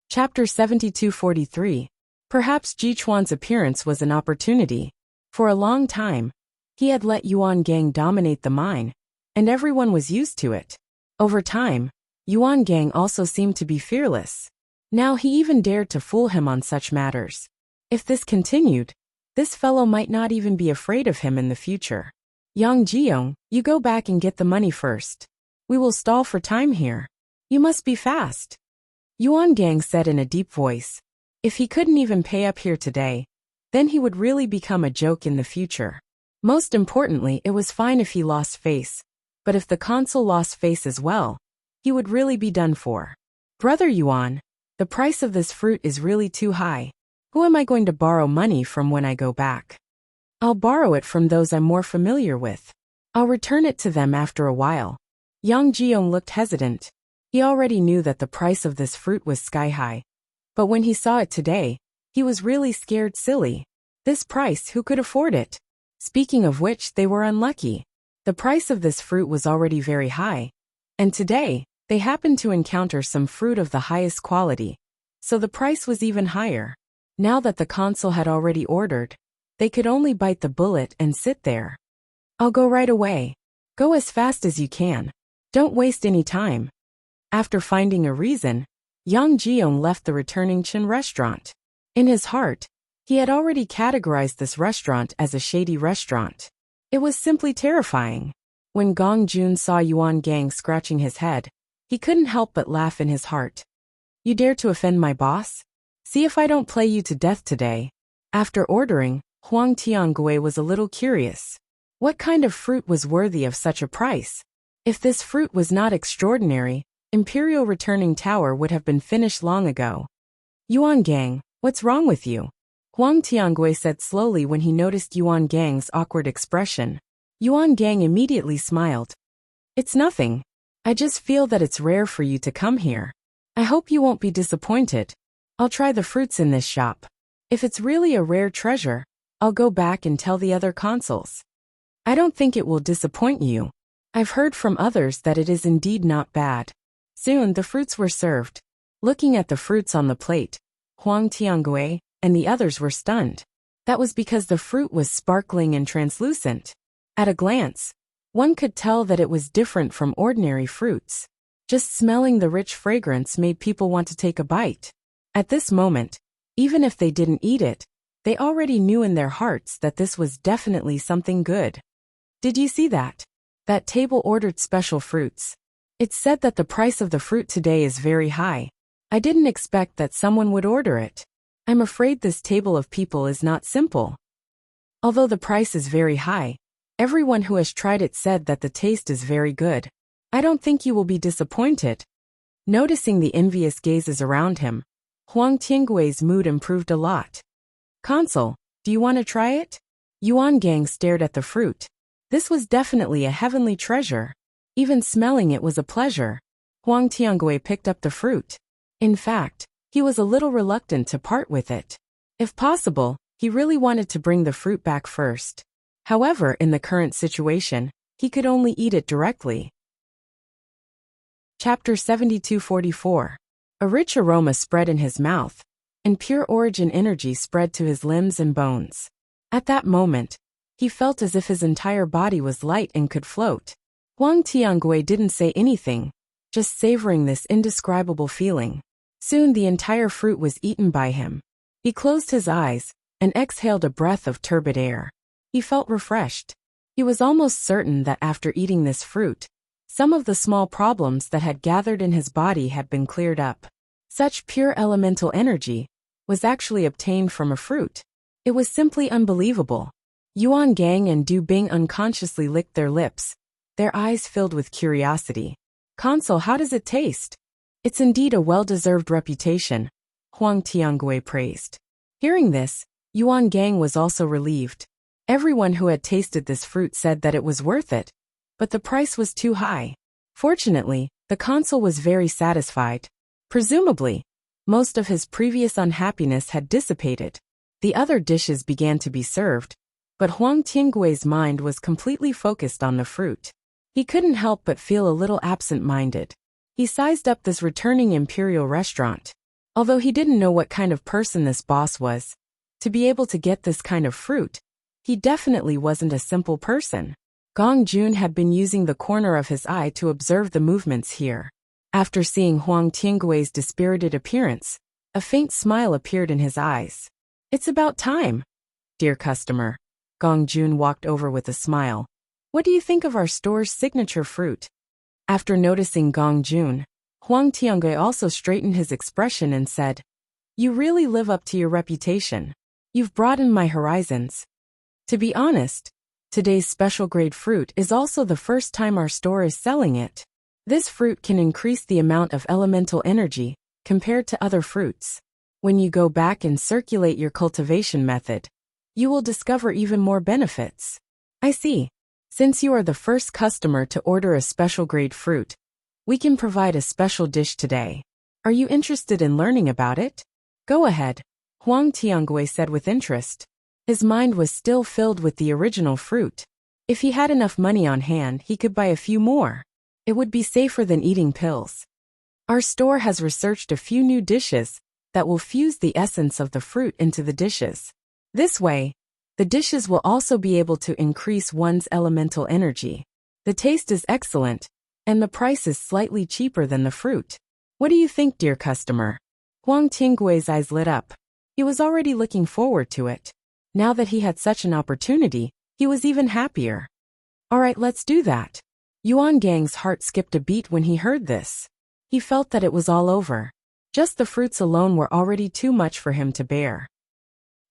Chapter 7243. Perhaps Jichuan's appearance was an opportunity. For a long time, he had let Yuan Gang dominate the mine, and everyone was used to it. Over time, Yuan Gang also seemed to be fearless. Now he even dared to fool him on such matters. If this continued, this fellow might not even be afraid of him in the future. Yang Jiong, you go back and get the money first. We will stall for time here. You must be fast. Yuan Gang said in a deep voice. If he couldn't even pay up here today, then he would really become a joke in the future. Most importantly, it was fine if he lost face, but if the consul lost face as well, he would really be done for. Brother Yuan, the price of this fruit is really too high. Who am I going to borrow money from when I go back? I'll borrow it from those I'm more familiar with. I'll return it to them after a while. Yang Jiong looked hesitant. He already knew that the price of this fruit was sky high. But when he saw it today, he was really scared silly. This price, who could afford it? Speaking of which, they were unlucky. The price of this fruit was already very high. And today, they happened to encounter some fruit of the highest quality. So the price was even higher. Now that the consul had already ordered, they could only bite the bullet and sit there. I'll go right away. Go as fast as you can. Don't waste any time. After finding a reason, Yang Jiong left the returning Chen restaurant. In his heart, he had already categorized this restaurant as a shady restaurant. It was simply terrifying. When Gong Jun saw Yuan Gang scratching his head, he couldn't help but laugh in his heart. You dare to offend my boss? See if I don't play you to death today. After ordering, Huang Tiangui was a little curious. What kind of fruit was worthy of such a price? If this fruit was not extraordinary, Imperial Returning Tower would have been finished long ago. Yuan Gang, what's wrong with you? Huang Tiangui said slowly when he noticed Yuan Gang's awkward expression. Yuan Gang immediately smiled. It's nothing. I just feel that it's rare for you to come here. I hope you won't be disappointed. I'll try the fruits in this shop. If it's really a rare treasure, I'll go back and tell the other consuls. I don't think it will disappoint you. I've heard from others that it is indeed not bad. Soon the fruits were served. Looking at the fruits on the plate, Huang Tiangui and the others were stunned. That was because the fruit was sparkling and translucent. At a glance, one could tell that it was different from ordinary fruits. Just smelling the rich fragrance made people want to take a bite. At this moment, even if they didn't eat it, they already knew in their hearts that this was definitely something good. Did you see that? That table ordered special fruits. It's said that the price of the fruit today is very high. I didn't expect that someone would order it. I'm afraid this table of people is not simple. Although the price is very high, everyone who has tried it said that the taste is very good. I don't think you will be disappointed. Noticing the envious gazes around him, Huang Tiangui's mood improved a lot. Consul, do you want to try it? Yuan Gang stared at the fruit. This was definitely a heavenly treasure. Even smelling it was a pleasure. Huang Tiangui picked up the fruit. In fact, he was a little reluctant to part with it. If possible, he really wanted to bring the fruit back first. However, in the current situation, he could only eat it directly. Chapter 7244. A rich aroma spread in his mouth, and pure origin energy spread to his limbs and bones. At that moment, he felt as if his entire body was light and could float. Huang Tiangui didn't say anything, just savoring this indescribable feeling. Soon the entire fruit was eaten by him. He closed his eyes and exhaled a breath of turbid air. He felt refreshed. He was almost certain that after eating this fruit, some of the small problems that had gathered in his body had been cleared up. Such pure elemental energy was actually obtained from a fruit. It was simply unbelievable. Yuan Gang and Du Bing unconsciously licked their lips, their eyes filled with curiosity. Consul, how does it taste? It's indeed a well-deserved reputation, Huang Tiangui praised. Hearing this, Yuan Gang was also relieved. Everyone who had tasted this fruit said that it was worth it, but the price was too high. Fortunately, the consul was very satisfied. Presumably, most of his previous unhappiness had dissipated. The other dishes began to be served, but Huang Tiangui's mind was completely focused on the fruit. He couldn't help but feel a little absent-minded. He sized up this returning imperial restaurant. Although he didn't know what kind of person this boss was, to be able to get this kind of fruit, he definitely wasn't a simple person. Gong Jun had been using the corner of his eye to observe the movements here. After seeing Huang Tiangui's dispirited appearance, a faint smile appeared in his eyes. It's about time, dear customer. Gong Jun walked over with a smile. What do you think of our store's signature fruit? After noticing Gong Jun, Huang Tiangui also straightened his expression and said, You really live up to your reputation. You've broadened my horizons. To be honest, today's special grade fruit is also the first time our store is selling it. This fruit can increase the amount of elemental energy compared to other fruits. When you go back and circulate your cultivation method, you will discover even more benefits. I see. Since you are the first customer to order a special grade fruit, we can provide a special dish today. Are you interested in learning about it? Go ahead, Huang Tiangui said with interest. His mind was still filled with the original fruit. If he had enough money on hand, he could buy a few more. It would be safer than eating pills. Our store has researched a few new dishes that will fuse the essence of the fruit into the dishes. This way, the dishes will also be able to increase one's elemental energy. The taste is excellent, and the price is slightly cheaper than the fruit. What do you think, dear customer? Huang Tinggui's eyes lit up. He was already looking forward to it. Now that he had such an opportunity, he was even happier. All right, let's do that. Yuan Gang's heart skipped a beat when he heard this. He felt that it was all over. Just the fruits alone were already too much for him to bear.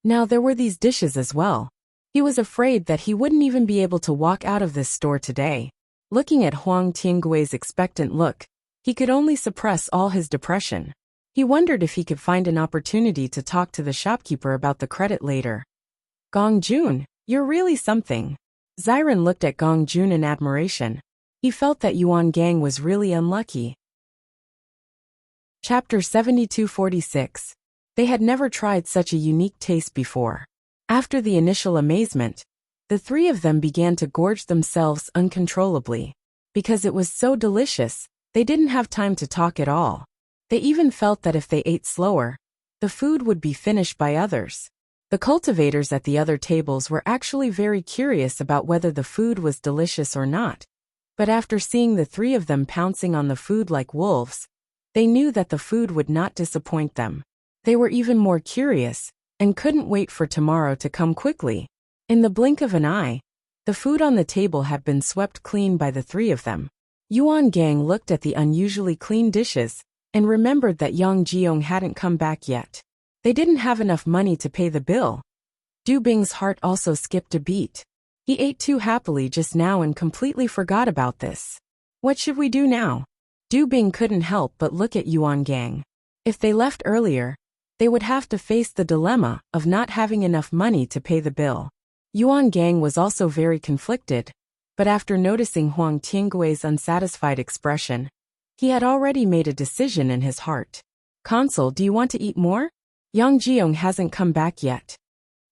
Now there were these dishes as well. He was afraid that he wouldn't even be able to walk out of this store today. Looking at Huang Tinggui's expectant look, he could only suppress all his depression. He wondered if he could find an opportunity to talk to the shopkeeper about the credit later. Gong Jun, you're really something. Xiren looked at Gong Jun in admiration. He felt that Yuan Gang was really unlucky. Chapter 7246. They had never tried such a unique taste before. After the initial amazement, the three of them began to gorge themselves uncontrollably. Because it was so delicious, they didn't have time to talk at all. They even felt that if they ate slower, the food would be finished by others. The cultivators at the other tables were actually very curious about whether the food was delicious or not. But after seeing the three of them pouncing on the food like wolves, they knew that the food would not disappoint them. They were even more curious, and couldn't wait for tomorrow to come quickly. In the blink of an eye, the food on the table had been swept clean by the three of them. Yuan Gang looked at the unusually clean dishes, and remembered that Yang Jiong hadn't come back yet. They didn't have enough money to pay the bill. Du Bing's heart also skipped a beat. He ate too happily just now and completely forgot about this. What should we do now? Du Bing couldn't help but look at Yuan Gang. If they left earlier, they would have to face the dilemma of not having enough money to pay the bill. Yuan Gang was also very conflicted, but after noticing Huang Tinggui's unsatisfied expression, he had already made a decision in his heart. Consort, do you want to eat more? Yang Jiong hasn't come back yet.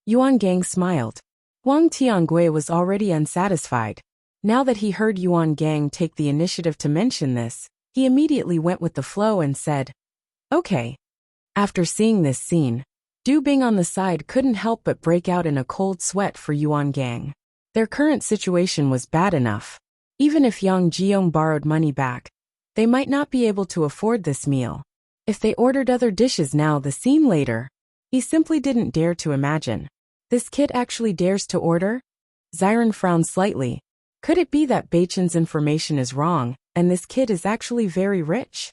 Yuan Gang smiled. Huang Tiangui was already unsatisfied. Now that he heard Yuan Gang take the initiative to mention this, he immediately went with the flow and said, Okay. After seeing this scene, Du Bing on the side couldn't help but break out in a cold sweat for Yuan Gang. Their current situation was bad enough. Even if Yang Jiong borrowed money back, they might not be able to afford this meal. If they ordered other dishes now, the scene later, he simply didn't dare to imagine. This kid actually dares to order? Xiren frowned slightly. Could it be that Beichen's information is wrong, and this kid is actually very rich?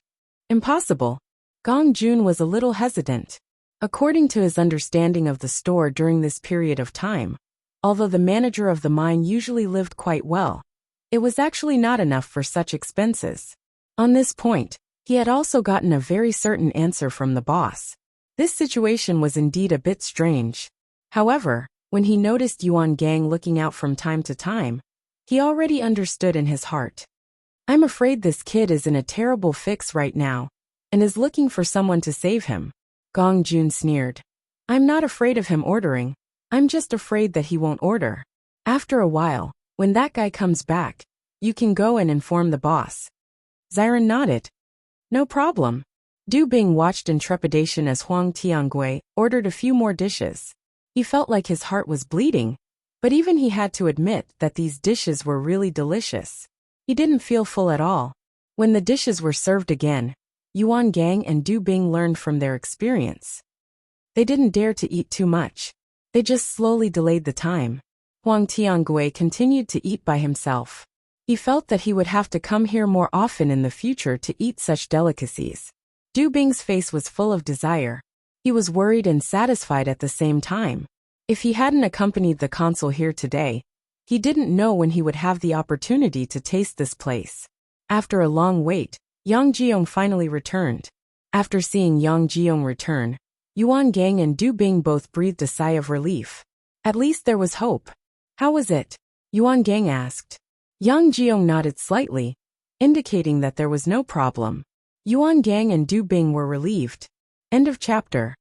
Impossible. Gong Jun was a little hesitant. According to his understanding of the store during this period of time, although the manager of the mine usually lived quite well, it was actually not enough for such expenses. On this point, he had also gotten a very certain answer from the boss. This situation was indeed a bit strange. However, when he noticed Yuan Gang looking out from time to time, he already understood in his heart. I'm afraid this kid is in a terrible fix right now, and is looking for someone to save him. Gong Jun sneered. I'm not afraid of him ordering, I'm just afraid that he won't order. After a while, when that guy comes back, you can go and inform the boss. Xiren nodded. No problem. Du Bing watched in trepidation as Huang Tiangui ordered a few more dishes. He felt like his heart was bleeding, but even he had to admit that these dishes were really delicious. He didn't feel full at all. When the dishes were served again, Yuan Gang and Du Bing learned from their experience. They didn't dare to eat too much. They just slowly delayed the time. Huang Tiangui continued to eat by himself. He felt that he would have to come here more often in the future to eat such delicacies. Du Bing's face was full of desire. He was worried and satisfied at the same time. If he hadn't accompanied the consul here today, he didn't know when he would have the opportunity to taste this place. After a long wait, Yang Jiong finally returned. After seeing Yang Jiong return, Yuan Gang and Du Bing both breathed a sigh of relief. At least there was hope. How was it? Yuan Gang asked. Yang Jiong nodded slightly, indicating that there was no problem. Yuan Gang and Du Bing were relieved. End of chapter.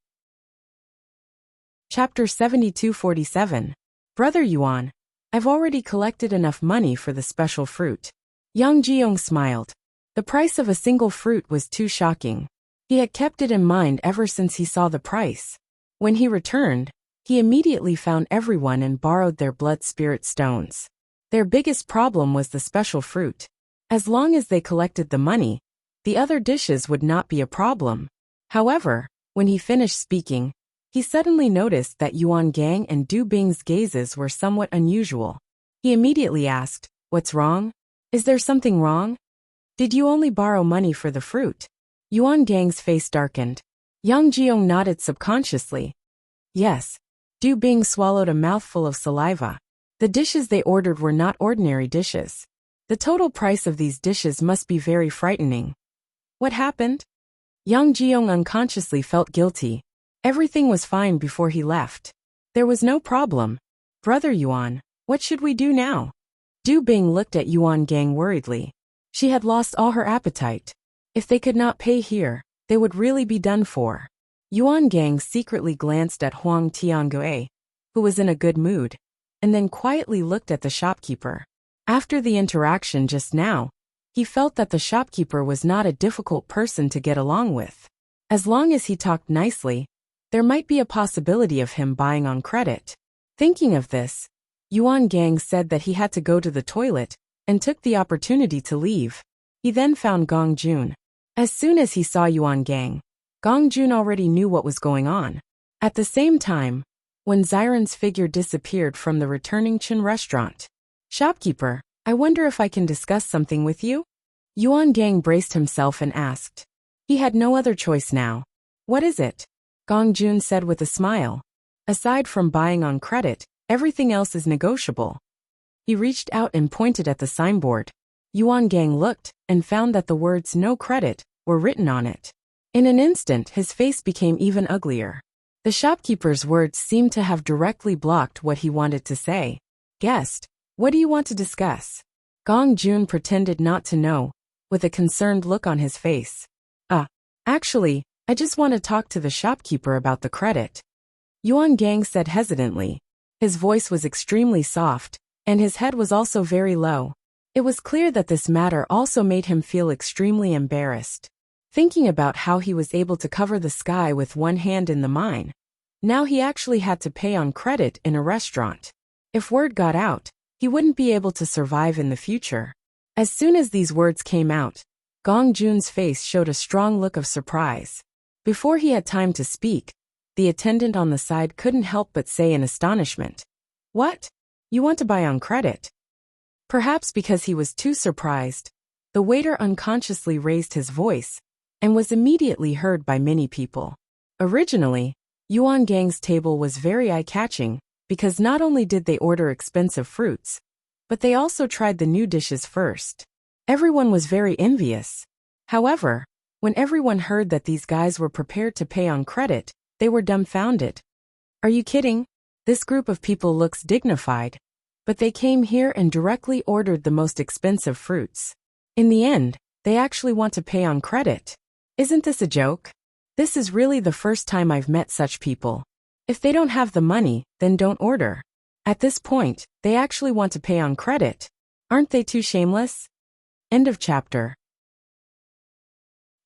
Chapter 7247. Brother Yuan, I've already collected enough money for the special fruit. Yang Jiong smiled. The price of a single fruit was too shocking. He had kept it in mind ever since he saw the price. When he returned, he immediately found everyone and borrowed their blood spirit stones. Their biggest problem was the special fruit. As long as they collected the money, the other dishes would not be a problem. However, when he finished speaking, he suddenly noticed that Yuan Gang and Du Bing's gazes were somewhat unusual. He immediately asked, "What's wrong? Is there something wrong? Did you only borrow money for the fruit?" Yuan Gang's face darkened. Yang Jiong nodded subconsciously. Yes. Du Bing swallowed a mouthful of saliva. The dishes they ordered were not ordinary dishes. The total price of these dishes must be very frightening. What happened? Yang Jiong unconsciously felt guilty. Everything was fine before he left. There was no problem. Brother Yuan, what should we do now? Du Bing looked at Yuan Gang worriedly. She had lost all her appetite. If they could not pay here, they would really be done for. Yuan Gang secretly glanced at Huang Tiangui, who was in a good mood, and then quietly looked at the shopkeeper. After the interaction just now, he felt that the shopkeeper was not a difficult person to get along with. As long as he talked nicely, there might be a possibility of him buying on credit. Thinking of this, Yuan Gang said that he had to go to the toilet and took the opportunity to leave. He then found Gong Jun. As soon as he saw Yuan Gang, Gong Jun already knew what was going on. At the same time, when Xiren's figure disappeared from the returning Chin restaurant. "Shopkeeper, I wonder if I can discuss something with you?" Yuan Gang braced himself and asked. He had no other choice now. "What is it?" Gong Jun said with a smile. "Aside from buying on credit, everything else is negotiable." He reached out and pointed at the signboard. Yuan Gang looked and found that the words "no credit" were written on it. In an instant, his face became even uglier. The shopkeeper's words seemed to have directly blocked what he wanted to say. "Guest, what do you want to discuss?" Gong Jun pretended not to know, with a concerned look on his face. Actually, I just want to talk to the shopkeeper about the credit." Yuan Gang said hesitantly. His voice was extremely soft, and his head was also very low. It was clear that this matter also made him feel extremely embarrassed. Thinking about how he was able to cover the sky with one hand in the mine, now he actually had to pay on credit in a restaurant. If word got out, he wouldn't be able to survive in the future. As soon as these words came out, Gong Jun's face showed a strong look of surprise. Before he had time to speak, the attendant on the side couldn't help but say in astonishment, "What? You want to buy on credit?" Perhaps because he was too surprised, the waiter unconsciously raised his voice and was immediately heard by many people. Originally, Yuan Gang's table was very eye-catching because not only did they order expensive fruits, but they also tried the new dishes first. Everyone was very envious. However, when everyone heard that these guys were prepared to pay on credit, they were dumbfounded. "Are you kidding? This group of people looks dignified, but they came here and directly ordered the most expensive fruits. In the end, they actually want to pay on credit. Isn't this a joke? This is really the first time I've met such people. If they don't have the money, then don't order. At this point, they actually want to pay on credit. Aren't they too shameless?" End of chapter.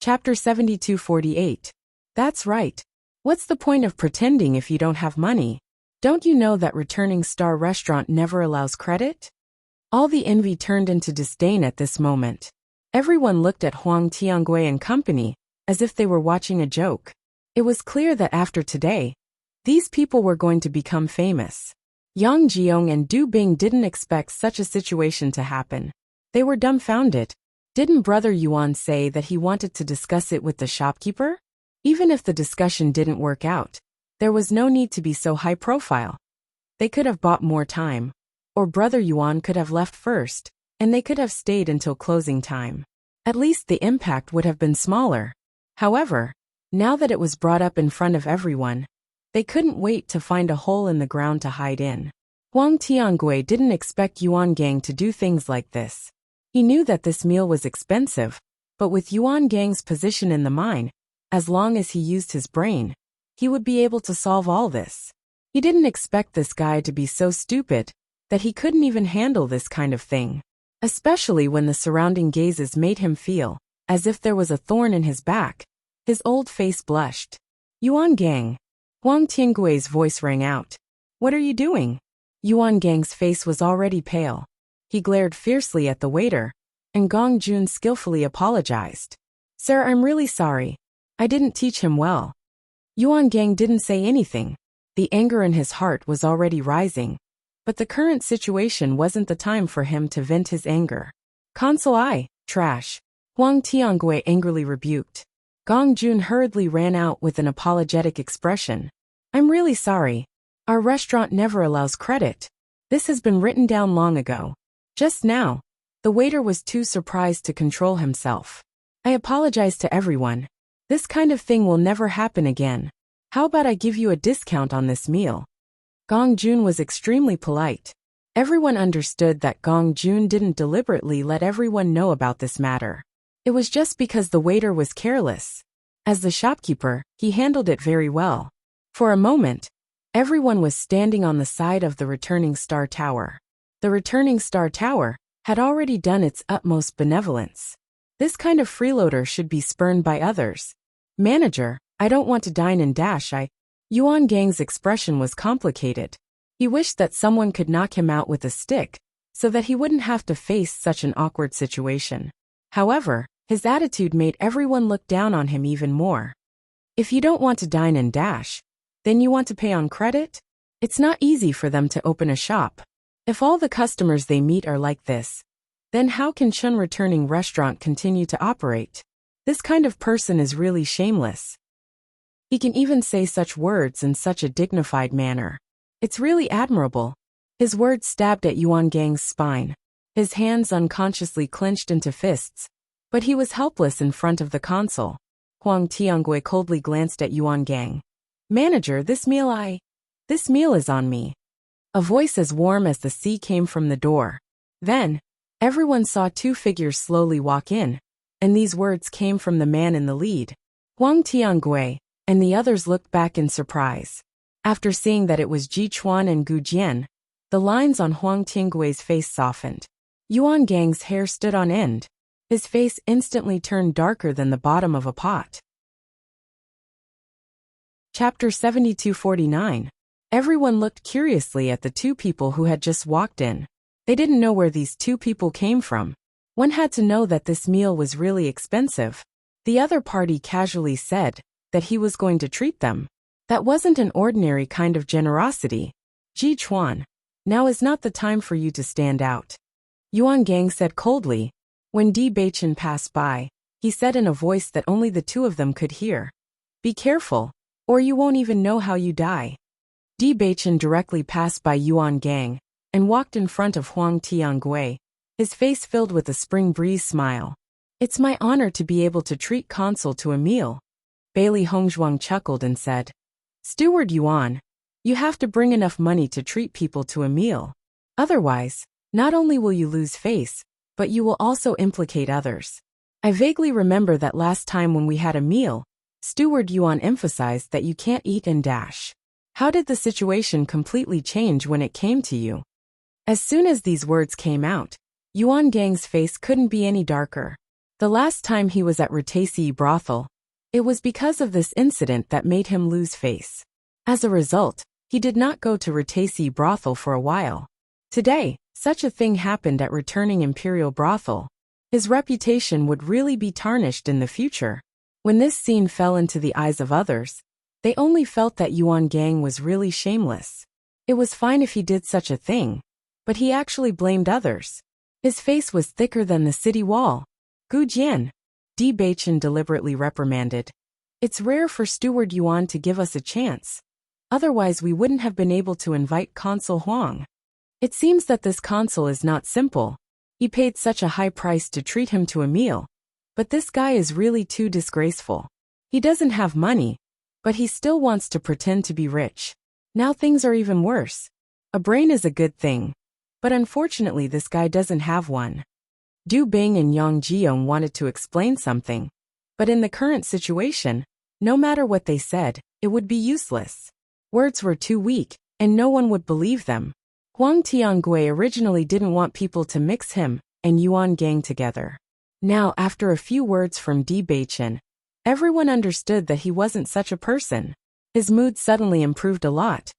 Chapter 7248. That's right. What's the point of pretending if you don't have money? Don't you know that returning star restaurant never allows credit? All the envy turned into disdain at this moment. Everyone looked at Huang Tiangui and company, as if they were watching a joke. It was clear that after today, these people were going to become famous. Yang Jiong and Du Bing didn't expect such a situation to happen. They were dumbfounded. Didn't Brother Yuan say that he wanted to discuss it with the shopkeeper? Even if the discussion didn't work out, there was no need to be so high profile. They could have bought more time. Or Brother Yuan could have left first, and they could have stayed until closing time. At least the impact would have been smaller. However, now that it was brought up in front of everyone, they couldn't wait to find a hole in the ground to hide in. Huang Tiangui didn't expect Yuan Gang to do things like this. He knew that this meal was expensive, but with Yuan Gang's position in the mine, as long as he used his brain, he would be able to solve all this. He didn't expect this guy to be so stupid that he couldn't even handle this kind of thing, especially when the surrounding gazes made him feel as if there was a thorn in his back. His old face blushed. Yuan Gang. Huang Tiangui's voice rang out. What are you doing? Yuan Gang's face was already pale. He glared fiercely at the waiter, and Gong Jun skillfully apologized. Sir, I'm really sorry. I didn't teach him well. Yuan Gang didn't say anything. The anger in his heart was already rising, but the current situation wasn't the time for him to vent his anger. Consort, trash. Huang Tiangui angrily rebuked. Gong Jun hurriedly ran out with an apologetic expression. I'm really sorry. Our restaurant never allows credit. This has been written down long ago. Just now, the waiter was too surprised to control himself. I apologize to everyone. This kind of thing will never happen again. How about I give you a discount on this meal? Gong Jun was extremely polite. Everyone understood that Gong Jun didn't deliberately let everyone know about this matter. It was just because the waiter was careless. As the shopkeeper, he handled it very well. For a moment, everyone was standing on the side of the returning star tower. The returning star tower had already done its utmost benevolence. This kind of freeloader should be spurned by others. Manager, I don't want to dine and dash. Yuan Gang's expression was complicated. He wished that someone could knock him out with a stick, so that he wouldn't have to face such an awkward situation. However, his attitude made everyone look down on him even more. If you don't want to dine and dash, then you want to pay on credit? It's not easy for them to open a shop. If all the customers they meet are like this, then how can Chun returning restaurant continue to operate? This kind of person is really shameless. He can even say such words in such a dignified manner. It's really admirable. His words stabbed at Yuan Gang's spine. His hands unconsciously clenched into fists, but he was helpless in front of the console. Huang Tiangui coldly glanced at Yuan Gang. Manager, this meal is on me. A voice as warm as the sea came from the door. Then, everyone saw two figures slowly walk in, and these words came from the man in the lead. Huang Tiangui, and the others looked back in surprise. After seeing that it was Ji Chuan and Gu Jian, the lines on Huang Tiangui's face softened. Yuan Gang's hair stood on end. His face instantly turned darker than the bottom of a pot. Chapter 7249. Everyone looked curiously at the two people who had just walked in. They didn't know where these two people came from. One had to know that this meal was really expensive. The other party casually said that he was going to treat them. That wasn't an ordinary kind of generosity. Ji Chuan, now is not the time for you to stand out. Yuan Gang said coldly. When Di Beichen passed by, he said in a voice that only the two of them could hear. Be careful, or you won't even know how you die. Di Beichen directly passed by Yuan Gang and walked in front of Huang Tiangui, his face filled with a spring breeze smile. It's my honor to be able to treat Consort to a meal. Bailey Hongzhuang chuckled and said, Steward Yuan, you have to bring enough money to treat people to a meal. Otherwise, not only will you lose face, but you will also implicate others. I vaguely remember that last time when we had a meal, Steward Yuan emphasized that you can't eat and dash. How did the situation completely change when it came to you? As soon as these words came out, Yuan Gang's face couldn't be any darker. The last time he was at Rutaisi brothel, it was because of this incident that made him lose face. As a result, he did not go to Rutaisi brothel for a while. Today, such a thing happened at returning imperial brothel. His reputation would really be tarnished in the future. When this scene fell into the eyes of others, they only felt that Yuan Gang was really shameless. It was fine if he did such a thing, but he actually blamed others. His face was thicker than the city wall. Gu Jian, Di Baichen deliberately reprimanded. It's rare for Steward Yuan to give us a chance. Otherwise we wouldn't have been able to invite Consul Huang. It seems that this consul is not simple. He paid such a high price to treat him to a meal. But this guy is really too disgraceful. He doesn't have money, but he still wants to pretend to be rich. Now things are even worse. A brain is a good thing. But unfortunately this guy doesn't have one. Du Bing and Yang Jiong wanted to explain something. But in the current situation, no matter what they said, it would be useless. Words were too weak, and no one would believe them. Huang Tiangui originally didn't want people to mix him and Yuan Gang together. Now, after a few words from Di Baichen, everyone understood that he wasn't such a person. His mood suddenly improved a lot,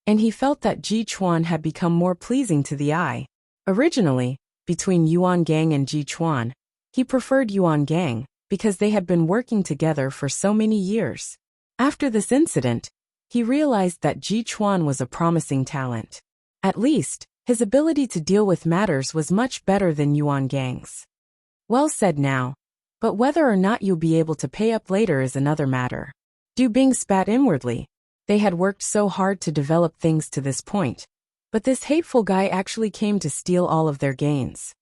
and he felt that Ji Chuan had become more pleasing to the eye. Originally, between Yuan Gang and Ji Chuan, he preferred Yuan Gang because they had been working together for so many years. After this incident, he realized that Ji Chuan was a promising talent. At least, his ability to deal with matters was much better than Yuan Gang's. Well said now, but whether or not you'll be able to pay up later is another matter. Du Bing spat inwardly. They had worked so hard to develop things to this point, but this hateful guy actually came to steal all of their gains.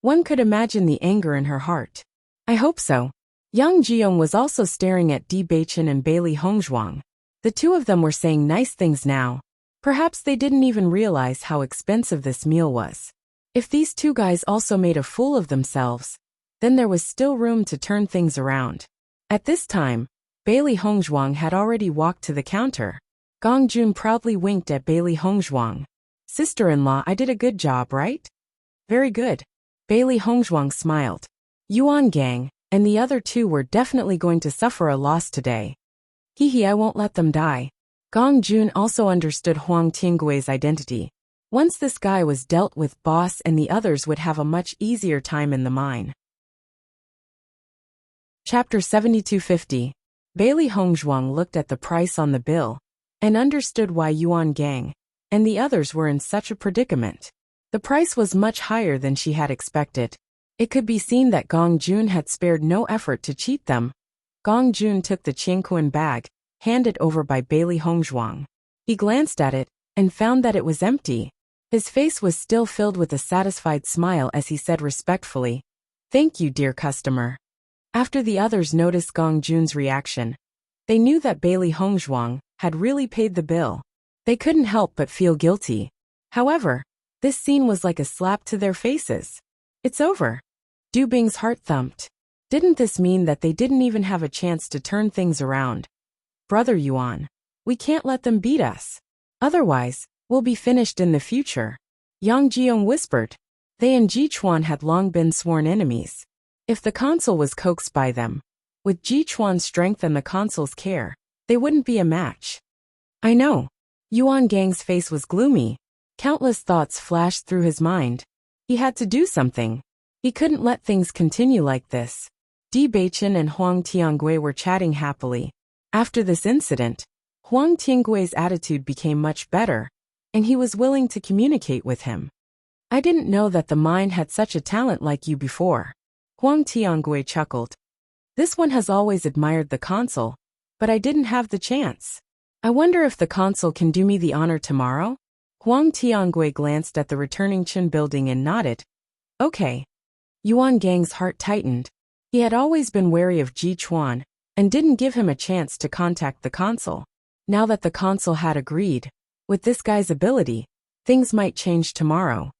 One could imagine the anger in her heart. I hope so. Yang Jiong was also staring at Di Baichen and Bailey Hongzhuang. The two of them were saying nice things now. Perhaps they didn't even realize how expensive this meal was. If these two guys also made a fool of themselves, then there was still room to turn things around. At this time, Bailey Hongzhuang had already walked to the counter. Gong Jun proudly winked at Bailey Hongzhuang. Sister-in-law, I did a good job, right? Very good. Bailey Hongzhuang smiled. Yuan Gang and the other two were definitely going to suffer a loss today. Hee, I won't let them die. Gong Jun also understood Huang Tinggui's identity. Once this guy was dealt with, boss and the others would have a much easier time in the mine. Chapter 7250. Bailey Hongzhuang looked at the price on the bill and understood why Yuan Gang and the others were in such a predicament. The price was much higher than she had expected. It could be seen that Gong Jun had spared no effort to cheat them. Gong Jun took the Qianquan bag, handed over by Bailey Hongzhuang. He glanced at it and found that it was empty. His face was still filled with a satisfied smile as he said respectfully, "Thank you, dear customer." After the others noticed Gong Jun's reaction, they knew that Bailey Hongzhuang had really paid the bill. They couldn't help but feel guilty. However, this scene was like a slap to their faces. It's over. Du Bing's heart thumped. Didn't this mean that they didn't even have a chance to turn things around? Brother Yuan, we can't let them beat us. Otherwise, we'll be finished in the future. Yang Jiong whispered. They and Ji Chuan had long been sworn enemies. If the consul was coaxed by them, with Ji Chuan's strength and the consul's care, they wouldn't be a match. I know. Yuan Gang's face was gloomy. Countless thoughts flashed through his mind. He had to do something. He couldn't let things continue like this. Di Baichen and Huang Tiangui were chatting happily. After this incident, Huang Tiangui's attitude became much better, and he was willing to communicate with him. I didn't know that the mine had such a talent like you before. Huang Tiangui chuckled. This one has always admired the consul, but I didn't have the chance. I wonder if the consul can do me the honor tomorrow? Huang Tiangui glanced at the returning Qin building and nodded. Okay. Yuan Gang's heart tightened. He had always been wary of Ji Chuan, and didn't give him a chance to contact the consul. Now that the consul had agreed, with this guy's ability, things might change tomorrow.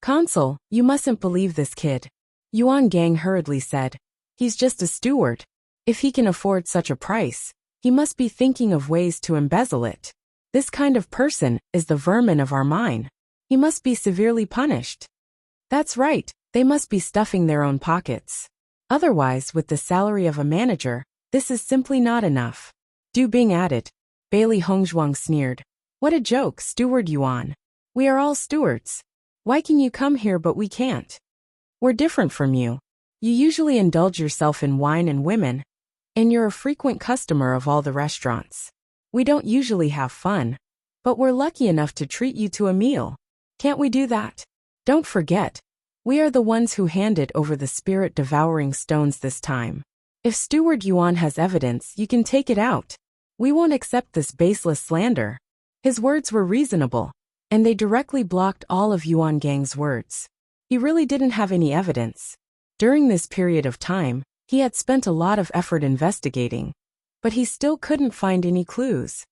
Consul, you mustn't believe this kid. Yuan Gang hurriedly said. He's just a steward. If he can afford such a price, he must be thinking of ways to embezzle it. This kind of person is the vermin of our mine. He must be severely punished. That's right, They must be stuffing their own pockets. Otherwise, with the salary of a manager, this is simply not enough. Du Bing added. Bailey Hongzhuang sneered. What a joke, Steward Yuan. We are all stewards. Why can you come here but we can't? We're different from you. You usually indulge yourself in wine and women, and you're a frequent customer of all the restaurants. We don't usually have fun, but we're lucky enough to treat you to a meal. Can't we do that? Don't forget, we are the ones who handed over the spirit-devouring stones this time. If Steward Yuan has evidence, you can take it out. We won't accept this baseless slander. His words were reasonable, and they directly blocked all of Yuan Gang's words. He really didn't have any evidence. During this period of time, he had spent a lot of effort investigating, but he still couldn't find any clues.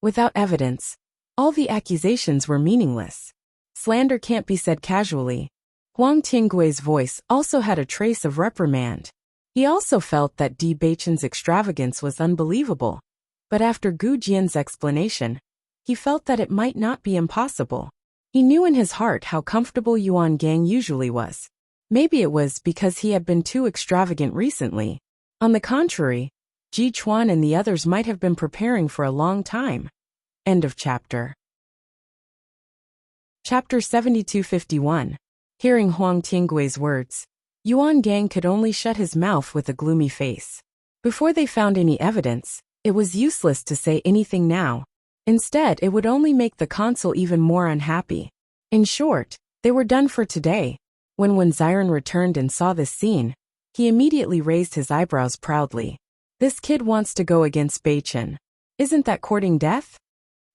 Without evidence, all the accusations were meaningless. Slander can't be said casually. Huang Tinggui's voice also had a trace of reprimand. He also felt that Di Beichen's extravagance was unbelievable, but after Gu Jian's explanation, he felt that it might not be impossible. He knew in his heart how comfortable Yuan Gang usually was. Maybe it was because he had been too extravagant recently. On the contrary, Ji Chuan and the others might have been preparing for a long time. End of chapter. Chapter 7251. Hearing Huang Tinggui's words, Yuan Gang could only shut his mouth with a gloomy face. Before they found any evidence, it was useless to say anything now. Instead, it would only make the consul even more unhappy. In short, they were done for today. When Ziren returned and saw this scene, he immediately raised his eyebrows proudly. This kid wants to go against Beichen. Isn't that courting death?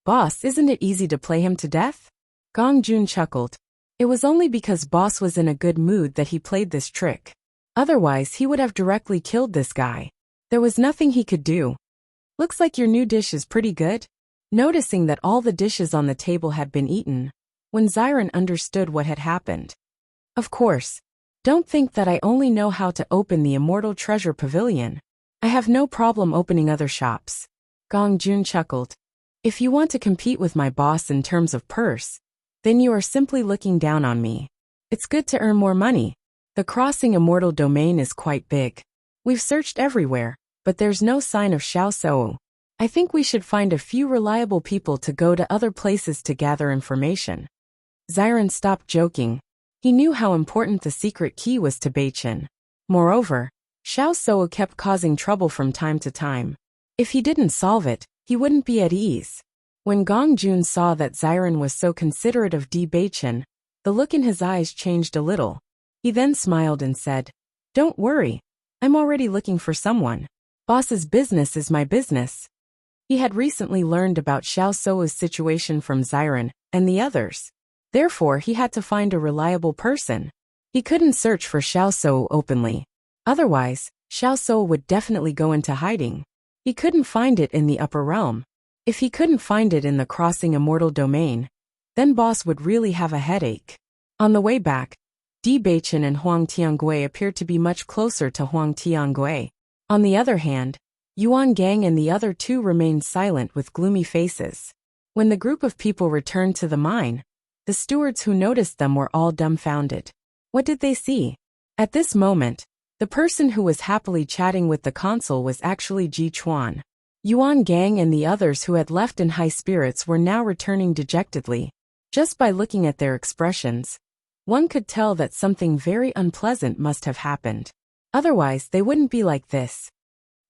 Boss, isn't it easy to play him to death? Gong Jun chuckled. It was only because Boss was in a good mood that he played this trick. Otherwise, he would have directly killed this guy. There was nothing he could do. Looks like your new dish is pretty good. Noticing that all the dishes on the table had been eaten, Ziren understood what had happened. Of course. Don't think that I only know how to open the Immortal Treasure Pavilion. I have no problem opening other shops. Gong Jun chuckled. If you want to compete with my boss in terms of purse, then you are simply looking down on me. It's good to earn more money. The Crossing Immortal domain is quite big. We've searched everywhere, but there's no sign of Xiao Sou. I think we should find a few reliable people to go to other places to gather information. Ziren stopped joking. He knew how important the secret key was to Beichen. Moreover, Xiao Sou kept causing trouble from time to time. If he didn't solve it, he wouldn't be at ease. When Gong Jun saw that Ziren was so considerate of Di Beichen, the look in his eyes changed a little. He then smiled and said, Don't worry, I'm already looking for someone. Boss's business is my business. He had recently learned about Xiao Sou's situation from Ziren and the others. Therefore, he had to find a reliable person. He couldn't search for Xiao Sou openly. Otherwise, Xiao Sou would definitely go into hiding. He couldn't find it in the upper realm. If he couldn't find it in the Crossing Immortal domain, then Boss would really have a headache. On the way back, Di Beichen and Huang Tiangui appeared to be much closer to Huang Tiangui. On the other hand, Yuan Gang and the other two remained silent with gloomy faces. When the group of people returned to the mine, the stewards who noticed them were all dumbfounded. What did they see? At this moment, the person who was happily chatting with the consul was actually Ji Chuan. Yuan Gang and the others who had left in high spirits were now returning dejectedly. Just by looking at their expressions, one could tell that something very unpleasant must have happened. Otherwise, they wouldn't be like this.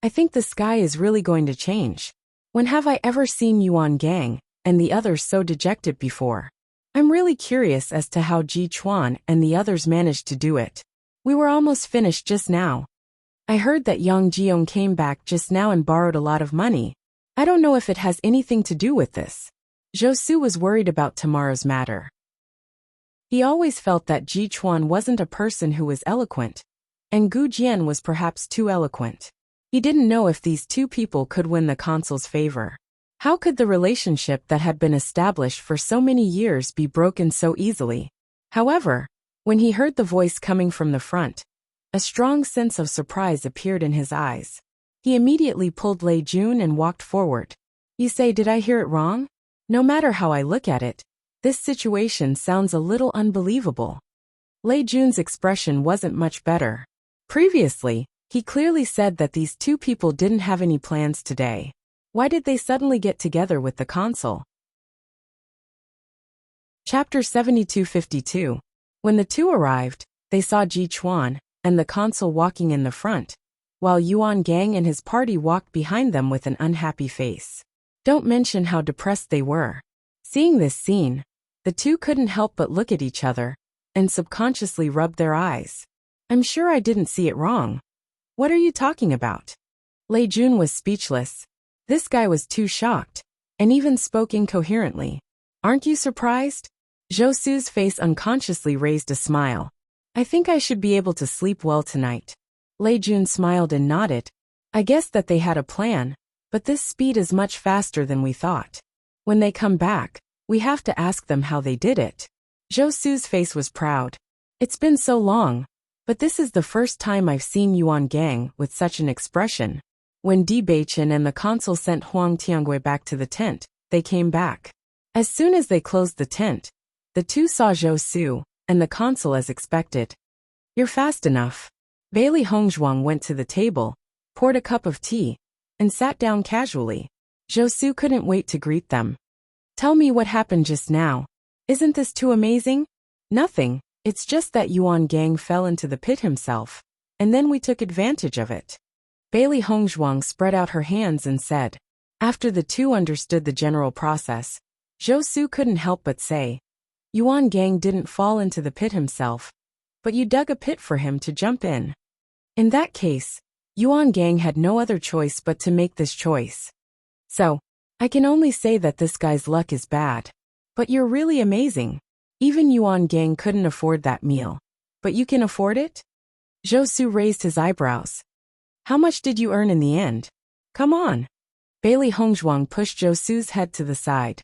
I think the sky is really going to change. When have I ever seen Yuan Gang and the others so dejected before? I'm really curious as to how Ji Chuan and the others managed to do it. We were almost finished just now. I heard that Yang Jiong came back just now and borrowed a lot of money. I don't know if it has anything to do with this. Zhou Su was worried about tomorrow's matter. He always felt that Ji Chuan wasn't a person who was eloquent, and Gu Jian was perhaps too eloquent. He didn't know if these two people could win the consul's favor. How could the relationship that had been established for so many years be broken so easily? However, when he heard the voice coming from the front, a strong sense of surprise appeared in his eyes. He immediately pulled Lei Jun and walked forward. You say, did I hear it wrong? No matter how I look at it, this situation sounds a little unbelievable. Lei Jun's expression wasn't much better. Previously, he clearly said that these two people didn't have any plans today. Why did they suddenly get together with the consul? Chapter 7252. When the two arrived, they saw Ji Chuan and the consul walking in the front, while Yuan Gang and his party walked behind them with an unhappy face. Don't mention how depressed they were. Seeing this scene, the two couldn't help but look at each other and subconsciously rubbed their eyes. I'm sure I didn't see it wrong. What are you talking about? Lei Jun was speechless. This guy was too shocked, and even spoke incoherently. Aren't you surprised? Zhou Su's face unconsciously raised a smile. I think I should be able to sleep well tonight. Lei Jun smiled and nodded. I guess that they had a plan, but this speed is much faster than we thought. When they come back, we have to ask them how they did it. Zhou Su's face was proud. It's been so long, but this is the first time I've seen Yuan Gang with such an expression. When Di Baichen and the consul sent Huang Tiangui back to the tent, they came back. As soon as they closed the tent, the two saw Zhou Su and the consul as expected. You're fast enough. Bailey Hongzhuang went to the table, poured a cup of tea, and sat down casually. Zhou Su couldn't wait to greet them. Tell me what happened just now. Isn't this too amazing? Nothing, it's just that Yuan Gang fell into the pit himself, and then we took advantage of it. Bailey Hongzhuang spread out her hands and said. After the two understood the general process, Zhou Su couldn't help but say, Yuan Gang didn't fall into the pit himself, but you dug a pit for him to jump in. In that case, Yuan Gang had no other choice but to make this choice. So, I can only say that this guy's luck is bad. But you're really amazing. Even Yuan Gang couldn't afford that meal. But you can afford it? Zhou Su raised his eyebrows. How much did you earn in the end? Come on. Bailey Hongzhuang pushed Zhou Su's head to the side.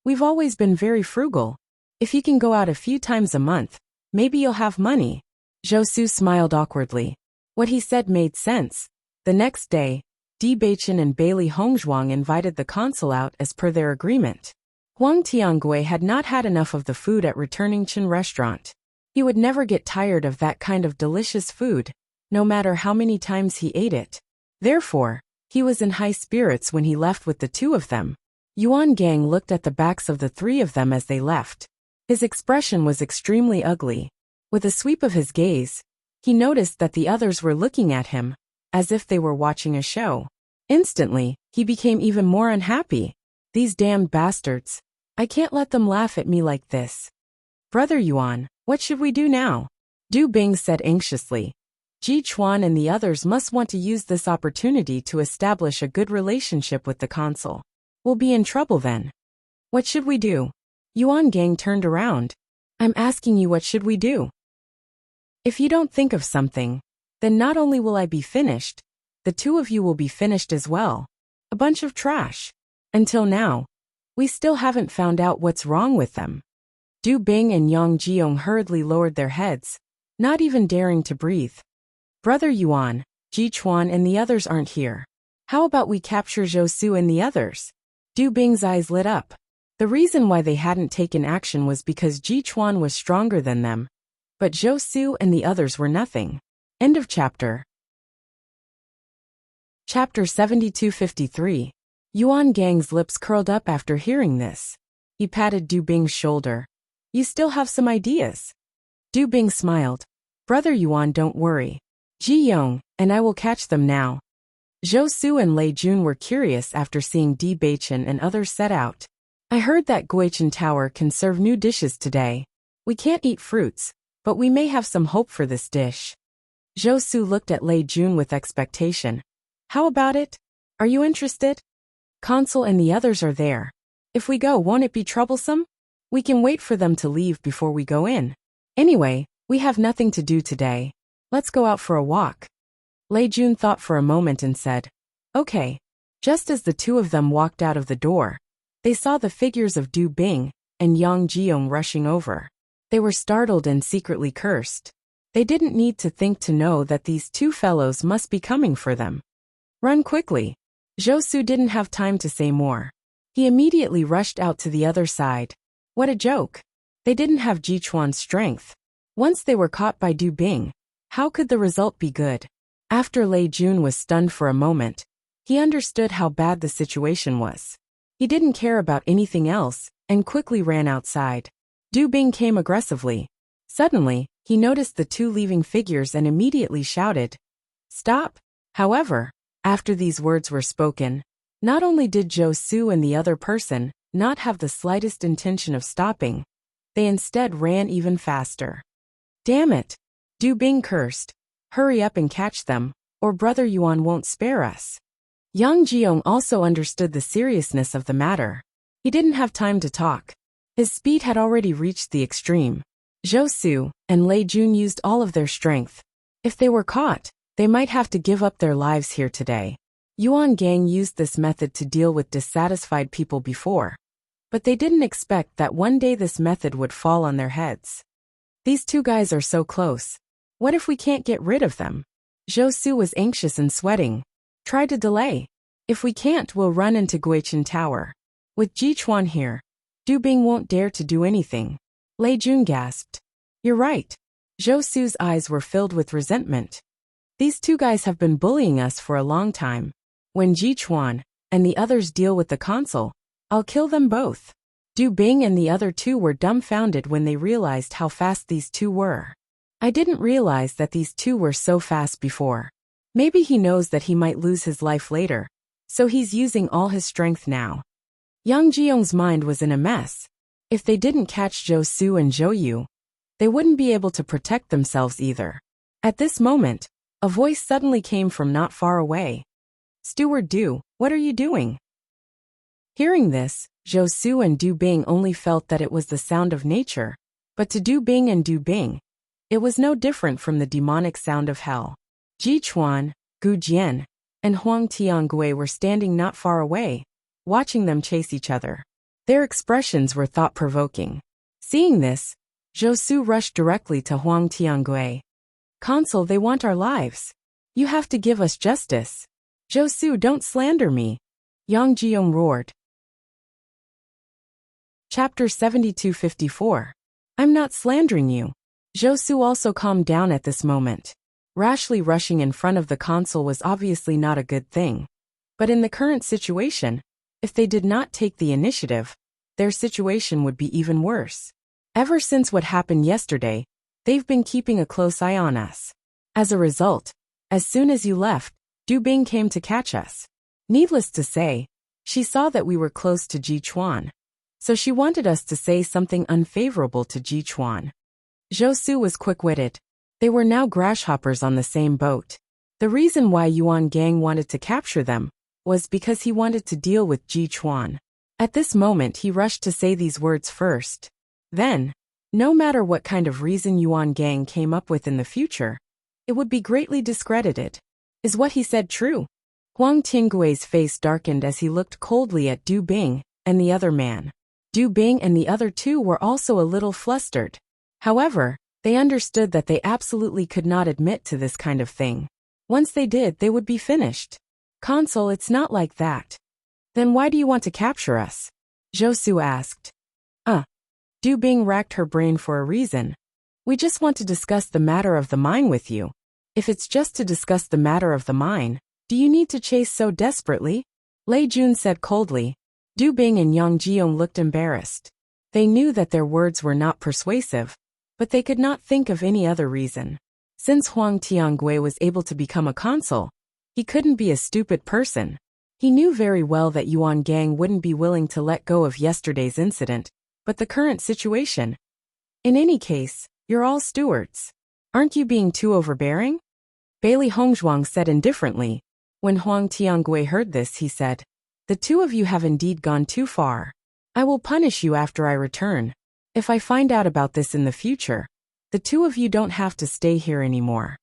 We've always been very frugal. If you can go out a few times a month, maybe you'll have money. Zhou Su smiled awkwardly. What he said made sense. The next day, Di Baichen and Bailey Hongzhuang invited the consul out as per their agreement. Huang Tiangui had not had enough of the food at returning Chen restaurant. He would never get tired of that kind of delicious food, no matter how many times he ate it. Therefore, he was in high spirits when he left with the two of them. Yuan Gang looked at the backs of the three of them as they left. His expression was extremely ugly. With a sweep of his gaze, he noticed that the others were looking at him, as if they were watching a show. Instantly, he became even more unhappy. These damned bastards. I can't let them laugh at me like this. Brother Yuan, what should we do now? Du Bing said anxiously. Ji Chuan and the others must want to use this opportunity to establish a good relationship with the consul. We'll be in trouble then. What should we do? Yuan Gang turned around. I'm asking you, what should we do? If you don't think of something, then not only will I be finished, the two of you will be finished as well. A bunch of trash. Until now, we still haven't found out what's wrong with them. Du Bing and Yang Jiong hurriedly lowered their heads, not even daring to breathe. Brother Yuan, Ji Chuan and the others aren't here. How about we capture Zhou Su and the others? Du Bing's eyes lit up. The reason why they hadn't taken action was because Ji Chuan was stronger than them, but Zhou Su and the others were nothing. End of chapter. Chapter 7253. Yuan Gang's lips curled up after hearing this. He patted Du Bing's shoulder. You still have some ideas? Du Bing smiled. Brother Yuan, don't worry. Ji Yong and I will catch them now. Zhou Su and Lei Jun were curious after seeing Di Baichen and others set out. I heard that Guichen Tower can serve new dishes today. We can't eat fruits, but we may have some hope for this dish. Zhou Su looked at Lei Jun with expectation. How about it? Are you interested? Consul and the others are there. If we go, won't it be troublesome? We can wait for them to leave before we go in. Anyway, we have nothing to do today. Let's go out for a walk. Lei Jun thought for a moment and said, Okay. Just as the two of them walked out of the door, they saw the figures of Du Bing and Yang Jiong rushing over. They were startled and secretly cursed. They didn't need to think to know that these two fellows must be coming for them. Run quickly. Zhou Su didn't have time to say more. He immediately rushed out to the other side. What a joke. They didn't have Ji Chuan's strength. Once they were caught by Du Bing, how could the result be good? After Lei Jun was stunned for a moment, he understood how bad the situation was. He didn't care about anything else and quickly ran outside. Du Bing came aggressively. Suddenly, he noticed the two leaving figures and immediately shouted, "Stop!" However, after these words were spoken, not only did Zhou Su and the other person not have the slightest intention of stopping, they instead ran even faster. "Damn it!" Du Bing cursed. "Hurry up and catch them, or Brother Yuan won't spare us." Yang Jiong also understood the seriousness of the matter. He didn't have time to talk. His speed had already reached the extreme. Zhou Su and Lei Jun used all of their strength. If they were caught, they might have to give up their lives here today. Yuan Gang used this method to deal with dissatisfied people before, but they didn't expect that one day this method would fall on their heads. These two guys are so close. What if we can't get rid of them? Zhou Su was anxious and sweating. Try to delay. If we can't, we'll run into Guichen Tower. With Ji Chuan here, Du Bing won't dare to do anything. Lei Jun gasped. You're right. Zhou Su's eyes were filled with resentment. These two guys have been bullying us for a long time. When Ji Chuan and the others deal with the console, I'll kill them both. Du Bing and the other two were dumbfounded when they realized how fast these two were. I didn't realize that these two were so fast before. Maybe he knows that he might lose his life later, so he's using all his strength now. Yang Jiong's mind was in a mess. If they didn't catch Zhou Su and Zhou Yu, they wouldn't be able to protect themselves either. At this moment, a voice suddenly came from not far away. Steward Du, what are you doing? Hearing this, Zhou Su and Du Bing only felt that it was the sound of nature, but to Du Bing and Du Bing, it was no different from the demonic sound of hell. Ji Chuan, Gu Jian, and Huang Tiangui were standing not far away, watching them chase each other. Their expressions were thought-provoking. Seeing this, Zhou Su rushed directly to Huang Tiangui. Consul, they want our lives. You have to give us justice. Zhou Su, don't slander me. Yang Jiong roared. Chapter 7254. I'm not slandering you. Zhou Su also calmed down at this moment. Rashly rushing in front of the consul was obviously not a good thing. But in the current situation, if they did not take the initiative, their situation would be even worse. Ever since what happened yesterday, they've been keeping a close eye on us. As a result, as soon as you left, Du Bing came to catch us. Needless to say, she saw that we were close to Ji Chuan, so she wanted us to say something unfavorable to Ji Chuan. Zhou Su was quick-witted. They were now grasshoppers on the same boat. The reason why Yuan Gang wanted to capture them was because he wanted to deal with Ji Chuan. At this moment he rushed to say these words first. Then, no matter what kind of reason Yuan Gang came up with in the future, it would be greatly discredited. Is what he said true? Huang Tinggui's face darkened as he looked coldly at Du Bing and the other man. Du Bing and the other two were also a little flustered. However, they understood that they absolutely could not admit to this kind of thing. Once they did, they would be finished. Consul, it's not like that. Then why do you want to capture us? Zhou Su asked. Du Bing racked her brain for a reason. We just want to discuss the matter of the mine with you. If it's just to discuss the matter of the mine, do you need to chase so desperately? Lei Jun said coldly. Du Bing and Yang Jiong looked embarrassed. They knew that their words were not persuasive, but they could not think of any other reason. Since Huang Tiangui was able to become a consul, he couldn't be a stupid person. He knew very well that Yuan Gang wouldn't be willing to let go of yesterday's incident, but the current situation. In any case, you're all stewards. Aren't you being too overbearing? Bailey Hongzhuang said indifferently. When Huang Tiangui heard this, he said, the two of you have indeed gone too far. I will punish you after I return. If I find out about this in the future, the two of you don't have to stay here anymore.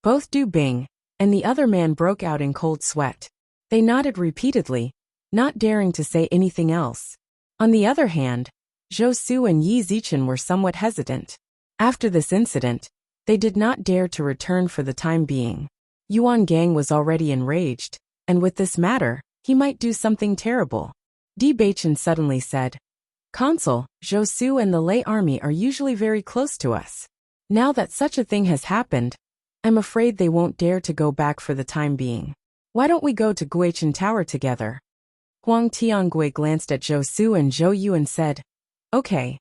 Both Du Bing and the other man broke out in cold sweat. They nodded repeatedly, not daring to say anything else. On the other hand, Zhou Su and Yi Zichen were somewhat hesitant. After this incident, they did not dare to return for the time being. Yuan Gang was already enraged, and with this matter, he might do something terrible. Di Baichen suddenly said, Consul, Zhou Su and the Lei army are usually very close to us. Now that such a thing has happened, I'm afraid they won't dare to go back for the time being. Why don't we go to Guichen Tower together? Huang Tiangui glanced at Zhou Su and Zhou Yu and said, okay.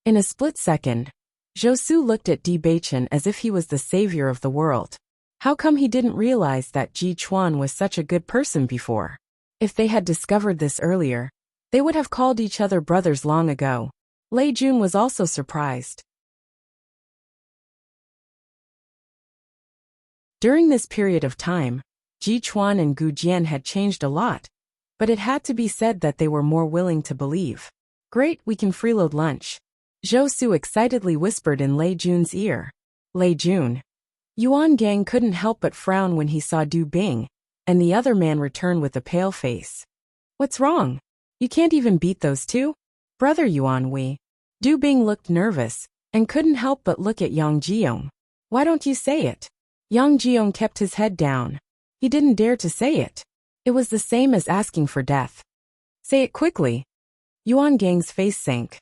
In a split second, Zhou Su looked at Di Baichen as if he was the savior of the world. How come he didn't realize that Ji Chuan was such a good person before? If they had discovered this earlier, they would have called each other brothers long ago. Lei Jun was also surprised. During this period of time, Ji Chuan and Gu Jian had changed a lot, but it had to be said that they were more willing to believe. Great, we can freeload lunch. Zhou Su excitedly whispered in Lei Jun's ear. Lei Jun. Yuan Gang couldn't help but frown when he saw Du Bing, and the other man return with a pale face. What's wrong? You can't even beat those two? Brother Yuan Wei. Du Bing looked nervous, and couldn't help but look at Yang Jiong. Why don't you say it? Yang Jiong kept his head down. He didn't dare to say it. It was the same as asking for death. Say it quickly. Yuan Gang's face sank.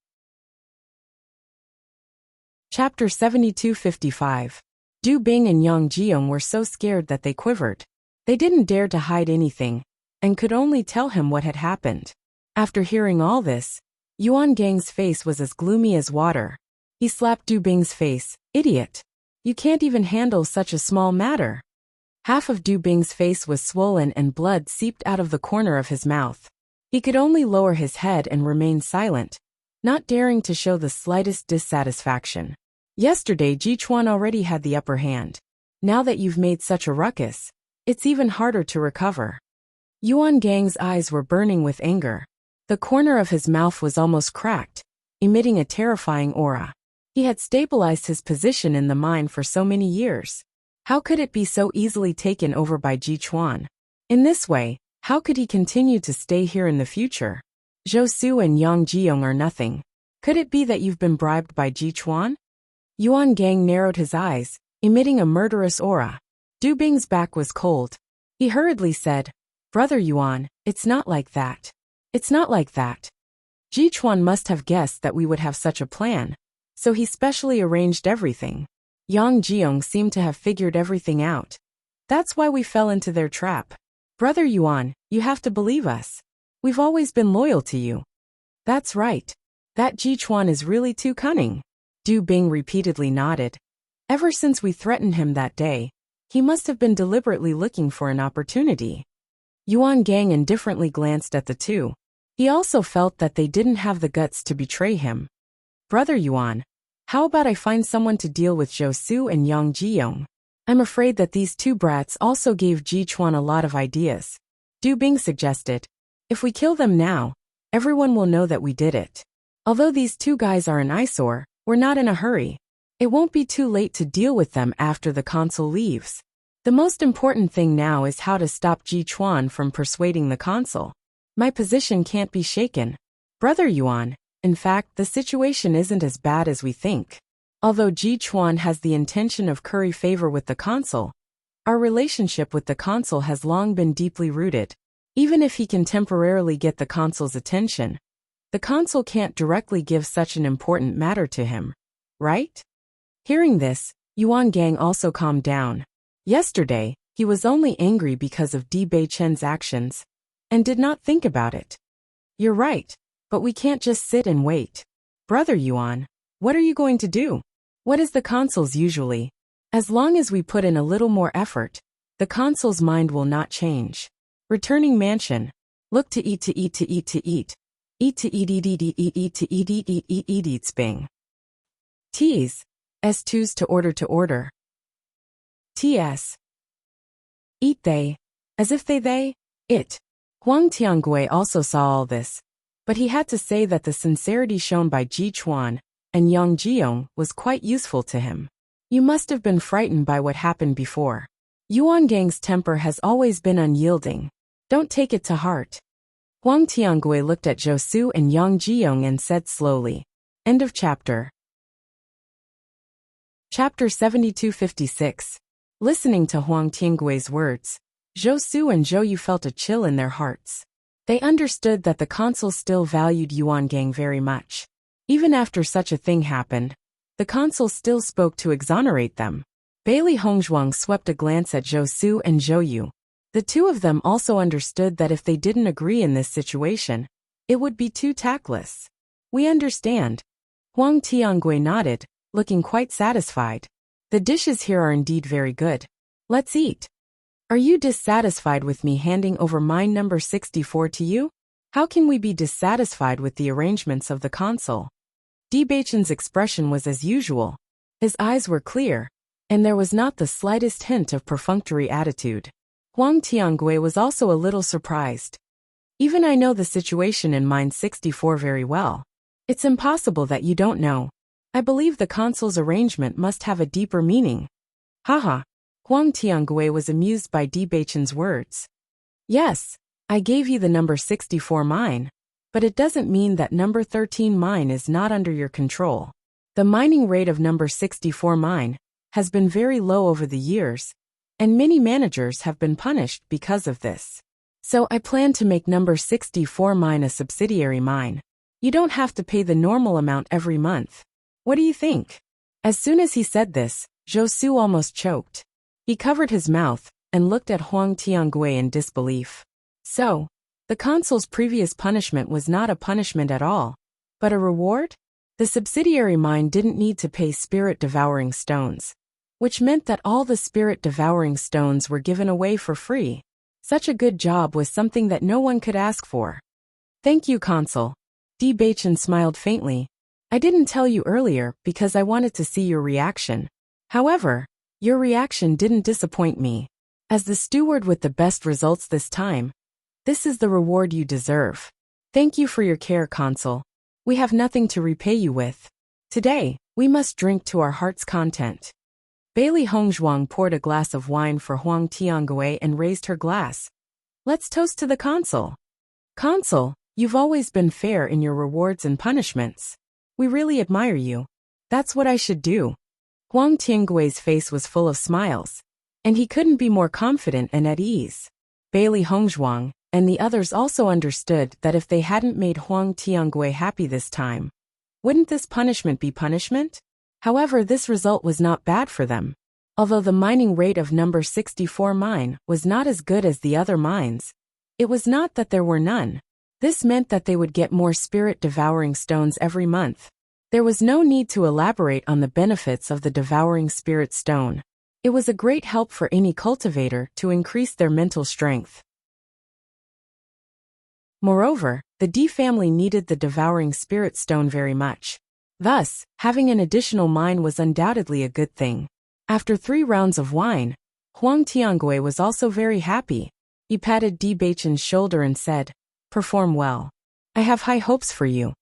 Chapter 7255. Du Bing and Yang Jiong were so scared that they quivered. They didn't dare to hide anything, and could only tell him what had happened. After hearing all this, Yuan Gang's face was as gloomy as water. He slapped Du Bing's face. Idiot! You can't even handle such a small matter. Half of Du Bing's face was swollen and blood seeped out of the corner of his mouth. He could only lower his head and remain silent, not daring to show the slightest dissatisfaction. Yesterday Ji Chuan already had the upper hand. Now that you've made such a ruckus, it's even harder to recover. Yuan Gang's eyes were burning with anger. The corner of his mouth was almost cracked, emitting a terrifying aura. He had stabilized his position in the mine for so many years. How could it be so easily taken over by Ji Chuan? In this way, how could he continue to stay here in the future? Zhou Su and Yang Jiong are nothing. Could it be that you've been bribed by Ji Chuan? Yuan Gang narrowed his eyes, emitting a murderous aura. Du Bing's back was cold. He hurriedly said, Brother Yuan, it's not like that. It's not like that. Ji Chuan must have guessed that we would have such a plan, so he specially arranged everything. Yang Jiong seemed to have figured everything out. That's why we fell into their trap. Brother Yuan, you have to believe us. We've always been loyal to you. That's right. That Ji Chuan is really too cunning. Du Bing repeatedly nodded. Ever since we threatened him that day, he must have been deliberately looking for an opportunity. Yuan Gang indifferently glanced at the two. He also felt that they didn't have the guts to betray him. Brother Yuan, how about I find someone to deal with Zhou Su and Yang Jiong? I'm afraid that these two brats also gave Ji Chuan a lot of ideas. Du Bing suggested. If we kill them now, everyone will know that we did it. Although these two guys are an eyesore, we're not in a hurry. It won't be too late to deal with them after the consul leaves. The most important thing now is how to stop Ji Chuan from persuading the consul. My position can't be shaken. Brother Yuan, in fact, the situation isn't as bad as we think. Although Ji Chuan has the intention of curry favor with the consul, our relationship with the consul has long been deeply rooted. Even if he can temporarily get the consul's attention, the consul can't directly give such an important matter to him, right? Hearing this, Yuan Gang also calmed down. Yesterday, he was only angry because of Di Baichen's actions, and did not think about it. You're right, but we can't just sit and wait. Brother Yuan, what are you going to do? What is the consul's usually? As long as we put in a little more effort, the consul's mind will not change. Returning mansion. Look to eat to eat to eat to eat. Eat to eat eat eat eat eat eat to eat eat eat eat eat eat sping. T's. S2's to order. TS. Eat they. As if they, it. Huang Tiangui also saw all this, but he had to say that the sincerity shown by Ji Chuan and Yang Jiong was quite useful to him. You must have been frightened by what happened before. Yuan Gang's temper has always been unyielding. Don't take it to heart. Huang Tiangui looked at Zhou Su and Yang Jiong and said slowly. End of chapter. Chapter 7256. Listening to Huang Tiangui's words, Zhou Su and Zhou Yu felt a chill in their hearts. They understood that the consul still valued Yuan Gang very much. Even after such a thing happened, The consul still spoke to exonerate them. Bailey Hongzhuang swept a glance at Zhou Su and Zhou Yu. The two of them also understood that if they didn't agree in this situation, it would be too tactless. We understand. Huang Tiangui nodded, looking quite satisfied. The dishes here are indeed very good. Let's eat. Are you dissatisfied with me handing over mine number 64 to you? How can we be dissatisfied with the arrangements of the consul? Di Beichen's expression was as usual. His eyes were clear, and there was not the slightest hint of perfunctory attitude. Huang Tiangui was also a little surprised. Even I know the situation in mine 64 very well. It's impossible that you don't know. I believe the consul's arrangement must have a deeper meaning. Haha. Huang Tiangui was amused by Di Beichen's words. Yes, I gave you the number 64 mine, but it doesn't mean that number 13 mine is not under your control. The mining rate of number 64 mine has been very low over the years, and many managers have been punished because of this. So I plan to make number 64 mine a subsidiary mine. You don't have to pay the normal amount every month. What do you think? As soon as he said this, Zhou Su almost choked. He covered his mouth and looked at Huang Tiangui in disbelief. So, the consul's previous punishment was not a punishment at all, but a reward? The subsidiary mine didn't need to pay spirit-devouring stones, which meant that all the spirit-devouring stones were given away for free. Such a good job was something that no one could ask for. Thank you, consul. Di Beichen smiled faintly. I didn't tell you earlier because I wanted to see your reaction. However, your reaction didn't disappoint me. As the steward with the best results this time, this is the reward you deserve. Thank you for your care, consul. We have nothing to repay you with. Today, we must drink to our heart's content. Bailey Hongzhuang poured a glass of wine for Huang Tiangui and raised her glass. Let's toast to the consul. Consul, you've always been fair in your rewards and punishments. We really admire you. That's what I should do. Huang Tiangui's face was full of smiles, and he couldn't be more confident and at ease. Bailey Hongzhuang and the others also understood that if they hadn't made Huang Tiangui happy this time, wouldn't this punishment be punishment? However, this result was not bad for them. Although the mining rate of number 64 mine was not as good as the other mines, it was not that there were none. This meant that they would get more spirit-devouring stones every month. There was no need to elaborate on the benefits of the devouring spirit stone. It was a great help for any cultivator to increase their mental strength. Moreover, the D family needed the devouring spirit stone very much. Thus, having an additional mine was undoubtedly a good thing. After 3 rounds of wine, Huang Tiangui was also very happy. He patted Di Beichen's shoulder and said, "Perform well. I have high hopes for you.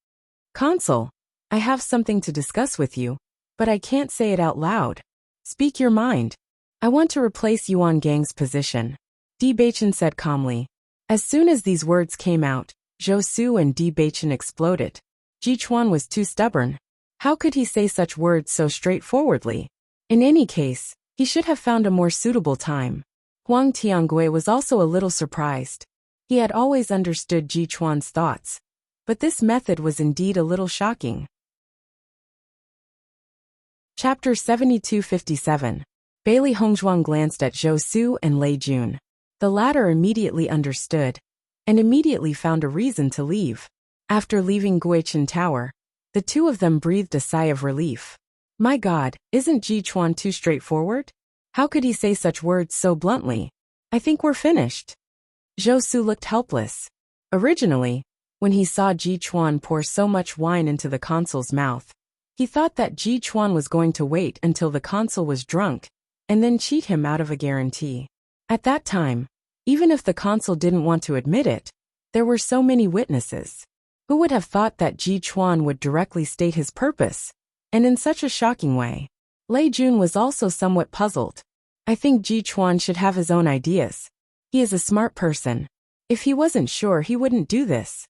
Consul, I have something to discuss with you, but I can't say it out loud. Speak your mind. I want to replace Yuan Gang's position," Di Beichen said calmly. As soon as these words came out, Zhou Su and Di Beichen exploded. Ji Chuan was too stubborn. How could he say such words so straightforwardly? In any case, he should have found a more suitable time. Huang Tiangui was also a little surprised. He had always understood Ji Chuan's thoughts, but this method was indeed a little shocking. Chapter 7257. Bailey Hongzhuang glanced at Zhou Su and Lei Jun. The latter immediately understood, and immediately found a reason to leave. After leaving Guichen Tower, the two of them breathed a sigh of relief. My God, isn't Ji Chuan too straightforward? How could he say such words so bluntly? I think we're finished. Zhou Su looked helpless. Originally, when he saw Ji Chuan pour so much wine into the consul's mouth, he thought that Ji Chuan was going to wait until the consul was drunk, and then cheat him out of a guarantee. At that time, even if the consul didn't want to admit it, there were so many witnesses. Who would have thought that Ji Chuan would directly state his purpose, and in such a shocking way? Lei Jun was also somewhat puzzled. I think Ji Chuan should have his own ideas. He is a smart person. If he wasn't sure, he wouldn't do this.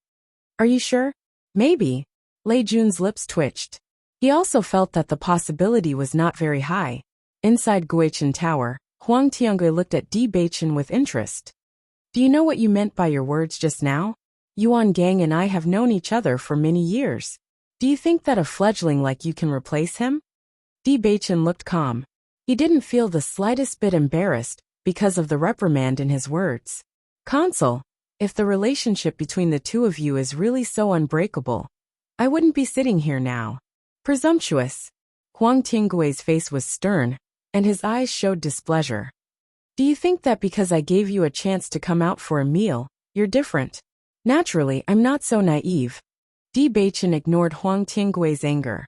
Are you sure? Maybe. Lei Jun's lips twitched. He also felt that the possibility was not very high. Inside Guichen Tower, Huang Tiangui looked at Di Beichen with interest. Do you know what you meant by your words just now? Yuan Gang and I have known each other for many years. Do you think that a fledgling like you can replace him? Di Baichen looked calm. He didn't feel the slightest bit embarrassed because of the reprimand in his words. Consort, if the relationship between the two of you is really so unbreakable, I wouldn't be sitting here now. Presumptuous. Huang Tinggui's face was stern, and his eyes showed displeasure. Do you think that because I gave you a chance to come out for a meal, you're different? Naturally, I'm not so naive. Di Baichen ignored Huang Tinggui's anger.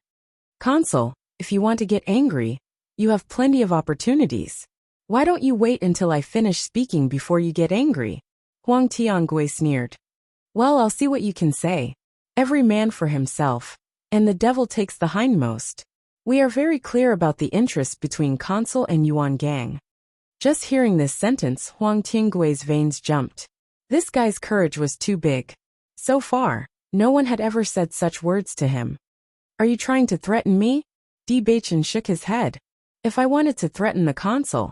Consort, if you want to get angry, you have plenty of opportunities. Why don't you wait until I finish speaking before you get angry? Huang Tiangui sneered. Well, I'll see what you can say. Every man for himself, and the devil takes the hindmost. We are very clear about the interest between Consort and Yuan Gang. Just hearing this sentence, Huang Tinggui's veins jumped. This guy's courage was too big. So far, no one had ever said such words to him. Are you trying to threaten me? Di Baichen shook his head. If I wanted to threaten the Consort,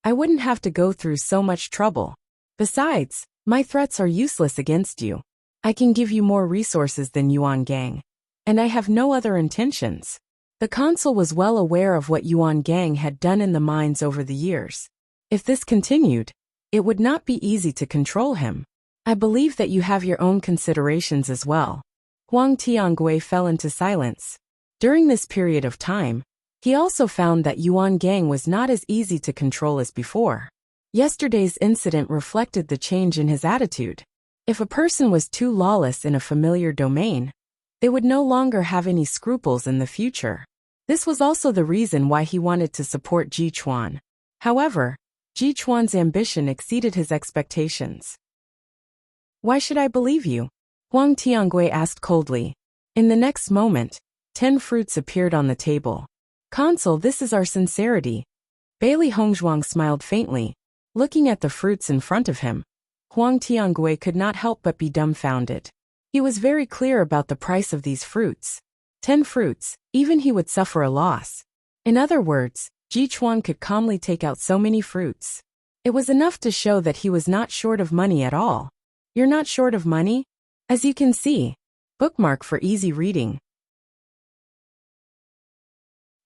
I wouldn't have to go through so much trouble. Besides, my threats are useless against you. I can give you more resources than Yuan Gang, and I have no other intentions. The Consort was well aware of what Yuan Gang had done in the mines over the years. If this continued, it would not be easy to control him. I believe that you have your own considerations as well. Huang Tiangui fell into silence. During this period of time, he also found that Yuan Gang was not as easy to control as before. Yesterday's incident reflected the change in his attitude. If a person was too lawless in a familiar domain, they would no longer have any scruples in the future. This was also the reason why he wanted to support Ji Chuan. However, Ji Chuan's ambition exceeded his expectations. Why should I believe you? Huang Tiangui asked coldly. In the next moment, 10 fruits appeared on the table. Consort, this is our sincerity. Bailey Hongzhuang smiled faintly, looking at the fruits in front of him. Huang Tiangui could not help but be dumbfounded. He was very clear about the price of these fruits. 10 fruits, even he would suffer a loss. In other words, Ji Chuan could calmly take out so many fruits. It was enough to show that he was not short of money at all. You're not short of money? As you can see. Bookmark for easy reading.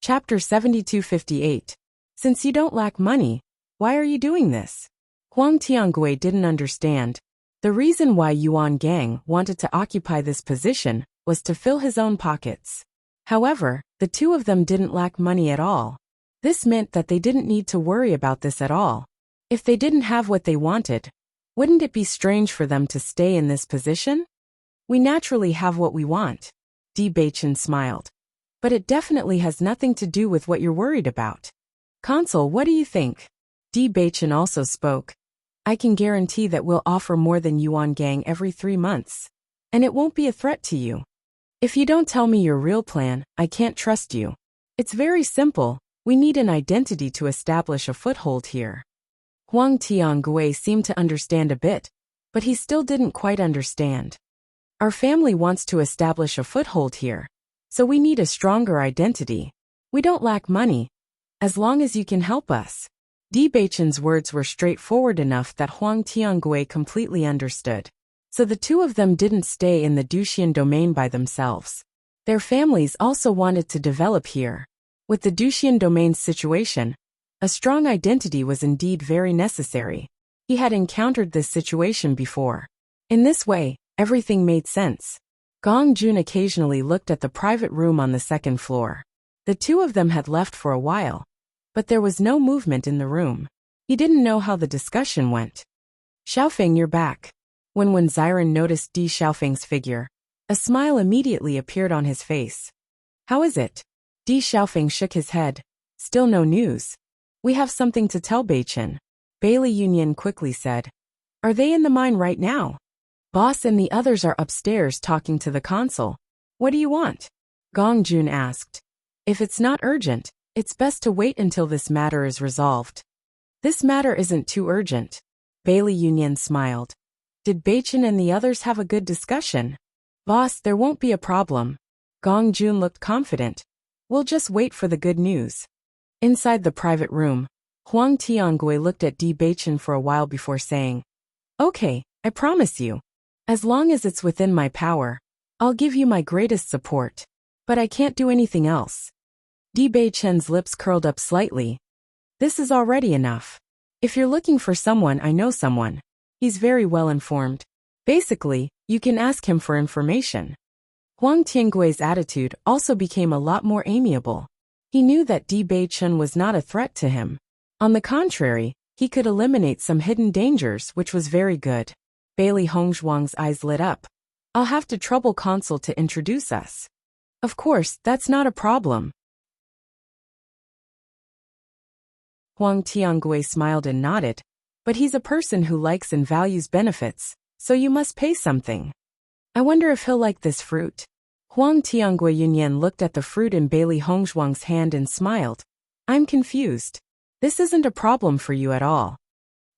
Chapter 7258. Since you don't lack money, why are you doing this? Huang Tiangui didn't understand. The reason why Yuan Gang wanted to occupy this position was to fill his own pockets. However, the two of them didn't lack money at all. This meant that they didn't need to worry about this at all. If they didn't have what they wanted, wouldn't it be strange for them to stay in this position? We naturally have what we want. Di Baichen smiled. But it definitely has nothing to do with what you're worried about. Consort, what do you think? Di Baichen also spoke. I can guarantee that we'll offer more than Yuan Gang every 3 months. And it won't be a threat to you. If you don't tell me your real plan, I can't trust you. It's very simple. We need an identity to establish a foothold here. Huang Tiangui seemed to understand a bit, but he still didn't quite understand. Our family wants to establish a foothold here, so we need a stronger identity. We don't lack money, as long as you can help us. Di Baichen's words were straightforward enough that Huang Tiangui completely understood. So the two of them didn't stay in the Duxian domain by themselves. Their families also wanted to develop here. With the Duxian domain's situation, a strong identity was indeed very necessary. He had encountered this situation before. In this way, everything made sense. Gong Jun occasionally looked at the private room on the second floor. The two of them had left for a while, but there was no movement in the room. He didn't know how the discussion went. Xiaofeng, you're back. When Ziren noticed Di Xiaofeng's figure, a smile immediately appeared on his face. How is it? Di Xiaofeng shook his head. Still no news. We have something to tell Baichen. Bailey Union quickly said. Are they in the mine right now? Boss and the others are upstairs talking to the Consort. What do you want? Gong Jun asked. If it's not urgent, it's best to wait until this matter is resolved. This matter isn't too urgent. Bailey Union smiled. Did Baichen and the others have a good discussion? Boss, there won't be a problem. Gong Jun looked confident. We'll just wait for the good news. Inside the private room, Huang Tiangui looked at Di Baichen for a while before saying, Okay, I promise you. As long as it's within my power, I'll give you my greatest support. But I can't do anything else. Di Beichen's lips curled up slightly. This is already enough. If you're looking for someone, I know someone. He's very well informed. Basically, you can ask him for information. Huang Tiangui's attitude also became a lot more amiable. He knew that Di Beichen was not a threat to him. On the contrary, he could eliminate some hidden dangers, which was very good. Bailey Hongzhuang's eyes lit up. I'll have to trouble Consort to introduce us. Of course, that's not a problem. Huang Tiangui smiled and nodded. But he's a person who likes and values benefits, so you must pay something. I wonder if he'll like this fruit. Huang Tiangui Yunyan looked at the fruit in Bailey Hongzhuang's hand and smiled. I'm confused. This isn't a problem for you at all.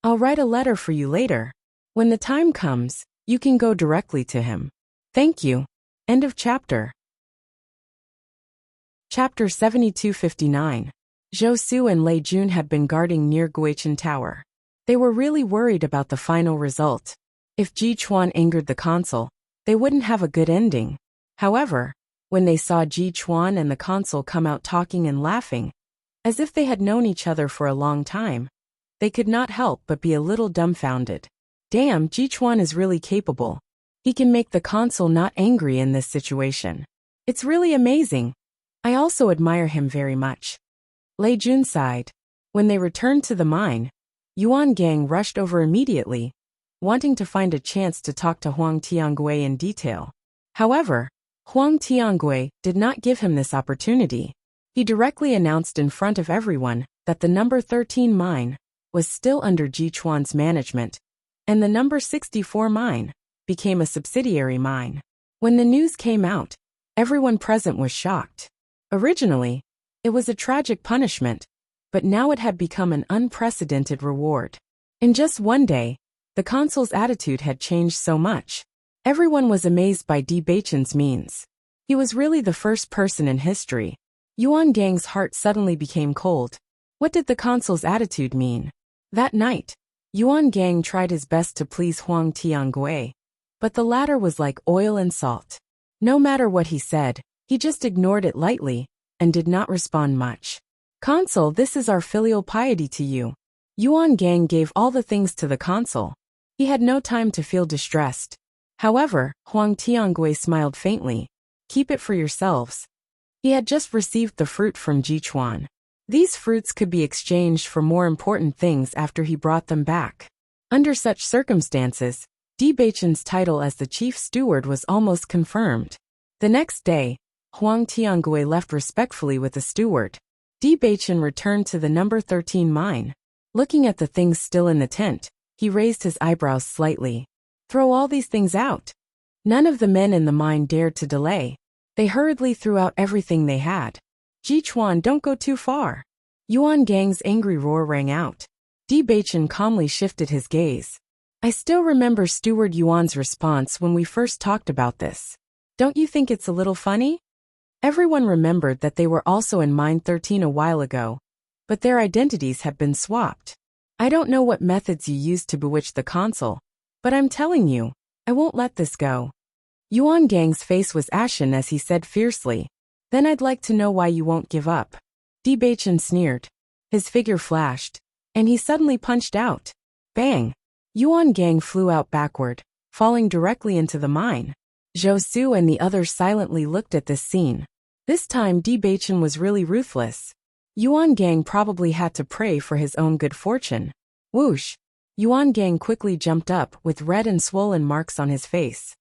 I'll write a letter for you later. When the time comes, you can go directly to him. Thank you. End of chapter. Chapter 7259. Zhou Su and Lei Jun had been guarding near Guichen Tower. They were really worried about the final result. If Ji Chuan angered the consul, they wouldn't have a good ending. However, when they saw Ji Chuan and the consul come out talking and laughing, as if they had known each other for a long time, they could not help but be a little dumbfounded. Damn, Ji Chuan is really capable. He can make the consul not angry in this situation. It's really amazing. I also admire him very much. Lei Jun sighed. When they returned to the mine, Yuan Gang rushed over immediately, wanting to find a chance to talk to Huang Tiangui in detail. However, Huang Tiangui did not give him this opportunity. He directly announced in front of everyone that the number 13 mine was still under Ji Chuan's management, and the number 64 mine became a subsidiary mine. When the news came out, everyone present was shocked. Originally, it was a tragic punishment, but now it had become an unprecedented reward. In just one day, the consul's attitude had changed so much. Everyone was amazed by Di Beichen's means. He was really the first person in history. Yuan Gang's heart suddenly became cold. What did the consul's attitude mean? That night, Yuan Gang tried his best to please Huang Tiangui, but the latter was like oil and salt. No matter what he said, he just ignored it lightly and did not respond much. Consul, this is our filial piety to you. Yuan Gang gave all the things to the consul. He had no time to feel distressed. However, Huang Tiangui smiled faintly. Keep it for yourselves. He had just received the fruit from Ji Chuan. These fruits could be exchanged for more important things after he brought them back. Under such circumstances, Di Beichen's title as the chief steward was almost confirmed. The next day, Huang Tiangui left respectfully with the steward. Di Beichen returned to the number 13 mine. Looking at the things still in the tent, he raised his eyebrows slightly. Throw all these things out. None of the men in the mine dared to delay. They hurriedly threw out everything they had. Ji Chuan, don't go too far. Yuan Gang's angry roar rang out. Di Beichen calmly shifted his gaze. I still remember Steward Yuan's response when we first talked about this. Don't you think it's a little funny? Everyone remembered that they were also in Mine 13 a while ago, but their identities had been swapped. I don't know what methods you used to bewitch the consul, but I'm telling you, I won't let this go. Yuan Gang's face was ashen as he said fiercely, then I'd like to know why you won't give up. Di Beichen sneered. His figure flashed, and he suddenly punched out. Bang! Yuan Gang flew out backward, falling directly into the mine. Zhou Su and the others silently looked at this scene. This time Di Beichen was really ruthless. Yuan Gang probably had to pray for his own good fortune. Whoosh! Yuan Gang quickly jumped up with red and swollen marks on his face.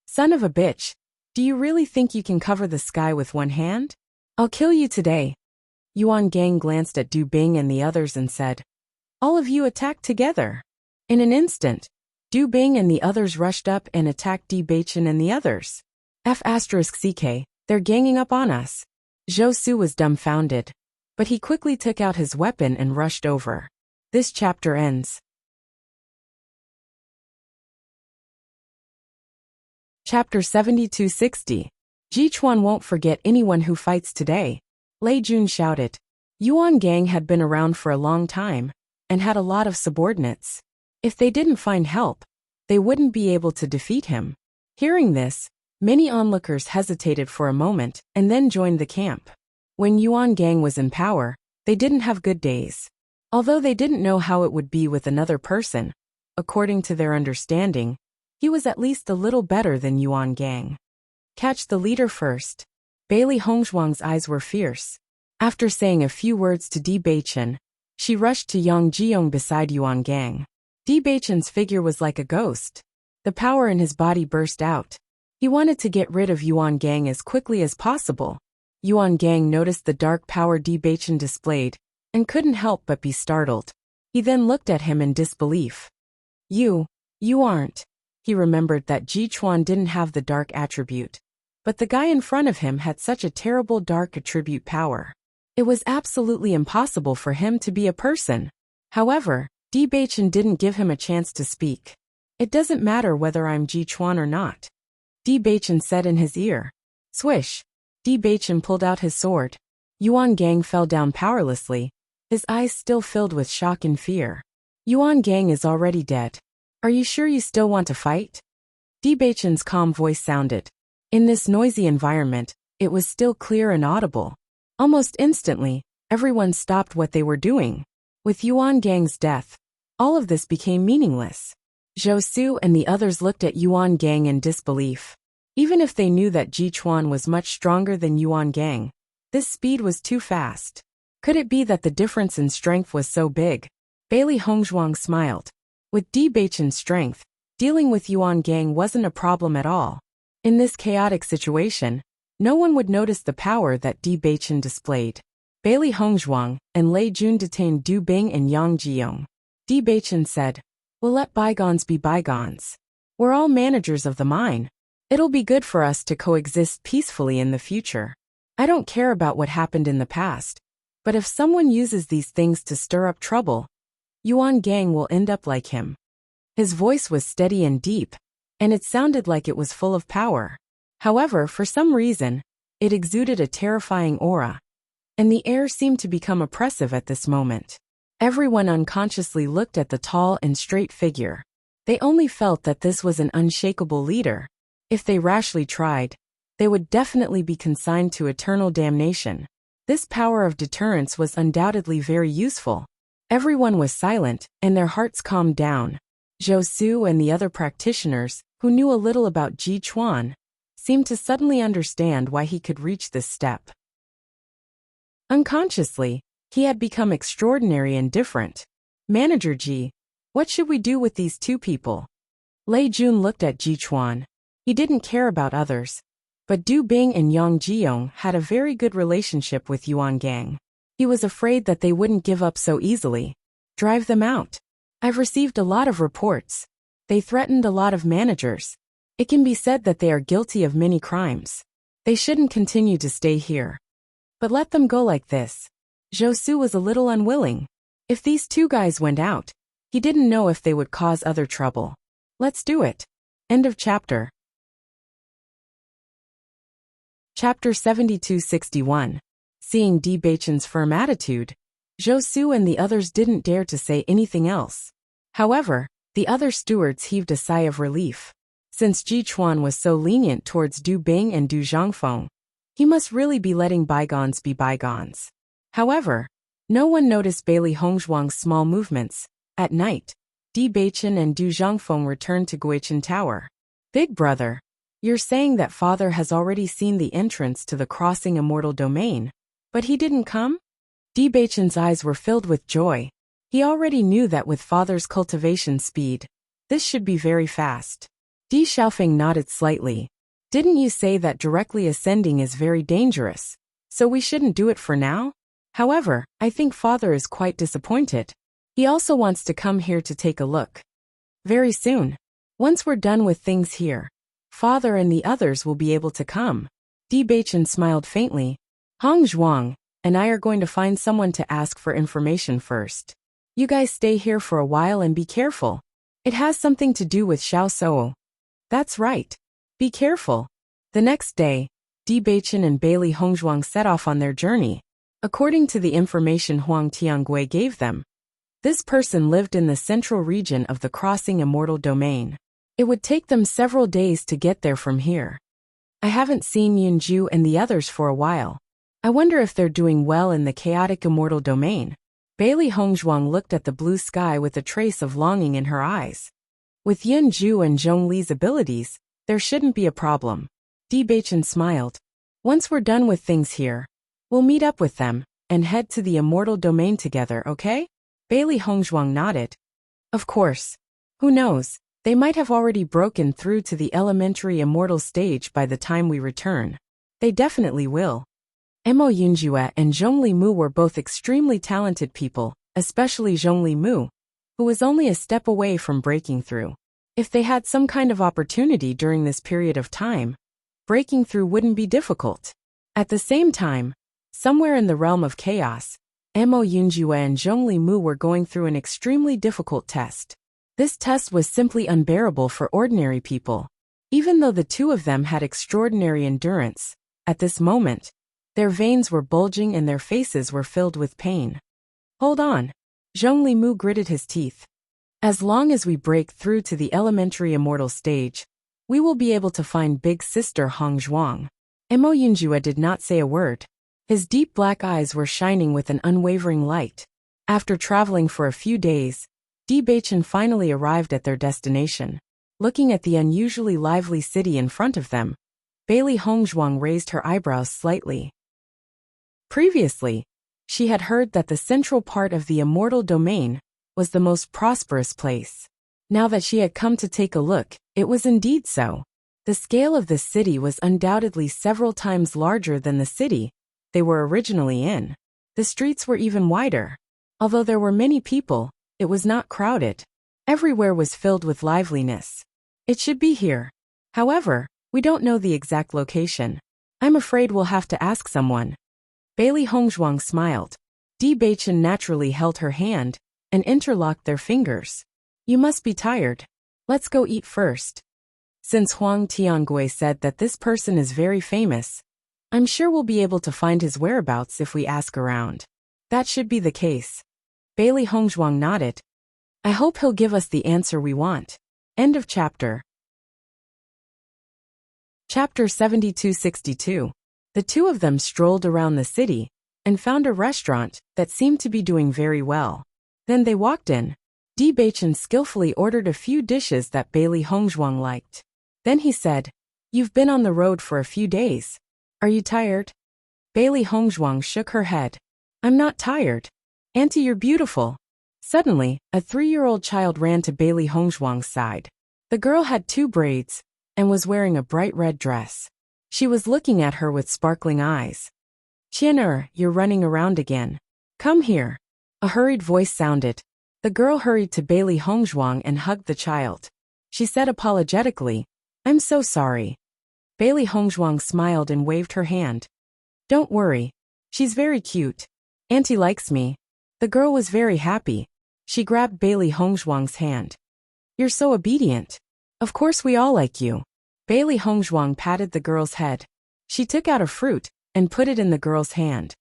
Son of a bitch! Do you really think you can cover the sky with one hand? I'll kill you today. Yuan Gang glanced at Du Bing and the others and said, all of you attack together. In an instant, Du Bing and the others rushed up and attacked Di Beichen and the others. F***ck, they're ganging up on us. Zhou Su was dumbfounded, but he quickly took out his weapon and rushed over. This chapter ends. Chapter 7260. Ji Chuan won't forget anyone who fights today. Lei Jun shouted. Yuan Gang had been around for a long time, and had a lot of subordinates. If they didn't find help, they wouldn't be able to defeat him. Hearing this, Many onlookers hesitated for a moment and then joined the camp. When Yuan Gang was in power, they didn't have good days. Although they didn't know how it would be with another person, according to their understanding, he was at least a little better than Yuan Gang. Catch the leader first. Bailey Hongzhuang's eyes were fierce. After saying a few words to Di Beichen, she rushed to Yang Jiong beside Yuan Gang. Di Beichen's figure was like a ghost. The power in his body burst out. He wanted to get rid of Yuan Gang as quickly as possible. Yuan Gang noticed the dark power Di Beichen displayed and couldn't help but be startled. He then looked at him in disbelief. You aren't. He remembered that Ji Chuan didn't have the dark attribute. But the guy in front of him had such a terrible dark attribute power. It was absolutely impossible for him to be a person. However, Di Beichen didn't give him a chance to speak. It doesn't matter whether I'm Ji Chuan or not, Di Beichen said in his ear. Swish. Di Beichen pulled out his sword. Yuan Gang fell down powerlessly, his eyes still filled with shock and fear. Yuan Gang is already dead. Are you sure you still want to fight? Di Beichen's calm voice sounded. In this noisy environment, it was still clear and audible. Almost instantly, everyone stopped what they were doing. With Yuan Gang's death, all of this became meaningless. Zhou Su and the others looked at Yuan Gang in disbelief. Even if they knew that Ji Chuan was much stronger than Yuan Gang, this speed was too fast. Could it be that the difference in strength was so big? Bailey Hongzhuang smiled. With Di Beichen's strength, dealing with Yuan Gang wasn't a problem at all. In this chaotic situation, no one would notice the power that Di Beichen displayed. Bailey Hongzhuang and Lei Jun detained Du Bing and Yang Jiong. Di Beichen said, We'll let bygones be bygones. We're all managers of the mine. It'll be good for us to coexist peacefully in the future. I don't care about what happened in the past, but if someone uses these things to stir up trouble, Yuan Gang will end up like him. His voice was steady and deep, and it sounded like it was full of power. However, for some reason, it exuded a terrifying aura, and the air seemed to become oppressive at this moment. Everyone unconsciously looked at the tall and straight figure. They only felt that this was an unshakable leader. If they rashly tried, they would definitely be consigned to eternal damnation. This power of deterrence was undoubtedly very useful. Everyone was silent, and their hearts calmed down. Zhou Su and the other practitioners, who knew a little about Ji Chuan, seemed to suddenly understand why he could reach this step. Unconsciously, he had become extraordinary and different. Manager Ji, what should we do with these two people? Lei Jun looked at Ji Chuan. He didn't care about others, but Du Bing and Yang Jiong had a very good relationship with Yuan Gang. He was afraid that they wouldn't give up so easily. Drive them out. I've received a lot of reports. They threatened a lot of managers. It can be said that they are guilty of many crimes. They shouldn't continue to stay here. But let them go like this. Zhou Su was a little unwilling. If these two guys went out, he didn't know if they would cause other trouble. Let's do it. End of chapter. Chapter 72-61. Seeing Di Beichen's firm attitude, Zhou Su and the others didn't dare to say anything else. However, the other stewards heaved a sigh of relief. Since Ji Chuan was so lenient towards Du Bing and Du Zhangfeng, he must really be letting bygones be bygones. However, no one noticed Bailey Hongzhuang's small movements. At night, Di Beichen and Du Zhangfeng returned to Guichen Tower. Big brother, you're saying that father has already seen the entrance to the crossing immortal domain, but he didn't come? Di Beichen's eyes were filled with joy. He already knew that with father's cultivation speed, this should be very fast. Di Xiaofeng nodded slightly. Didn't you say that directly ascending is very dangerous, so we shouldn't do it for now? However, I think father is quite disappointed. He also wants to come here to take a look. Very soon. Once we're done with things here, father and the others will be able to come. Di Beichen smiled faintly. Hong Zhuang and I are going to find someone to ask for information first. You guys stay here for a while and be careful. It has something to do with Xiao Sou. That's right. Be careful. The next day, Di Beichen and Bailey Hongzhuang set off on their journey. According to the information Huang Tiangui gave them, this person lived in the central region of the crossing immortal domain. It would take them several days to get there from here. I haven't seen Yunju and the others for a while. I wonder if they're doing well in the chaotic immortal domain. Bailey Hongzhuang looked at the blue sky with a trace of longing in her eyes. With Yunju and Zhongli's abilities, there shouldn't be a problem. Di Beichen smiled. Once we're done with things here, we'll meet up with them and head to the immortal domain together, okay? Bailey Hongzhuang nodded. Of course. Who knows, they might have already broken through to the elementary immortal stage by the time we return. They definitely will. Mo Yunjue and Zhongli Mu were both extremely talented people, especially Zhongli Mu, who was only a step away from breaking through. If they had some kind of opportunity during this period of time, breaking through wouldn't be difficult. At the same time, somewhere in the realm of chaos, Mo Yunjue and Zhongli Mu were going through an extremely difficult test. This test was simply unbearable for ordinary people. Even though the two of them had extraordinary endurance, at this moment, their veins were bulging and their faces were filled with pain. Hold on. Zhongli Mu gritted his teeth. As long as we break through to the elementary immortal stage, we will be able to find big sister Hongzhuang. Mo Yunjue did not say a word. His deep black eyes were shining with an unwavering light. After traveling for a few days, Di Beichen finally arrived at their destination. Looking at the unusually lively city in front of them, Bailey Hongzhuang raised her eyebrows slightly. Previously, she had heard that the central part of the immortal domain was the most prosperous place. Now that she had come to take a look, it was indeed so. The scale of this city was undoubtedly several times larger than the city they were originally in. The streets were even wider. Although there were many people, it was not crowded. Everywhere was filled with liveliness. It should be here. However, we don't know the exact location. I'm afraid we'll have to ask someone. Bailey Hongzhuang smiled. Di Beichen naturally held her hand and interlocked their fingers. You must be tired. Let's go eat first. Since Huang Tiangui said that this person is very famous, I'm sure we'll be able to find his whereabouts if we ask around. That should be the case. Bailey Hongzhuang nodded. I hope he'll give us the answer we want. End of chapter. Chapter 7262. The two of them strolled around the city and found a restaurant that seemed to be doing very well. Then they walked in. Di Beichen skillfully ordered a few dishes that Bailey Hongzhuang liked. Then he said, You've been on the road for a few days. Are you tired? Bailey Hongzhuang shook her head. I'm not tired. Auntie, you're beautiful. Suddenly, a 3-year-old child ran to Bailey Hongzhuang's side. The girl had 2 braids and was wearing a bright red dress. She was looking at her with sparkling eyes. Qian'er, you're running around again. Come here. A hurried voice sounded. The girl hurried to Bailey Hongzhuang and hugged the child. She said apologetically, I'm so sorry. Bailey Hongzhuang smiled and waved her hand. Don't worry. She's very cute. Auntie likes me. The girl was very happy. She grabbed Bailey Hongzhuang's hand. You're so obedient. Of course we all like you. Bailey Hongzhuang patted the girl's head. She took out a fruit and put it in the girl's hand.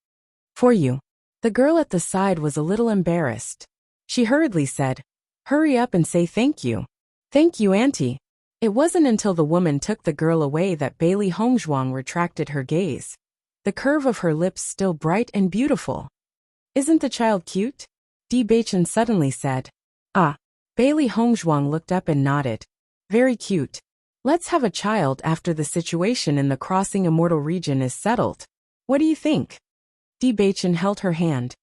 For you. The girl at the side was a little embarrassed. She hurriedly said, Hurry up and say thank you. Thank you, Auntie. It wasn't until the woman took the girl away that Bailey Hongzhuang retracted her gaze. The curve of her lips still bright and beautiful. Isn't the child cute? Di Beichen suddenly said. Ah. Bailey Hongzhuang looked up and nodded. Very cute. Let's have a child after the situation in the Crossing Immortal region is settled. What do you think? Di Beichen held her hand.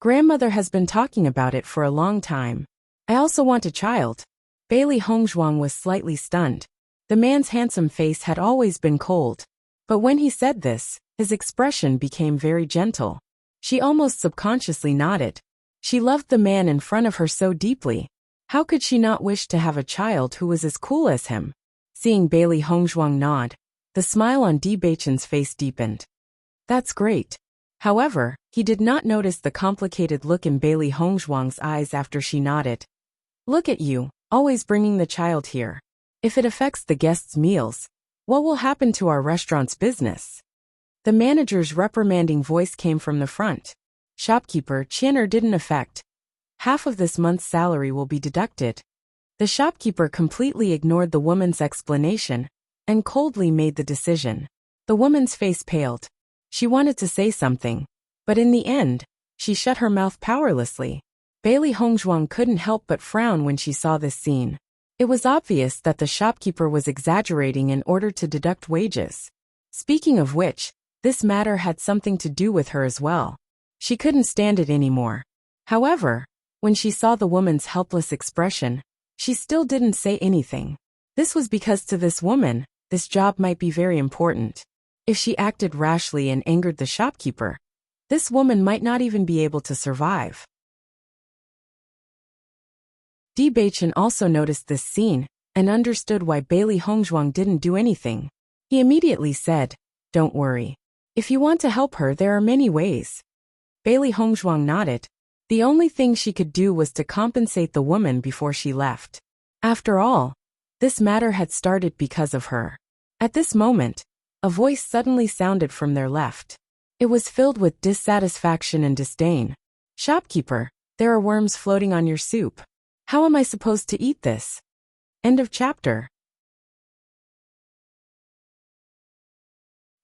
Grandmother has been talking about it for a long time. I also want a child. Bailey Hongzhuang was slightly stunned. The man's handsome face had always been cold. But when he said this, his expression became very gentle. She almost subconsciously nodded. She loved the man in front of her so deeply. How could she not wish to have a child who was as cool as him? Seeing Bailey Hongzhuang nod, the smile on Di Beichen's face deepened. That's great. However, he did not notice the complicated look in Bailey Hongzhuang's eyes after she nodded. Look at you, always bringing the child here. If it affects the guests' meals, what will happen to our restaurant's business? The manager's reprimanding voice came from the front. Shopkeeper, Qian'er didn't affect. Half of this month's salary will be deducted. The shopkeeper completely ignored the woman's explanation and coldly made the decision. The woman's face paled. She wanted to say something, but in the end, she shut her mouth powerlessly. Bailey Hongzhuang couldn't help but frown when she saw this scene. It was obvious that the shopkeeper was exaggerating in order to deduct wages. Speaking of which, this matter had something to do with her as well. She couldn't stand it anymore. However, when she saw the woman's helpless expression, she still didn't say anything. This was because to this woman, this job might be very important. If she acted rashly and angered the shopkeeper, this woman might not even be able to survive. Di Baichen also noticed this scene and understood why Bailey Hongzhuang didn't do anything. He immediately said, "Don't worry. If you want to help her, there are many ways." Bailey Hongzhuang nodded. The only thing she could do was to compensate the woman before she left. After all, this matter had started because of her. At this moment, a voice suddenly sounded from their left. It was filled with dissatisfaction and disdain. "Shopkeeper, there are worms floating on your soup. How am I supposed to eat this?" End of chapter.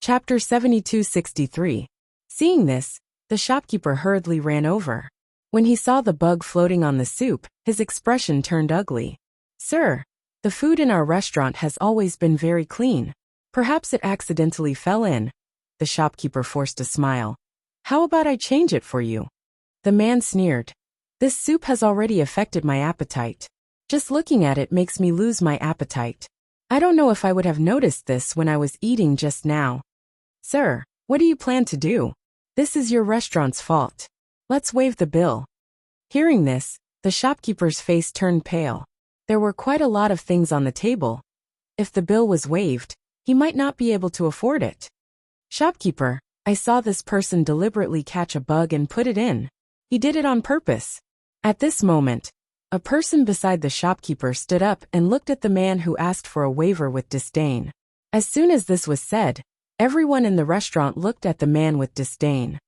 Chapter 7263. Seeing this, the shopkeeper hurriedly ran over. When he saw the bug floating on the soup, his expression turned ugly. "Sir, the food in our restaurant has always been very clean. Perhaps it accidentally fell in." The shopkeeper forced a smile. "How about I change it for you?" The man sneered. "This soup has already affected my appetite. Just looking at it makes me lose my appetite. I don't know if I would have noticed this when I was eating just now." "Sir, what do you plan to do? This is your restaurant's fault. Let's waive the bill." Hearing this, the shopkeeper's face turned pale. There were quite a lot of things on the table. If the bill was waived, he might not be able to afford it. "Shopkeeper, I saw this person deliberately catch a bug and put it in. He did it on purpose." At this moment, a person beside the shopkeeper stood up and looked at the man who asked for a waiver with disdain. As soon as this was said, everyone in the restaurant looked at the man with disdain.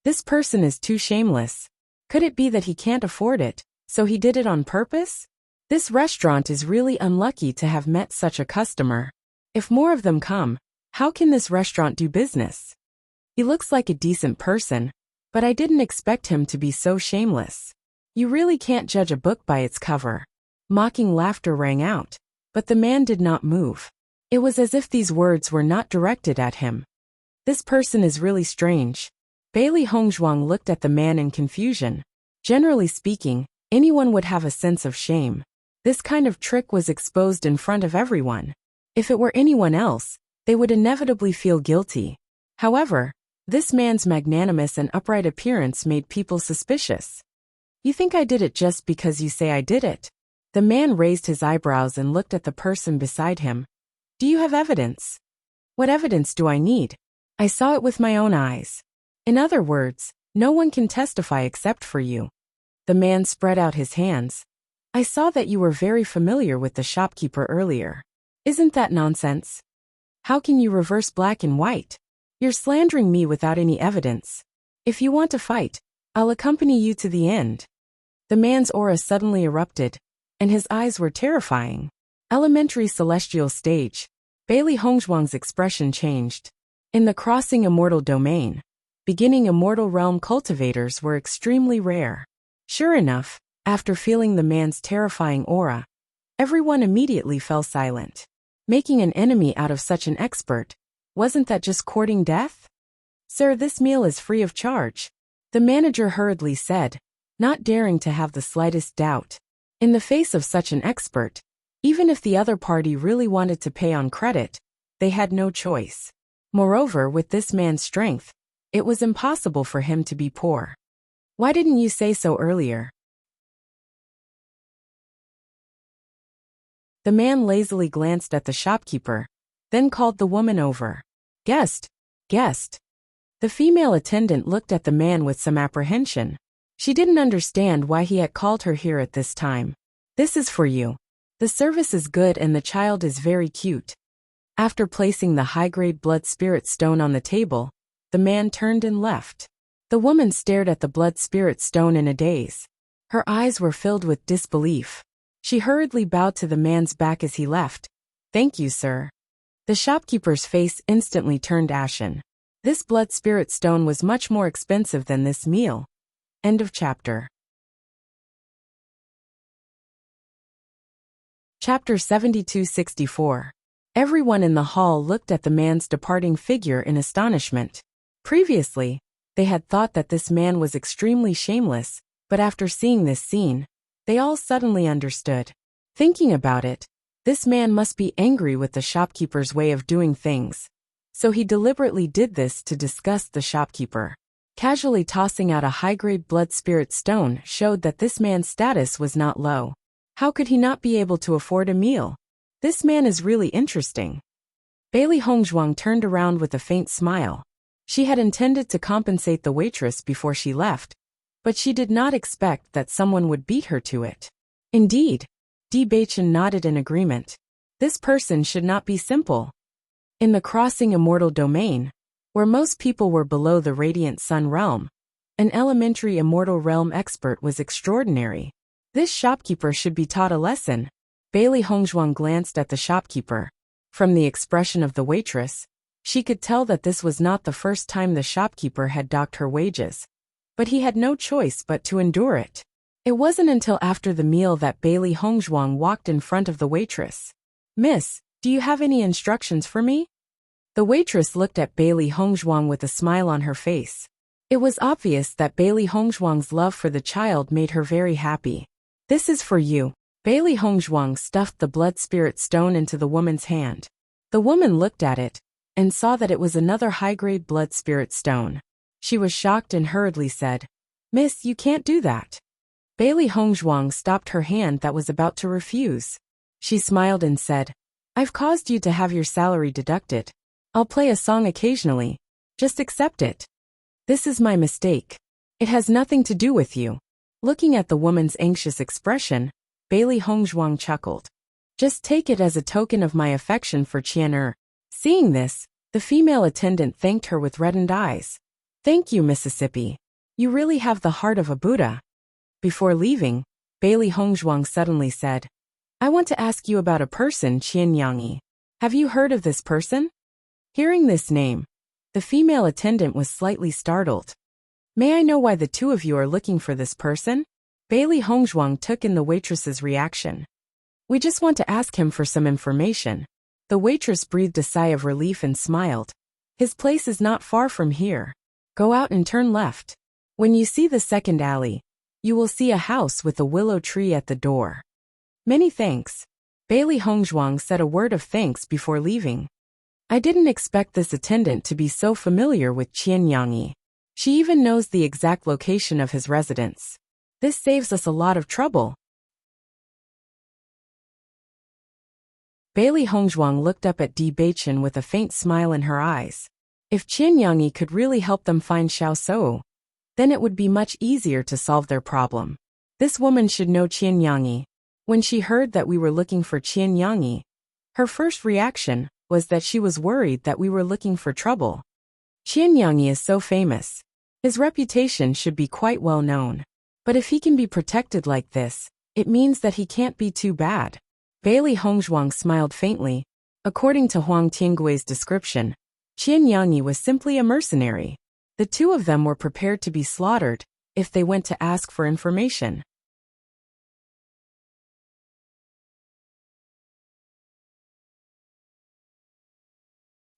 This person is too shameless. Could it be that he can't afford it, so he did it on purpose? This restaurant is really unlucky to have met such a customer. If more of them come, how can this restaurant do business? He looks like a decent person, but I didn't expect him to be so shameless. You really can't judge a book by its cover. Mocking laughter rang out, but the man did not move. It was as if these words were not directed at him. This person is really strange. Bailey Hongzhuang looked at the man in confusion. Generally speaking, anyone would have a sense of shame. This kind of trick was exposed in front of everyone. If it were anyone else, they would inevitably feel guilty. However, this man's magnanimous and upright appearance made people suspicious. "You think I did it just because you say I did it?" The man raised his eyebrows and looked at the person beside him. "Do you have evidence?" "What evidence do I need? I saw it with my own eyes. In other words, no one can testify except for you." The man spread out his hands. "I saw that you were very familiar with the shopkeeper earlier. Isn't that nonsense? How can you reverse black and white? You're slandering me without any evidence. If you want to fight, I'll accompany you to the end." The man's aura suddenly erupted, and his eyes were terrifying. Elementary celestial stage. Bailey Hongzhuang's expression changed. In the crossing immortal domain, beginning immortal realm cultivators were extremely rare. Sure enough, after feeling the man's terrifying aura, everyone immediately fell silent. Making an enemy out of such an expert, wasn't that just courting death? "Sir, this meal is free of charge," the manager hurriedly said, not daring to have the slightest doubt. In the face of such an expert, even if the other party really wanted to pay on credit, they had no choice. Moreover, with this man's strength, it was impossible for him to be poor. "Why didn't you say so earlier?" The man lazily glanced at the shopkeeper, then called the woman over. Guest. The female attendant looked at the man with some apprehension. She didn't understand why he had called her here at this time. "This is for you. The service is good and the child is very cute." After placing the high-grade blood spirit stone on the table, the man turned and left. The woman stared at the blood spirit stone in a daze. Her eyes were filled with disbelief. She hurriedly bowed to the man's back as he left. "Thank you, sir." The shopkeeper's face instantly turned ashen. This blood spirit stone was much more expensive than this meal. End of chapter. Chapter 72-64. Everyone in the hall looked at the man's departing figure in astonishment. Previously, they had thought that this man was extremely shameless, but after seeing this scene, they all suddenly understood. Thinking about it, this man must be angry with the shopkeeper's way of doing things. So he deliberately did this to disgust the shopkeeper. Casually tossing out a high-grade blood spirit stone showed that this man's status was not low. How could he not be able to afford a meal? This man is really interesting. Bailey Hongzhuang turned around with a faint smile. She had intended to compensate the waitress before she left, but she did not expect that someone would beat her to it. Indeed, Di Baichen nodded in agreement. This person should not be simple. In the crossing immortal domain, where most people were below the radiant sun realm, an elementary immortal realm expert was extraordinary. This shopkeeper should be taught a lesson. Bailey Hongzhuang glanced at the shopkeeper. From the expression of the waitress, she could tell that this was not the first time the shopkeeper had docked her wages. But he had no choice but to endure it. It wasn't until after the meal that Bailey Hongzhuang walked in front of the waitress. "Miss, do you have any instructions for me?" The waitress looked at Bailey Hongzhuang with a smile on her face. It was obvious that Bailey Hongzhuang's love for the child made her very happy. "This is for you." Bailey Hongzhuang stuffed the blood spirit stone into the woman's hand. The woman looked at it and saw that it was another high-grade blood spirit stone. She was shocked and hurriedly said, "Miss, you can't do that." Bailey Hongzhuang stopped her hand that was about to refuse. She smiled and said, "I've caused you to have your salary deducted. I'll play a song occasionally. Just accept it. This is my mistake. It has nothing to do with you." Looking at the woman's anxious expression, Bailey Hongzhuang chuckled. "Just take it as a token of my affection for Qian." Seeing this, the female attendant thanked her with reddened eyes. "Thank you, Mississippi. You really have the heart of a Buddha." Before leaving, Bailey Hongzhuang suddenly said, "I want to ask you about a person, Qian Yangyi. Have you heard of this person?" Hearing this name, the female attendant was slightly startled. "May I know why the two of you are looking for this person?" Bailey Hongzhuang took in the waitress's reaction. "We just want to ask him for some information." The waitress breathed a sigh of relief and smiled. "His place is not far from here. Go out and turn left. When you see the second alley, you will see a house with a willow tree at the door." "Many thanks." Bailey Hongzhuang said a word of thanks before leaving. I didn't expect this attendant to be so familiar with Qian Yangyi. She even knows the exact location of his residence. This saves us a lot of trouble. Bailey Hongzhuang looked up at Di Baichen with a faint smile in her eyes. If Qian Yangyi could really help them find Xiao Sou, then it would be much easier to solve their problem. This woman should know Qian Yangyi. When she heard that we were looking for Qian Yangyi, her first reaction was that she was worried that we were looking for trouble. Qian Yangyi is so famous. His reputation should be quite well known. But if he can be protected like this, it means that he can't be too bad. Bailey Hongzhuang smiled faintly. According to Huang Tiangui's description, Qian Yangyi was simply a mercenary. The two of them were prepared to be slaughtered if they went to ask for information.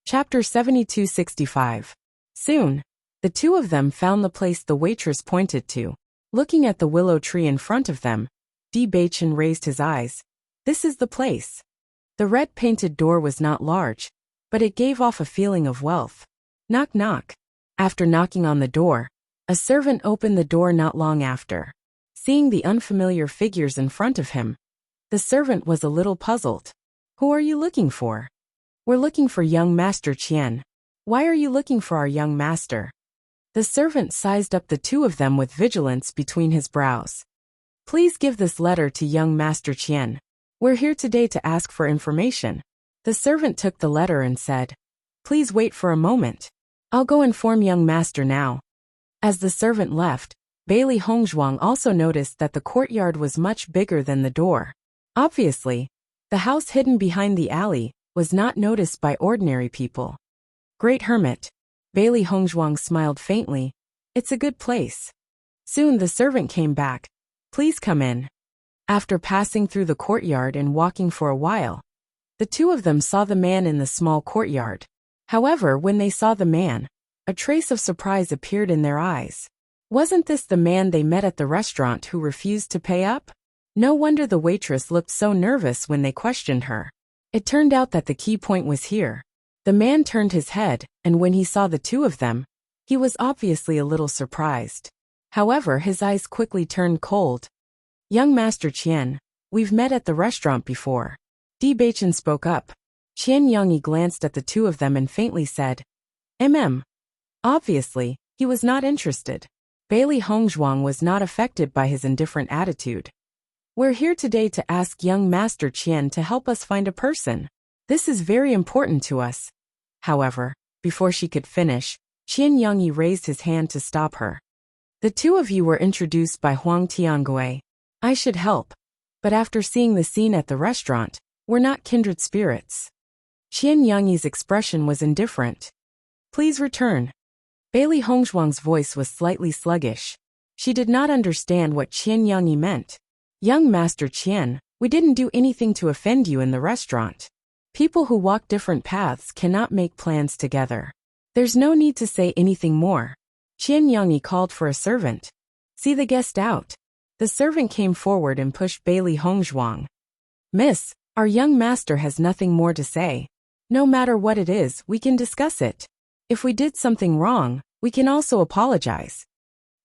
Chapter 72-65. Soon, the two of them found the place the waitress pointed to. Looking at the willow tree in front of them, Di Baichen raised his eyes. "This is the place." The red-painted door was not large, but it gave off a feeling of wealth. Knock knock. After knocking on the door, a servant opened the door not long after. Seeing the unfamiliar figures in front of him, the servant was a little puzzled. "Who are you looking for?" "We're looking for young Master Qian." "Why are you looking for our young master?" The servant sized up the two of them with vigilance between his brows. "Please give this letter to young Master Qian. We're here today to ask for information." The servant took the letter and said, "Please wait for a moment. I'll go inform young master now." As the servant left, Bailey Hongzhuang also noticed that the courtyard was much bigger than the door. Obviously, the house hidden behind the alley was not noticed by ordinary people. Great Hermit. Bailey Hongzhuang smiled faintly. It's a good place. Soon the servant came back. Please come in. After passing through the courtyard and walking for a while, the two of them saw the man in the small courtyard. However, when they saw the man, a trace of surprise appeared in their eyes. Wasn't this the man they met at the restaurant who refused to pay up? No wonder the waitress looked so nervous when they questioned her. It turned out that the key point was here. The man turned his head, and when he saw the two of them, he was obviously a little surprised. However, his eyes quickly turned cold. Young Master Qian, we've met at the restaurant before. Di Beichen spoke up. Qian Yongyi glanced at the two of them and faintly said, Obviously, he was not interested. Bailey Hongzhuang was not affected by his indifferent attitude. We're here today to ask young Master Qian to help us find a person. This is very important to us. However, before she could finish, Qian Yongyi raised his hand to stop her. The two of you were introduced by Huang Tiangui. I should help. But after seeing the scene at the restaurant, we're not kindred spirits. Qian Yongyi's expression was indifferent. Please return. Bailey Hongzhuang's voice was slightly sluggish. She did not understand what Qian Yongyi meant. Young Master Qian, we didn't do anything to offend you in the restaurant. People who walk different paths cannot make plans together. There's no need to say anything more. Qian Yongyi called for a servant. See the guest out. The servant came forward and pushed Bailey Hongzhuang. Miss, our young master has nothing more to say. No matter what it is, we can discuss it. If we did something wrong, we can also apologize.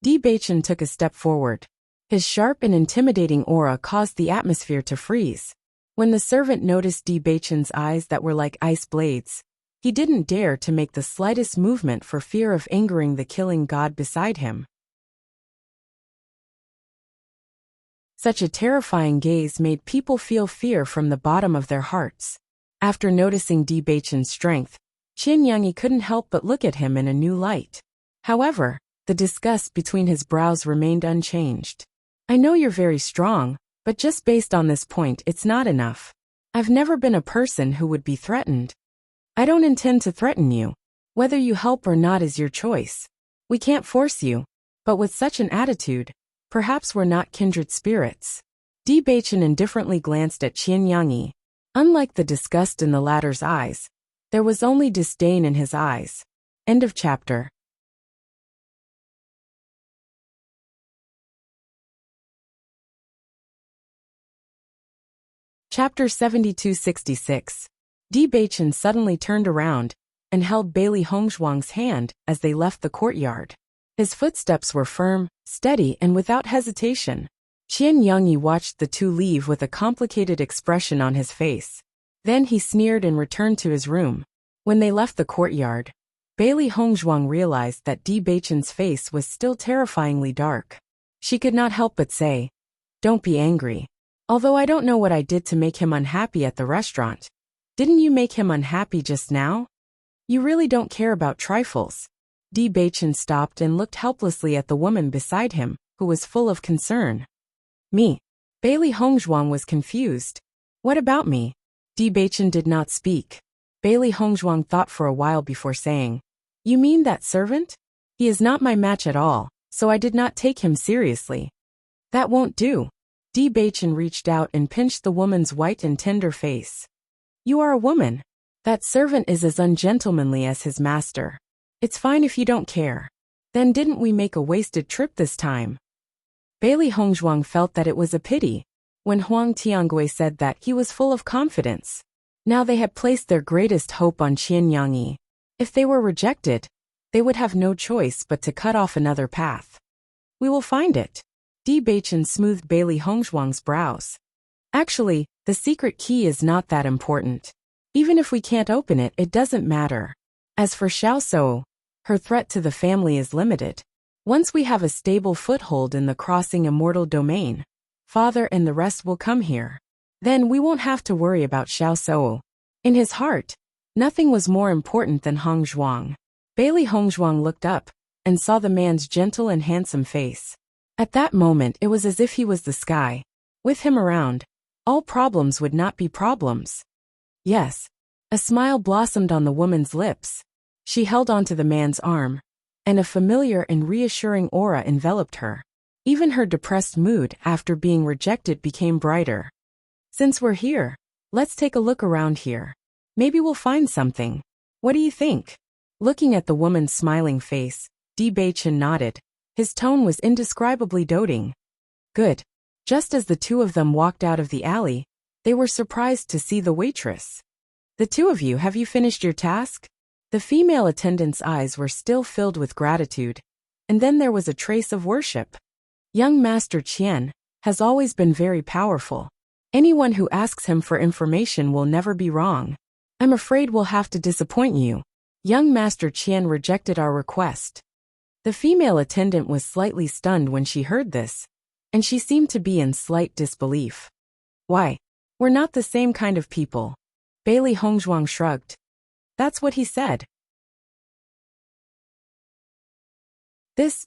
Di Beichen took a step forward. His sharp and intimidating aura caused the atmosphere to freeze. When the servant noticed Di Beichen's eyes that were like ice blades, he didn't dare to make the slightest movement for fear of angering the killing god beside him. Such a terrifying gaze made people feel fear from the bottom of their hearts. After noticing Di Beichen's strength, Qian Yongyi couldn't help but look at him in a new light. However, the disgust between his brows remained unchanged. I know you're very strong, but just based on this point it's not enough. I've never been a person who would be threatened. I don't intend to threaten you. Whether you help or not is your choice. We can't force you. But with such an attitude, perhaps we're not kindred spirits. Di Beichen indifferently glanced at Qian Yongyi. Unlike the disgust in the latter's eyes, there was only disdain in his eyes. End of chapter. Chapter 7266. Di Beichen suddenly turned around and held Bailey Hongzhuang's hand as they left the courtyard. His footsteps were firm, steady, and without hesitation. Qian Yongyi watched the two leave with a complicated expression on his face. Then he sneered and returned to his room. When they left the courtyard, Bailey Hongzhuang realized that Di Beichen's face was still terrifyingly dark. She could not help but say, "Don't be angry. Although I don't know what I did to make him unhappy at the restaurant. Didn't you make him unhappy just now? You really don't care about trifles." Di Beichen stopped and looked helplessly at the woman beside him, who was full of concern. Me. Bailey Hongzhuang was confused. What about me? Di Beichen did not speak. Bailey Hongzhuang thought for a while before saying, You mean that servant? He is not my match at all, so I did not take him seriously. That won't do. Di Beichen reached out and pinched the woman's white and tender face. You are a woman. That servant is as ungentlemanly as his master. It's fine if you don't care. Then didn't we make a wasted trip this time? Bailey Hongzhuang felt that it was a pity. When Huang Tiangui said that, he was full of confidence. Now they had placed their greatest hope on Qian Yongyi. If they were rejected, they would have no choice but to cut off another path. We will find it. Di Beichen smoothed Bailey Hongzhuang's brows. Actually, the secret key is not that important. Even if we can't open it, it doesn't matter. As for Xiao Shou, her threat to the family is limited. Once we have a stable foothold in the crossing immortal domain, Father and the rest will come here. Then we won't have to worry about Xiao Shou. In his heart, nothing was more important than Hongzhuang. Bailey Hongzhuang looked up and saw the man's gentle and handsome face. At that moment it was as if he was the sky. With him around, all problems would not be problems. Yes, A smile blossomed on the woman's lips. She held onto the man's arm, and a familiar and reassuring aura enveloped her. Even her depressed mood after being rejected became brighter. Since we're here, let's take a look around here. Maybe we'll find something. What do you think? Looking at the woman's smiling face, Baichin nodded. His tone was indescribably doting. Good. Just as the two of them walked out of the alley, they were surprised to see the waitress. The two of you, have you finished your task? The female attendant's eyes were still filled with gratitude, and then there was a trace of worship. Young Master Qian has always been very powerful. Anyone who asks him for information will never be wrong. I'm afraid we'll have to disappoint you. Young Master Qian rejected our request. The female attendant was slightly stunned when she heard this, and she seemed to be in slight disbelief. Why? We're not the same kind of people. Bailey Hongzhuang shrugged. That's what he said.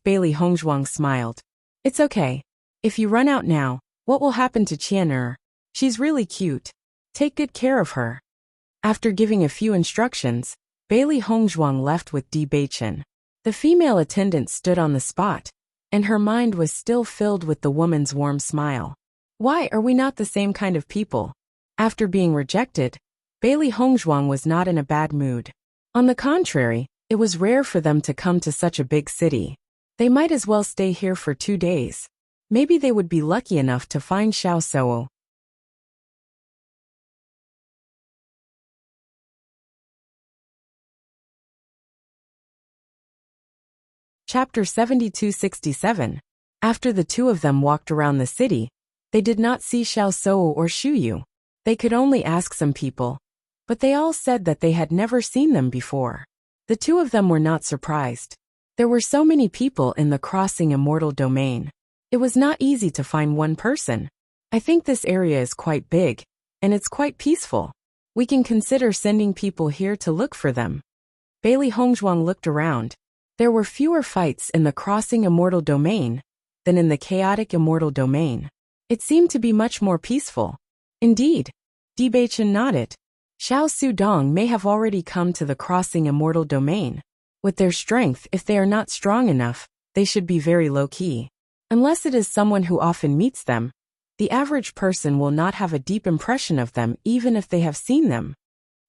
Bailey Hongzhuang smiled. It's okay. If you run out now, what will happen to Qian? She's really cute. Take good care of her. After giving a few instructions, Bailey Hongzhuang left with Baichin. The female attendant stood on the spot, and her mind was still filled with the woman's warm smile. Why are we not the same kind of people? After being rejected, Bailey Hongzhuang was not in a bad mood. On the contrary, it was rare for them to come to such a big city. They might as well stay here for 2 days. Maybe they would be lucky enough to find Xiao Suo. Chapter 7267. After the two of them walked around the city, they did not see Xiao Suo or Shu Yu. They could only ask some people, but they all said that they had never seen them before. The two of them were not surprised. There were so many people in the crossing immortal domain. It was not easy to find one person. I think this area is quite big, and it's quite peaceful. We can consider sending people here to look for them. Bailey Hongzhuang looked around. There were fewer fights in the crossing immortal domain than in the chaotic immortal domain. It seemed to be much more peaceful. Indeed. Baichin nodded. Xiao Sudong may have already come to the crossing immortal domain. With their strength, if they are not strong enough, they should be very low-key. Unless it is someone who often meets them, the average person will not have a deep impression of them even if they have seen them.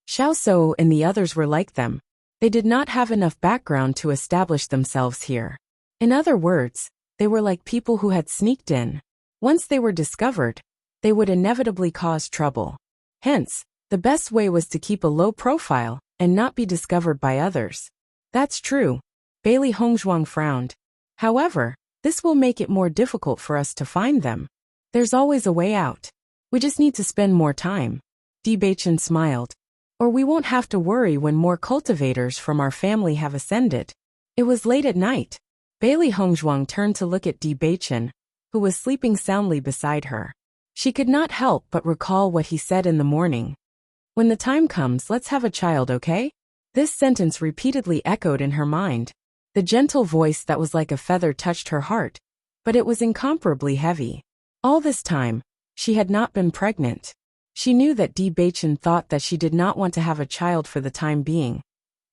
Xiao Suo and the others were like them. They did not have enough background to establish themselves here. In other words, they were like people who had sneaked in. Once they were discovered, they would inevitably cause trouble. Hence, the best way was to keep a low profile and not be discovered by others. That's true. Bailey Hongzhuang frowned. However, this will make it more difficult for us to find them. There's always a way out. We just need to spend more time. Baichin smiled. Or we won't have to worry when more cultivators from our family have ascended. It was late at night. Bailey Hongzhuang turned to look at Baichin, who was sleeping soundly beside her. She could not help but recall what he said in the morning. When the time comes, let's have a child, okay? This sentence repeatedly echoed in her mind. The gentle voice that was like a feather touched her heart, but it was incomparably heavy. All this time, she had not been pregnant. She knew that Baichin thought that she did not want to have a child for the time being.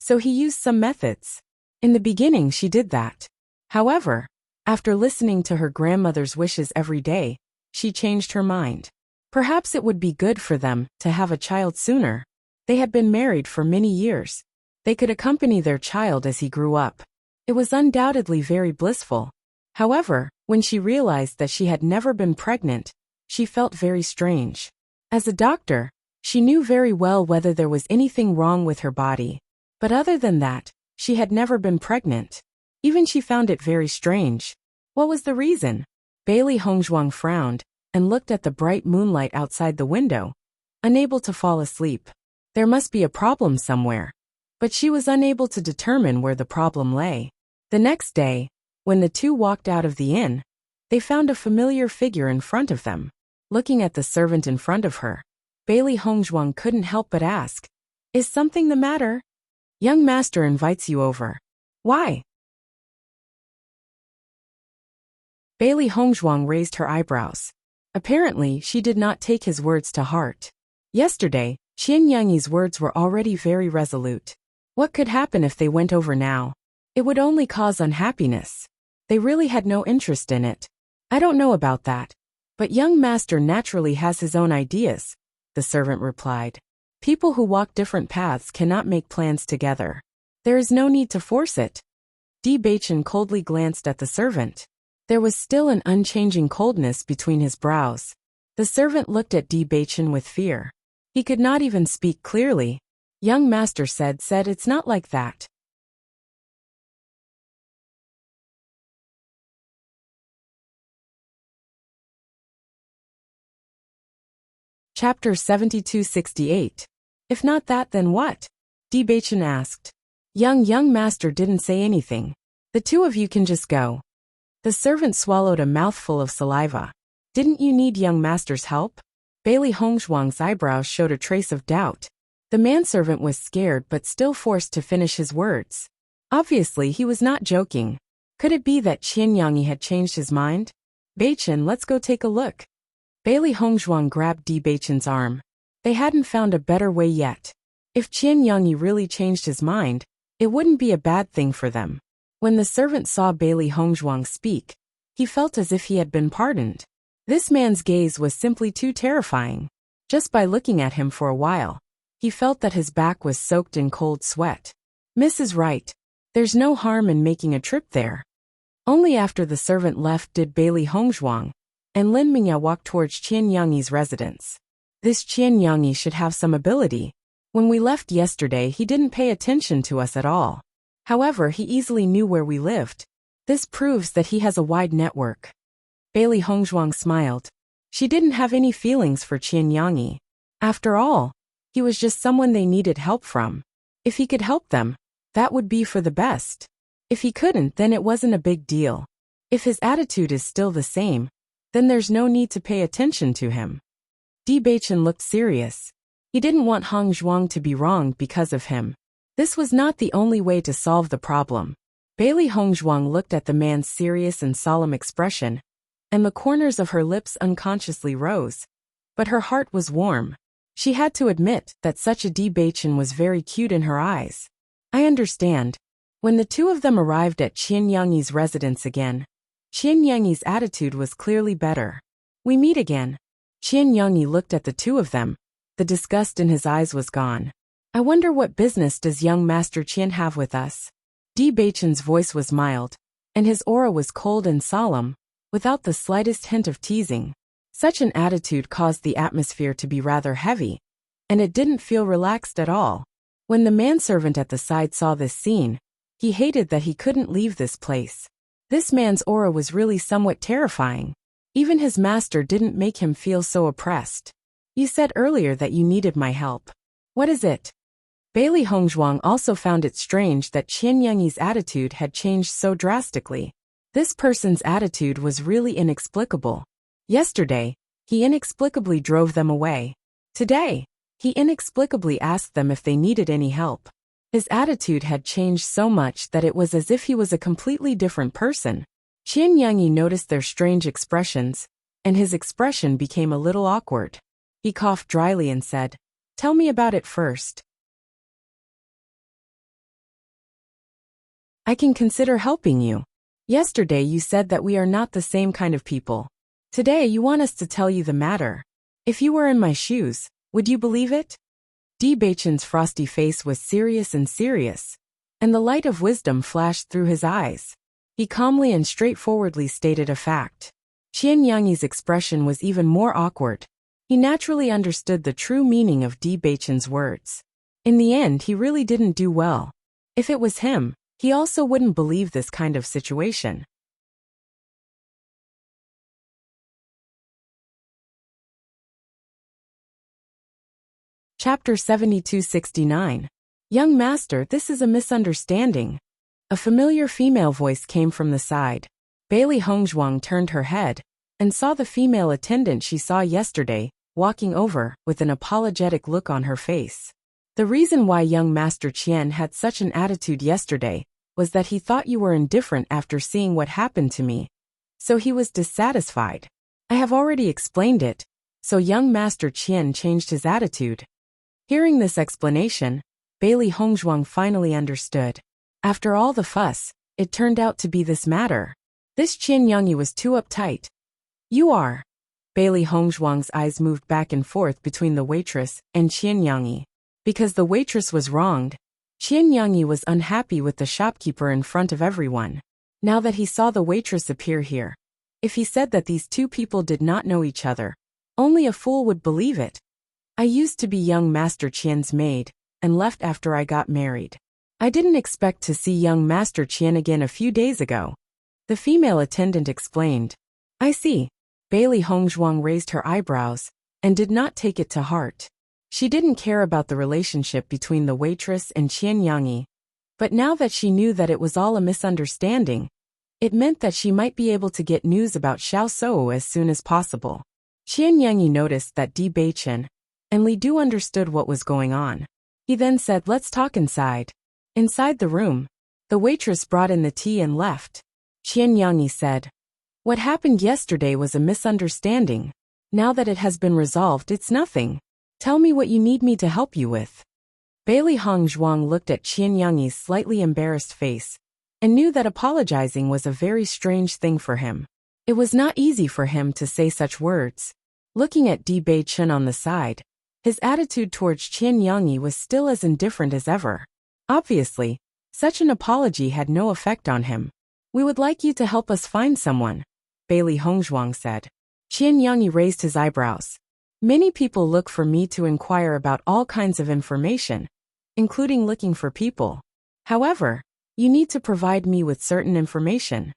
So he used some methods. In the beginning she did that. However, after listening to her grandmother's wishes every day, she changed her mind. Perhaps it would be good for them to have a child sooner. They had been married for many years. They could accompany their child as he grew up. It was undoubtedly very blissful. However, when she realized that she had never been pregnant, she felt very strange. As a doctor, she knew very well whether there was anything wrong with her body. But other than that, she had never been pregnant. Even she found it very strange. What was the reason? Bailey Hongzhuang frowned and looked at the bright moonlight outside the window, unable to fall asleep. There must be a problem somewhere. But she was unable to determine where the problem lay. The next day, when the two walked out of the inn, they found a familiar figure in front of them. Looking at the servant in front of her, Bailey Hongzhuang couldn't help but ask, "Is something the matter? Young master invites you over. Why?" Bailey Hongzhuang raised her eyebrows. Apparently, she did not take his words to heart. Yesterday, Qian Yangyi's words were already very resolute. What could happen if they went over now? It would only cause unhappiness. They really had no interest in it. I don't know about that. But young master naturally has his own ideas, the servant replied. People who walk different paths cannot make plans together. There is no need to force it. Di Beichen coldly glanced at the servant. There was still an unchanging coldness between his brows. The servant looked at Di Beichen with fear. He could not even speak clearly. Young master said it's not like that. Chapter 7268. If not that, then what? Di Beichen asked. Young master didn't say anything. The two of you can just go. The servant swallowed a mouthful of saliva. Didn't you need young master's help? Bailey Hongzhuang's eyebrows showed a trace of doubt. The manservant was scared but still forced to finish his words. Obviously he was not joking. Could it be that Qian Yangyi had changed his mind? Beichen, let's go take a look. Bailey Hongzhuang grabbed Di Beichen's arm. They hadn't found a better way yet. If Qian Yangyi really changed his mind, it wouldn't be a bad thing for them. When the servant saw Bailey Hongzhuang speak, he felt as if he had been pardoned. This man's gaze was simply too terrifying. Just by looking at him for a while, he felt that his back was soaked in cold sweat. Miss is right. There's no harm in making a trip there. Only after the servant left did Bailey Hongzhuang and Lin Mingya walked towards Qian Yangyi's residence. This Qian Yangyi should have some ability. When we left yesterday, he didn't pay attention to us at all. However, he easily knew where we lived. This proves that he has a wide network. Bailey Hongzhuang smiled. She didn't have any feelings for Qian Yangyi. After all, he was just someone they needed help from. If he could help them, that would be for the best. If he couldn't, then it wasn't a big deal. If his attitude is still the same, then there's no need to pay attention to him. Di Beichen looked serious. He didn't want Hongzhuang to be wronged because of him. This was not the only way to solve the problem. Bailey Hongzhuang looked at the man's serious and solemn expression, and the corners of her lips unconsciously rose. But her heart was warm. She had to admit that such a Di Beichen was very cute in her eyes. I understand. When the two of them arrived at Qian Yangyi's residence again, Qian Yangyi's attitude was clearly better. We meet again. Qian Yangyi looked at the two of them. The disgust in his eyes was gone. I wonder what business does young Master Qian have with us? Di Beichen's voice was mild, and his aura was cold and solemn, without the slightest hint of teasing. Such an attitude caused the atmosphere to be rather heavy, and it didn't feel relaxed at all. When the manservant at the side saw this scene, he hated that he couldn't leave this place. This man's aura was really somewhat terrifying. Even his master didn't make him feel so oppressed. You said earlier that you needed my help. What is it? Bailey Hongzhuang also found it strange that Qian Yangyi's attitude had changed so drastically. This person's attitude was really inexplicable. Yesterday, he inexplicably drove them away. Today, he inexplicably asked them if they needed any help. His attitude had changed so much that it was as if he was a completely different person. Qian Yangyi noticed their strange expressions, and his expression became a little awkward. He coughed dryly and said, "Tell me about it first." I can consider helping you. Yesterday you said that we are not the same kind of people. Today you want us to tell you the matter. If you were in my shoes, would you believe it? Di Beichen's frosty face was serious, and the light of wisdom flashed through his eyes. He calmly and straightforwardly stated a fact. Qian Yangyi's expression was even more awkward. He naturally understood the true meaning of Di Beichen's words. In the end, he really didn't do well. If it was him, he also wouldn't believe this kind of situation. Chapter 7269. Young Master, this is a misunderstanding. A familiar female voice came from the side. Bailey Hongzhuang turned her head and saw the female attendant she saw yesterday, walking over with an apologetic look on her face. The reason why young Master Qian had such an attitude yesterday was that he thought you were indifferent after seeing what happened to me. So he was dissatisfied. I have already explained it, so young Master Qian changed his attitude. Hearing this explanation, Bailey Hongzhuang finally understood. After all the fuss, it turned out to be this matter. This Qian Yangyi was too uptight. You are. Bailey Hongzhuang's eyes moved back and forth between the waitress and Qian Yangyi. Because the waitress was wronged, Qian Yangyi was unhappy with the shopkeeper in front of everyone. Now that he saw the waitress appear here, if he said that these two people did not know each other, only a fool would believe it. I used to be young Master Qian's maid, and left after I got married. I didn't expect to see young Master Qian again a few days ago. The female attendant explained. I see. Bailey Hongzhuang raised her eyebrows, and did not take it to heart. She didn't care about the relationship between the waitress and Qian Yangyi. But now that she knew that it was all a misunderstanding, it meant that she might be able to get news about Xiao Sou as soon as possible. Qian Yangyi noticed that Di Beichen and Li Du understood what was going on. He then said, let's talk inside. Inside the room, the waitress brought in the tea and left. Qian Yangyi said, what happened yesterday was a misunderstanding. Now that it has been resolved, it's nothing. Tell me what you need me to help you with. Bailey Hongzhuang looked at Qian Yangyi's slightly embarrassed face, and knew that apologizing was a very strange thing for him. It was not easy for him to say such words. Looking at Di Beichen on the side, his attitude towards Qian Yangyi was still as indifferent as ever. Obviously, such an apology had no effect on him. We would like you to help us find someone, Bailey Hongzhuang said. Qian Yangyi raised his eyebrows. Many people look for me to inquire about all kinds of information, including looking for people. However, you need to provide me with certain information.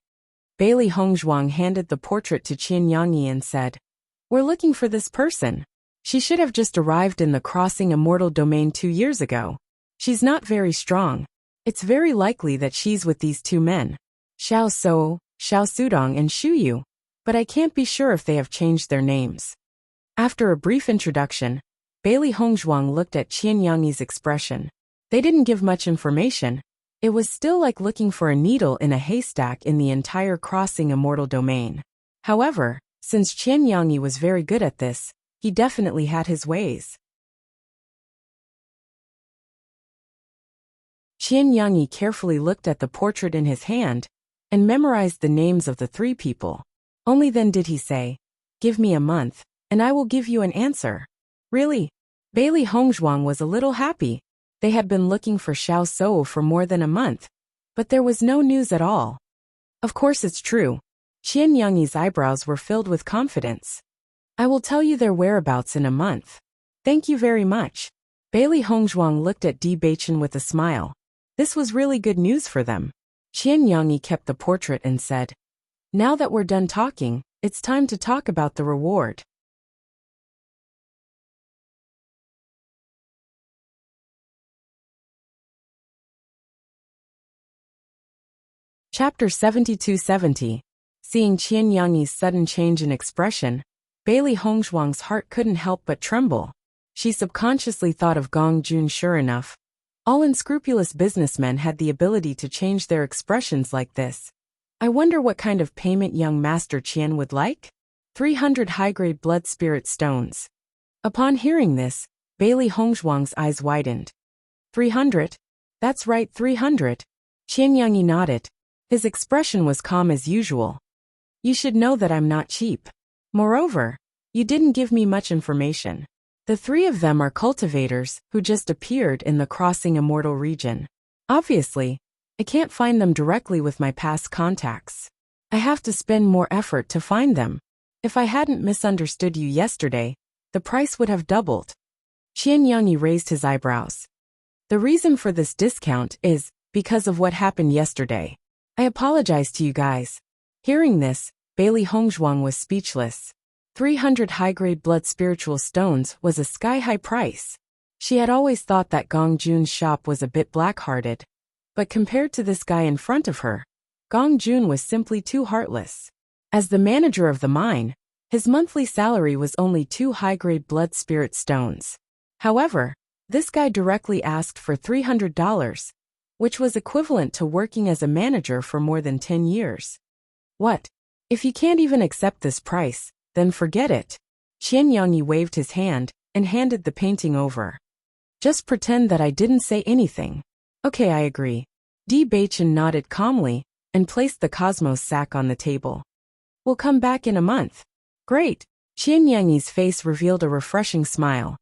Bailey Hongzhuang handed the portrait to Qian Yangyi and said, we're looking for this person. She should have just arrived in the crossing immortal domain 2 years ago. She's not very strong. It's very likely that she's with these two men, Xiao Sou, Xiao Sudong and Shu Yu, but I can't be sure if they have changed their names. After a brief introduction, Bailey Hongzhuang looked at Qian Yangyi's expression. They didn't give much information. It was still like looking for a needle in a haystack in the entire crossing immortal domain. However, since Qian Yangyi was very good at this, he definitely had his ways. Qian Yangyi carefully looked at the portrait in his hand, and memorized the names of the three people. Only then did he say, give me a month, and I will give you an answer. Really? Bailey Hongzhuang was a little happy. They had been looking for Xiao Sou for more than a month, but there was no news at all. Of course it's true. Qian Yangyi's eyebrows were filled with confidence. I will tell you their whereabouts in a month. Thank you very much. Bailey Hongzhuang looked at Di Beichen with a smile. This was really good news for them. Qian Yangyi kept the portrait and said, now that we're done talking, it's time to talk about the reward. Chapter 7270. Seeing Qian Yangyi's sudden change in expression, Bailey Hongzhuang's heart couldn't help but tremble. She subconsciously thought of Gong Jun. Sure enough, all unscrupulous businessmen had the ability to change their expressions like this. I wonder what kind of payment young Master Qian would like? 300 high-grade blood spirit stones. Upon hearing this, Bailey Hongzhuang's eyes widened. 300? That's right, 300. Qian Yangyi nodded. His expression was calm as usual. You should know that I'm not cheap. Moreover, you didn't give me much information. The three of them are cultivators who just appeared in the crossing immortal region. Obviously, I can't find them directly with my past contacts. I have to spend more effort to find them. If I hadn't misunderstood you yesterday, the price would have doubled. Qian Yangyi raised his eyebrows. The reason for this discount is because of what happened yesterday. I apologize to you guys. Hearing this, Bailey Hongzhuang was speechless. 300 high-grade blood spiritual stones was a sky-high price. She had always thought that Gong Jun's shop was a bit black-hearted. But compared to this guy in front of her, Gong Jun was simply too heartless. As the manager of the mine, his monthly salary was only 2 high-grade blood spirit stones. However, this guy directly asked for $300, which was equivalent to working as a manager for more than 10 years. What? If you can't even accept this price, then forget it. Qian Yangyi waved his hand and handed the painting over. Just pretend that I didn't say anything. Okay, I agree. Di Baichen nodded calmly and placed the Cosmos sack on the table. We'll come back in a month. Great. Qian Yangi's face revealed a refreshing smile.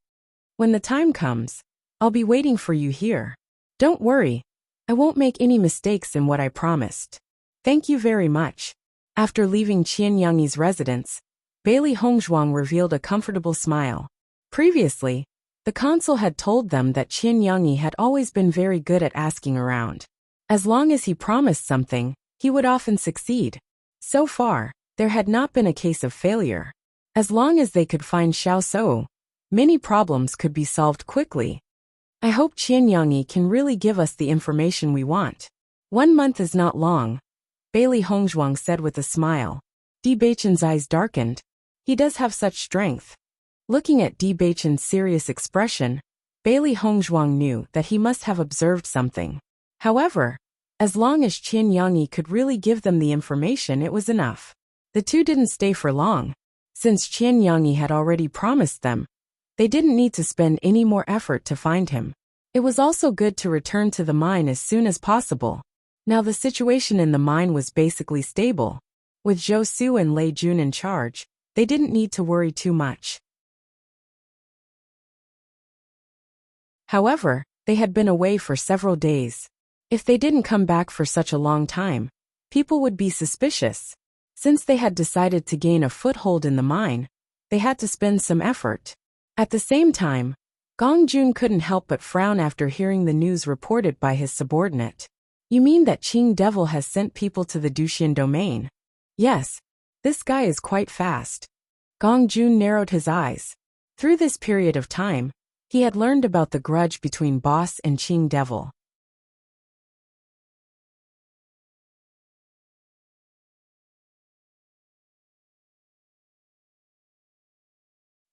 When the time comes, I'll be waiting for you here. Don't worry. I won't make any mistakes in what I promised. Thank you very much. After leaving Qian Yangi's residence, Bailey Hongzhuang revealed a comfortable smile. Previously, the consul had told them that Qian Yangi had always been very good at asking around. As long as he promised something, he would often succeed. So far, there had not been a case of failure. As long as they could find Xiao Shou, many problems could be solved quickly. I hope Qian Yangi can really give us the information we want. 1 month is not long, Bailey Hongzhuang said with a smile. Di Baichen's eyes darkened. He does have such strength. Looking at Di Baichen's serious expression, Bailey Hongzhuang knew that he must have observed something. However, as long as Qian Yangi could really give them the information, it was enough. The two didn't stay for long. Since Qian Yangi had already promised them, they didn't need to spend any more effort to find him. It was also good to return to the mine as soon as possible. Now the situation in the mine was basically stable. With Zhou Su and Lei Jun in charge, they didn't need to worry too much. However, they had been away for several days. If they didn't come back for such a long time, people would be suspicious. Since they had decided to gain a foothold in the mine, they had to spend some effort. At the same time, Gong Jun couldn't help but frown after hearing the news reported by his subordinate. You mean that Qing Devil has sent people to the Duxian domain? Yes. This guy is quite fast. Gong Jun narrowed his eyes. Through this period of time, he had learned about the grudge between Boss and Qing Devil.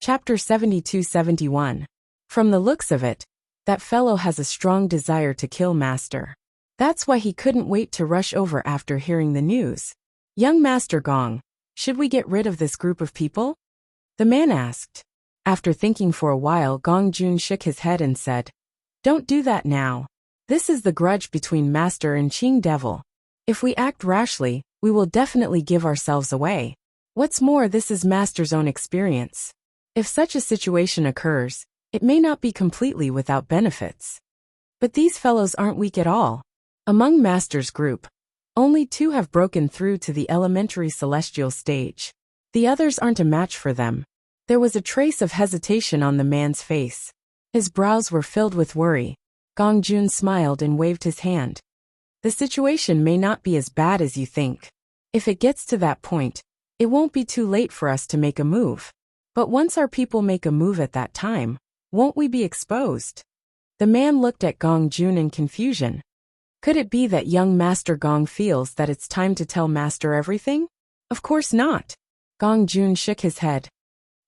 Chapter 72-71. From the looks of it, that fellow has a strong desire to kill Master. That's why he couldn't wait to rush over after hearing the news. Young Master Gong, should we get rid of this group of people? The man asked. After thinking for a while, Gong Jun shook his head and said, Don't do that now. This is the grudge between Master and Qing Devil. If we act rashly, we will definitely give ourselves away. What's more, this is Master's own experience. If such a situation occurs, it may not be completely without benefits. But these fellows aren't weak at all. Among Master's group, only 2 have broken through to the elementary celestial stage. The others aren't a match for them. There was a trace of hesitation on the man's face. His brows were filled with worry. Gong Jun smiled and waved his hand. The situation may not be as bad as you think. If it gets to that point, it won't be too late for us to make a move. But once our people make a move at that time, won't we be exposed? The man looked at Gong Jun in confusion. Could it be that young Master Gong feels that it's time to tell Master everything? Of course not. Gong Jun shook his head.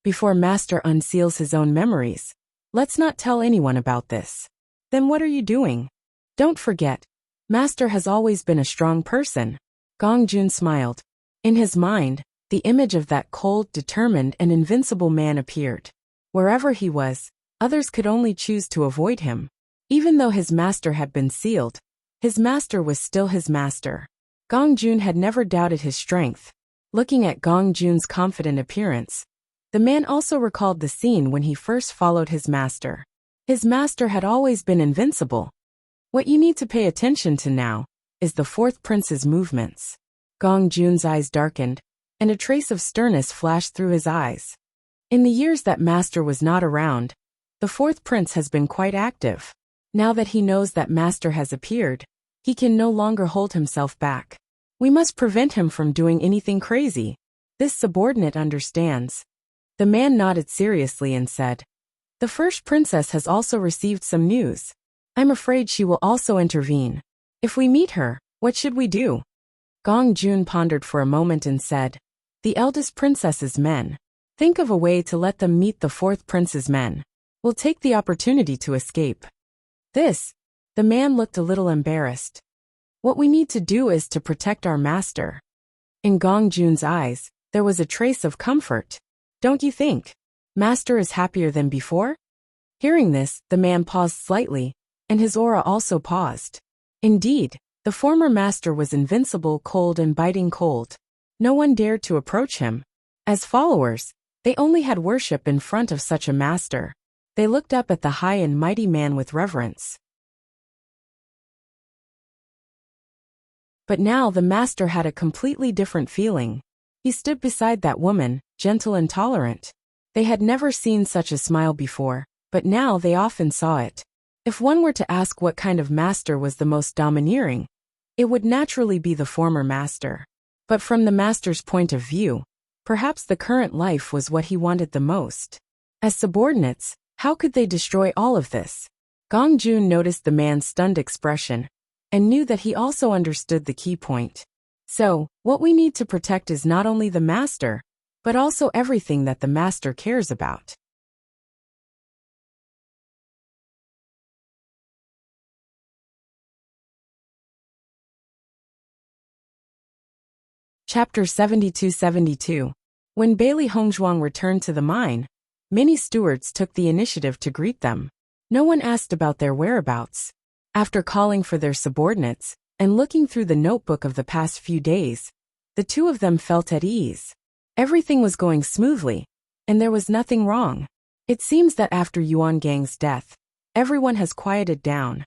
Before Master unseals his own memories, let's not tell anyone about this. Then what are you doing? Don't forget, Master has always been a strong person. Gong Jun smiled. In his mind, the image of that cold, determined, and invincible man appeared. Wherever he was, others could only choose to avoid him. Even though his master had been sealed, his master was still his master. Gong Jun had never doubted his strength. Looking at Gong Jun's confident appearance, the man also recalled the scene when he first followed his master. His master had always been invincible. What you need to pay attention to now is the 4th prince's movements. Gong Jun's eyes darkened, and a trace of sternness flashed through his eyes. In the years that Master was not around, the 4th prince has been quite active. Now that he knows that Master has appeared, he can no longer hold himself back. We must prevent him from doing anything crazy. This subordinate understands. The man nodded seriously and said, The 1st princess has also received some news. I'm afraid she will also intervene. If we meet her, what should we do? Gong Jun pondered for a moment and said, The eldest princess's men. Think of a way to let them meet the 4th prince's men. We'll take the opportunity to escape. The man looked a little embarrassed. What we need to do is to protect our master. In Gong Jun's eyes, there was a trace of comfort. Don't you think? Master is happier than before? Hearing this, the man paused slightly, and his aura also paused. Indeed, the former master was invincible, cold and biting cold. No one dared to approach him. As followers, they only had worship in front of such a master. They looked up at the high and mighty man with reverence. But now the master had a completely different feeling. He stood beside that woman, gentle and tolerant. They had never seen such a smile before, but now they often saw it. If one were to ask what kind of master was the most domineering, it would naturally be the former master. But from the master's point of view, perhaps the current life was what he wanted the most. As subordinates, how could they destroy all of this? Gong Jun noticed the man's stunned expression and knew that he also understood the key point. So, what we need to protect is not only the master, but also everything that the master cares about. Chapter 72-72. When Bailey Hongzhuang returned to the mine, many stewards took the initiative to greet them. No one asked about their whereabouts. After calling for their subordinates and looking through the notebook of the past few days, the two of them felt at ease. Everything was going smoothly, and there was nothing wrong. It seems that after Yuan Gang's death, everyone has quieted down.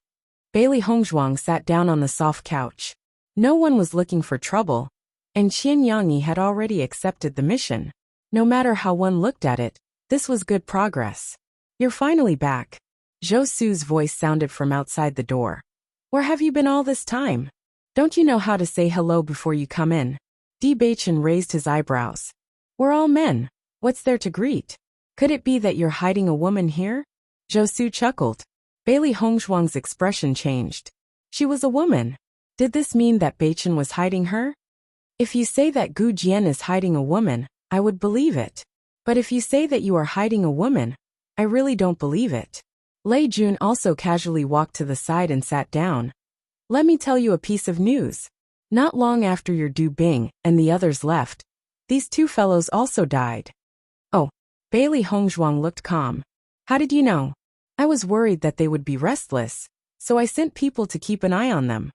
Bailey Hongzhuang sat down on the soft couch. No one was looking for trouble, and Qian Yangyi had already accepted the mission. No matter how one looked at it, this was good progress. You're finally back. Zhou Su's voice sounded from outside the door. Where have you been all this time? Don't you know how to say hello before you come in? Di Baichen raised his eyebrows. We're all men. What's there to greet? Could it be that you're hiding a woman here? Zhou Su chuckled. Bailey Hongzhuang's expression changed. She was a woman. Did this mean that Baichen was hiding her? If you say that Gu Jian is hiding a woman, I would believe it. But if you say that you are hiding a woman, I really don't believe it. Lei Jun also casually walked to the side and sat down. Let me tell you a piece of news. Not long after your Du Bing and the others left, these two fellows also died. Oh, Bailey Hongzhuang looked calm. How did you know? I was worried that they would be restless, so I sent people to keep an eye on them.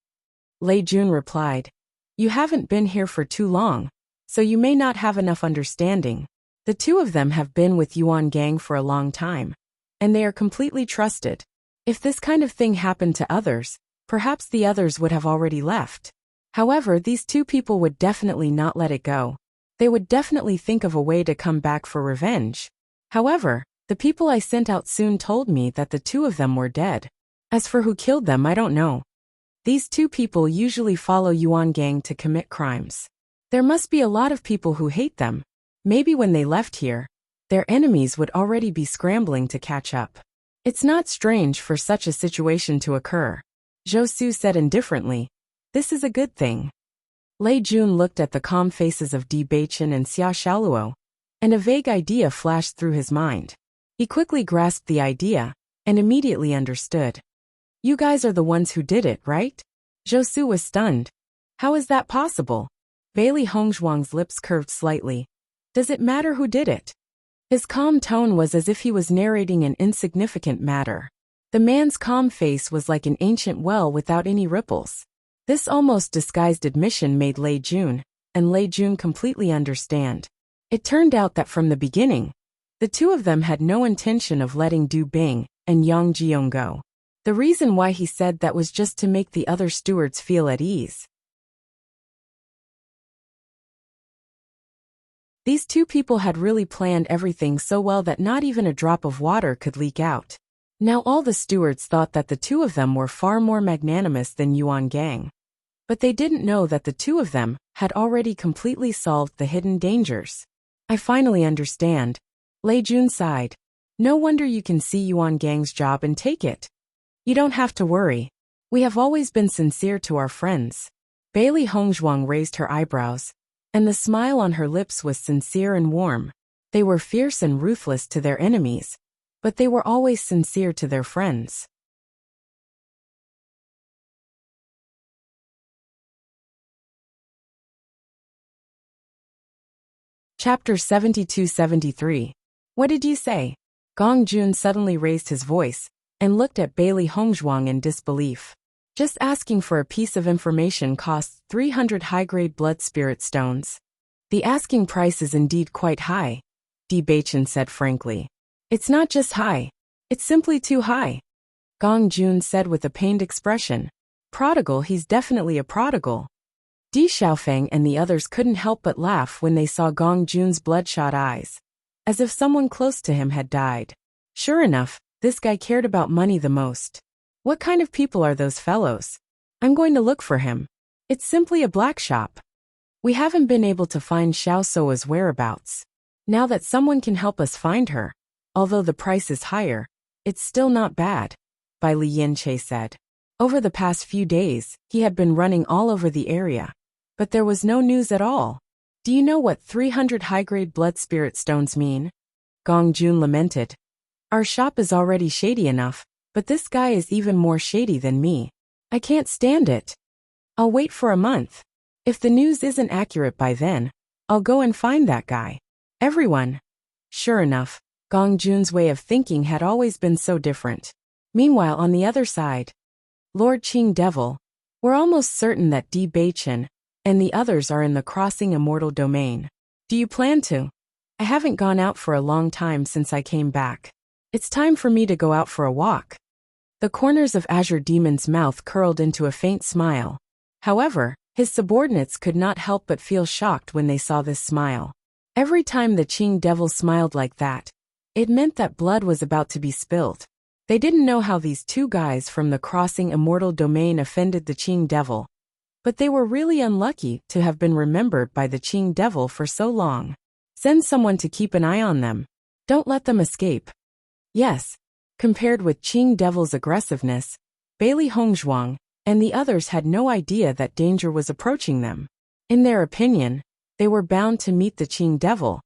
Lei Jun replied. You haven't been here for too long, so you may not have enough understanding. The two of them have been with Yuan Gang for a long time, and they are completely trusted. If this kind of thing happened to others, perhaps the others would have already left. However, these two people would definitely not let it go. They would definitely think of a way to come back for revenge. However, the people I sent out soon told me that the two of them were dead. As for who killed them, I don't know. These two people usually follow Yuan Gang to commit crimes. There must be a lot of people who hate them. Maybe when they left here, their enemies would already be scrambling to catch up. It's not strange for such a situation to occur. Zhou Su said indifferently. This is a good thing. Lei Jun looked at the calm faces of Di Baichen and Xia Shaoluo, and a vague idea flashed through his mind. He quickly grasped the idea, and immediately understood. You guys are the ones who did it, right? Zhou Su was stunned. How is that possible? Bailey Hongzhuang's lips curved slightly. Does it matter who did it? His calm tone was as if he was narrating an insignificant matter. The man's calm face was like an ancient well without any ripples. This almost disguised admission made Lei Jun completely understand. It turned out that from the beginning, the two of them had no intention of letting Du Bing and Yang Jiong go. The reason why he said that was just to make the other stewards feel at ease. These two people had really planned everything so well that not even a drop of water could leak out. Now all the stewards thought that the two of them were far more magnanimous than Yuan Gang. But they didn't know that the two of them had already completely solved the hidden dangers. I finally understand. Lei Jun sighed. No wonder you can see Yuan Gang's job and take it. You don't have to worry. We have always been sincere to our friends. Bailey Hongzhuang raised her eyebrows, and the smile on her lips was sincere and warm. They were fierce and ruthless to their enemies, but they were always sincere to their friends. Chapter 72-73. What did you say? Gong Jun suddenly raised his voice and looked at Bailey Hongzhuang in disbelief. Just asking for a piece of information costs 300 high-grade blood spirit stones. The asking price is indeed quite high, Di Baichen said frankly. It's not just high. It's simply too high. Gong Jun said with a pained expression. Prodigal, he's definitely a prodigal. Di Xiaofeng and the others couldn't help but laugh when they saw Gong Jun's bloodshot eyes. As if someone close to him had died. Sure enough, this guy cared about money the most. What kind of people are those fellows? I'm going to look for him. It's simply a black shop. We haven't been able to find Xiao Soa's whereabouts. Now that someone can help us find her, although the price is higher, it's still not bad, Bai Li Yanche said. Over the past few days, he had been running all over the area. But there was no news at all. Do you know what 300 high-grade blood spirit stones mean? Gong Jun lamented. Our shop is already shady enough, but this guy is even more shady than me. I can't stand it. I'll wait for a month. If the news isn't accurate by then, I'll go and find that guy. Everyone. Sure enough, Gong Jun's way of thinking had always been so different. Meanwhile, on the other side, Lord Qing Devil, we're almost certain that Di Baichen and the others are in the crossing immortal domain. Do you plan to? I haven't gone out for a long time since I came back. It's time for me to go out for a walk. The corners of Azure Demon's mouth curled into a faint smile. However, his subordinates could not help but feel shocked when they saw this smile. Every time the Qing Devil smiled like that, it meant that blood was about to be spilled. They didn't know how these two guys from the crossing immortal domain offended the Qing Devil, but they were really unlucky to have been remembered by the Qing Devil for so long. Send someone to keep an eye on them. Don't let them escape. Yes. Compared with Qing Devil's aggressiveness, Bailey Hongzhuang and the others had no idea that danger was approaching them. In their opinion, they were bound to meet the Qing Devil,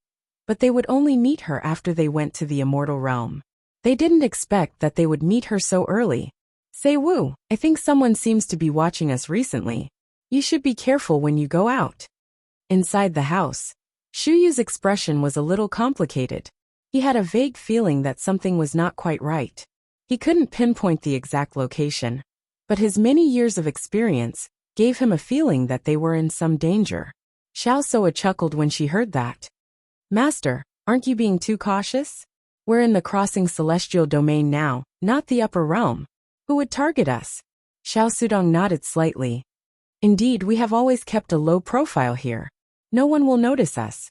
but they would only meet her after they went to the immortal realm. They didn't expect that they would meet her so early. Say Wu, I think someone seems to be watching us recently. You should be careful when you go out. Inside the house, Shu Yu's expression was a little complicated. He had a vague feeling that something was not quite right. He couldn't pinpoint the exact location, but his many years of experience gave him a feeling that they were in some danger. Xiao Soa chuckled when she heard that. Master, aren't you being too cautious? We're in the crossing celestial domain now, not the upper realm. Who would target us? Xiao Sudong nodded slightly. Indeed, we have always kept a low profile here. No one will notice us.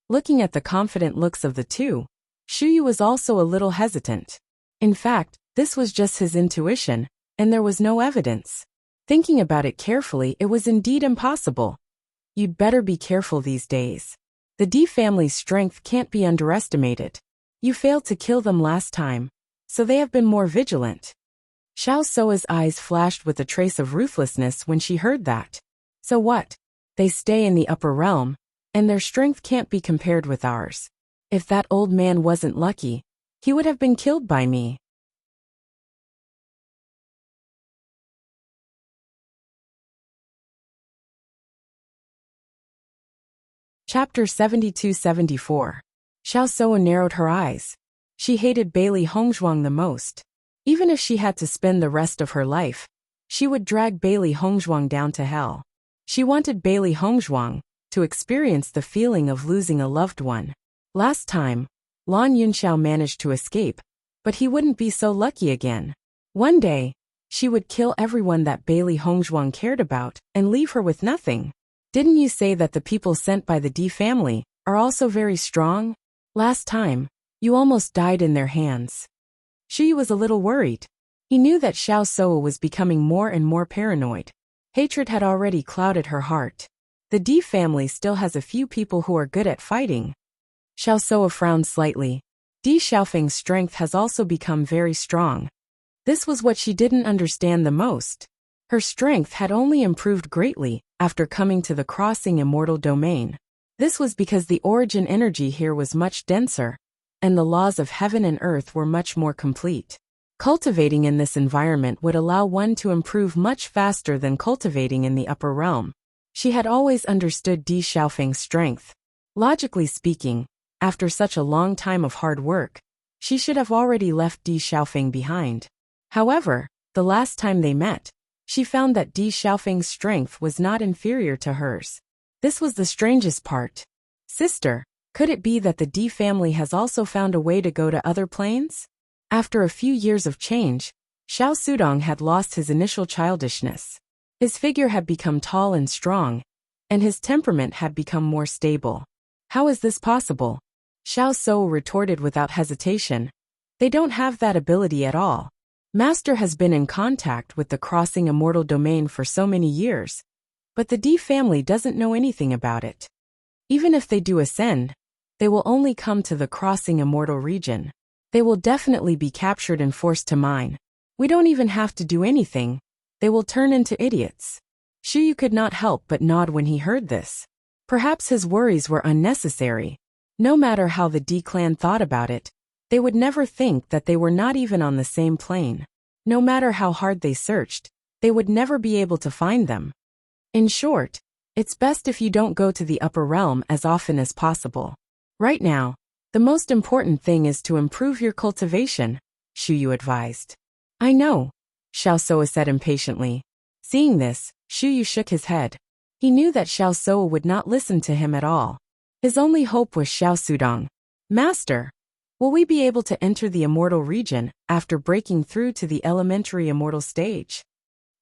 Looking at the confident looks of the two, Shu Yu was also a little hesitant. In fact, this was just his intuition, and there was no evidence. Thinking about it carefully, it was indeed impossible. You'd better be careful these days. The Di family's strength can't be underestimated. You failed to kill them last time, so they have been more vigilant. Xiao Soa's eyes flashed with a trace of ruthlessness when she heard that. So what? They stay in the upper realm, and their strength can't be compared with ours. If that old man wasn't lucky, he would have been killed by me. Chapter 72-74. Xiao Soa narrowed her eyes. She hated Bailey Hongzhuang the most. Even if she had to spend the rest of her life, she would drag Bailey Hongzhuang down to hell. She wanted Bailey Hongzhuang to experience the feeling of losing a loved one. Last time, Lan Yunxiao managed to escape, but he wouldn't be so lucky again. One day, she would kill everyone that Bailey Hongzhuang cared about and leave her with nothing. Didn't you say that the people sent by the Di family are also very strong? Last time, you almost died in their hands. Shu Yu was a little worried. He knew that Xiao Soa was becoming more and more paranoid. Hatred had already clouded her heart. The Di family still has a few people who are good at fighting. Xiao Soa frowned slightly. Di Xiaofeng's strength has also become very strong. This was what she didn't understand the most. Her strength had only improved greatly after coming to the crossing immortal domain. This was because the origin energy here was much denser, and the laws of heaven and earth were much more complete. Cultivating in this environment would allow one to improve much faster than cultivating in the upper realm. She had always understood Di Xiaofeng's strength, Logically speaking, after such a long time of hard work, she should have already left Di Xiaofeng behind. However, the last time they met, she found that Di Xiaofeng's strength was not inferior to hers. This was the strangest part. Sister, could it be that the Di family has also found a way to go to other planes? After a few years of change, Xiao Sudong had lost his initial childishness. His figure had become tall and strong, and his temperament had become more stable. How is this possible? Xiao Sou retorted without hesitation. They don't have that ability at all. Master has been in contact with the crossing immortal domain for so many years, but the Di family doesn't know anything about it. Even if they do ascend, they will only come to the crossing immortal region. They will definitely be captured and forced to mine. We don't even have to do anything. They will turn into idiots. Shuyu could not help but nod when he heard this. Perhaps his worries were unnecessary. No matter how the Di clan thought about it, they would never think that they were not even on the same plane. No matter how hard they searched, they would never be able to find them. In short, it's best if you don't go to the upper realm as often as possible. Right now, the most important thing is to improve your cultivation, Shuyu advised. I know, Xiao Sou said impatiently. Seeing this, Shuyu shook his head. He knew that Xiao Sou would not listen to him at all. His only hope was Xiao Sudong. Master, will we be able to enter the immortal region after breaking through to the elementary immortal stage?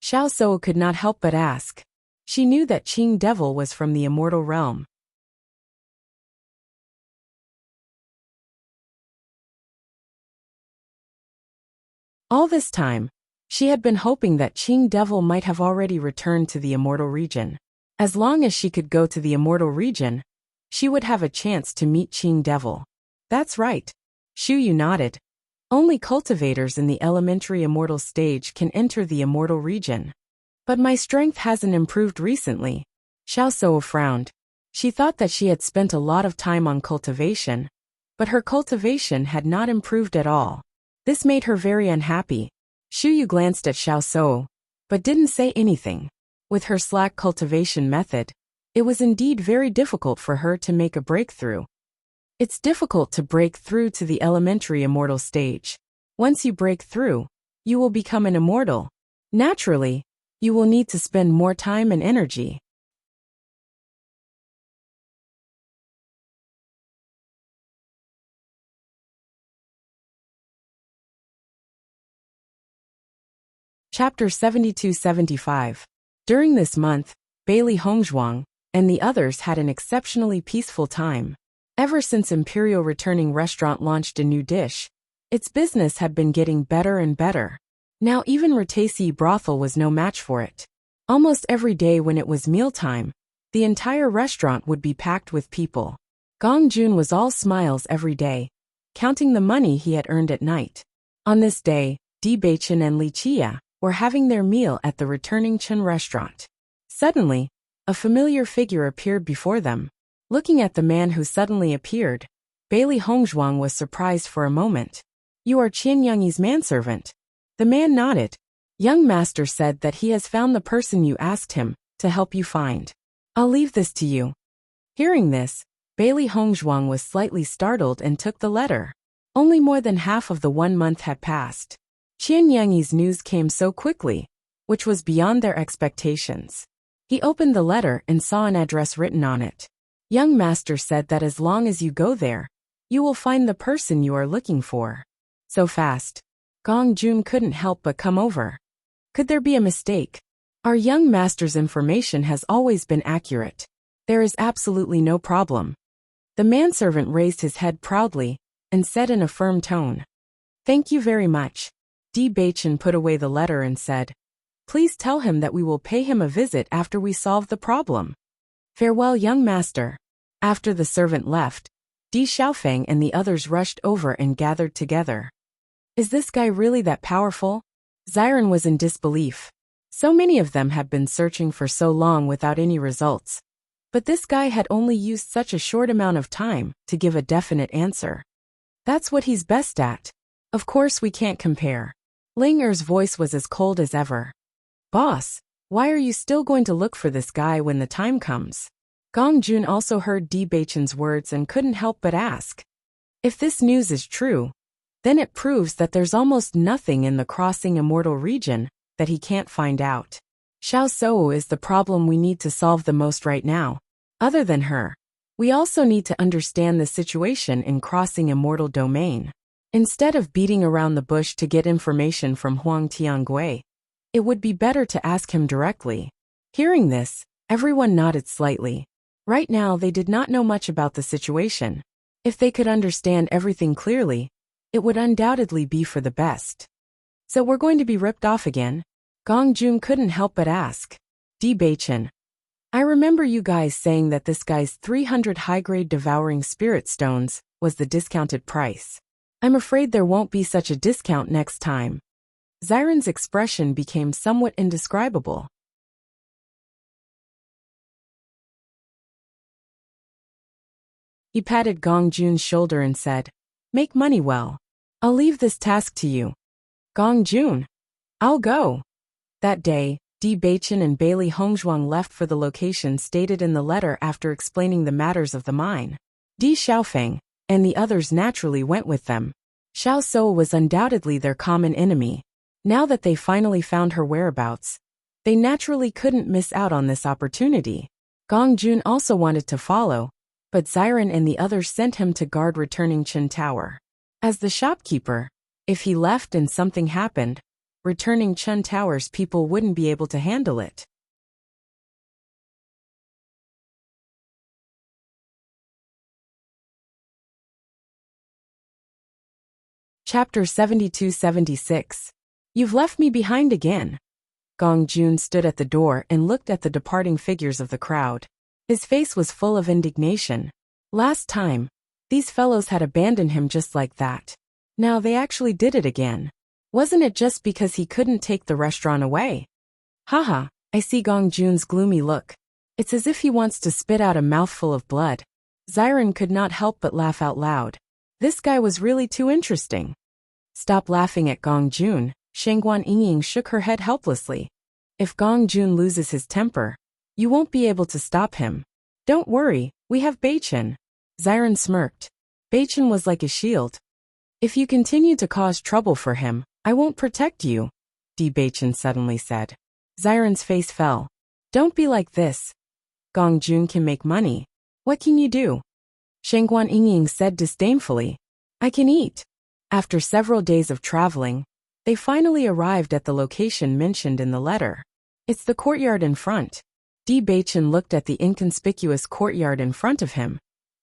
Xiao Sou could not help but ask. She knew that Qing Devil was from the immortal realm. All this time, she had been hoping that Qing Devil might have already returned to the immortal region. As long as she could go to the immortal region, she would have a chance to meet Qing Devil. That's right. Shuyu nodded. Only cultivators in the elementary immortal stage can enter the immortal region. But my strength hasn't improved recently. Xiao Sou frowned. She thought that she had spent a lot of time on cultivation, but her cultivation had not improved at all. This made her very unhappy. Shuyu glanced at Xiao Sou, but didn't say anything. With her slack cultivation method, it was indeed very difficult for her to make a breakthrough. It's difficult to break through to the elementary immortal stage. Once you break through, you will become an immortal. Naturally, you will need to spend more time and energy. Chapter 72-75. During this month, Bailey Hongzhuang and the others had an exceptionally peaceful time. Ever since Imperial Returning Restaurant launched a new dish, its business had been getting better and better. Now even Ratasi brothel was no match for it. Almost every day when it was mealtime, the entire restaurant would be packed with people. Gong Jun was all smiles every day, counting the money he had earned at night. On this day, Di Beichen and Li Chia were having their meal at the returning Chen restaurant. Suddenly, a familiar figure appeared before them. Looking at the man who suddenly appeared, Bailey Hongzhuang was surprised for a moment. You are Qian Yangyi's manservant. The man nodded. Young master said that he has found the person you asked him to help you find. I'll leave this to you. Hearing this, Bailey Hongzhuang was slightly startled and took the letter. Only more than half of the 1 month had passed. Qian Yangyi's news came so quickly, which was beyond their expectations. He opened the letter and saw an address written on it. Young master said that as long as you go there, you will find the person you are looking for. So fast. Gong Jun couldn't help but come over. Could there be a mistake? Our young master's information has always been accurate. There is absolutely no problem. The manservant raised his head proudly and said in a firm tone. Thank you very much. Di Beichen put away the letter and said, please tell him that we will pay him a visit after we solve the problem. Farewell, young master. After the servant left, Di Xiaofeng and the others rushed over and gathered together. Is this guy really that powerful? Xiren was in disbelief. So many of them had been searching for so long without any results. But this guy had only used such a short amount of time to give a definite answer. That's what he's best at. Of course we can't compare. Ling Er's voice was as cold as ever. Boss, why are you still going to look for this guy when the time comes? Gong Jun also heard Di Beichen's words and couldn't help but ask. If this news is true, then it proves that there's almost nothing in the crossing immortal region that he can't find out. Xiao Sou is the problem we need to solve the most right now. Other than her, we also need to understand the situation in crossing immortal domain. Instead of beating around the bush to get information from Huang Tiangui, it would be better to ask him directly. Hearing this, everyone nodded slightly. Right now they did not know much about the situation. If they could understand everything clearly, it would undoubtedly be for the best. So we're going to be ripped off again? Gong Jun couldn't help but ask. Di Beichen, I remember you guys saying that this guy's 300 high-grade devouring spirit stones was the discounted price. I'm afraid there won't be such a discount next time. Xiren's expression became somewhat indescribable. He patted Gong Jun's shoulder and said, Make money well. I'll leave this task to you. Gong Jun, I'll go. That day, Di Beichen and Bailey Hongzhuang left for the location stated in the letter after explaining the matters of the mine. Di Xiaofeng and the others naturally went with them. Xiao Sou was undoubtedly their common enemy. Now that they finally found her whereabouts, they naturally couldn't miss out on this opportunity. Gong Jun also wanted to follow, but Xiren and the others sent him to guard returning Chen Tower. As the shopkeeper, if he left and something happened, returning Chen Tower's people wouldn't be able to handle it. Chapter 72-76. You've left me behind again. Gong Jun stood at the door and looked at the departing figures of the crowd. His face was full of indignation. Last time, these fellows had abandoned him just like that. Now they actually did it again. Wasn't it just because he couldn't take the restaurant away? Haha, I see Gong Jun's gloomy look. It's as if he wants to spit out a mouthful of blood. Xiren could not help but laugh out loud. This guy was really too interesting. Stop laughing at Gong Jun. Shangguan Yingying shook her head helplessly. If Gong Jun loses his temper, you won't be able to stop him. Don't worry, we have Beichen. Xiren smirked. Beichen was like a shield. If you continue to cause trouble for him, I won't protect you, Di Beichen suddenly said. Xiren's face fell. Don't be like this. Gong Jun can make money. What can you do? Shangguan Yingying said disdainfully. I can eat. After several days of traveling, they finally arrived at the location mentioned in the letter. It's the courtyard in front. Di Beichen looked at the inconspicuous courtyard in front of him,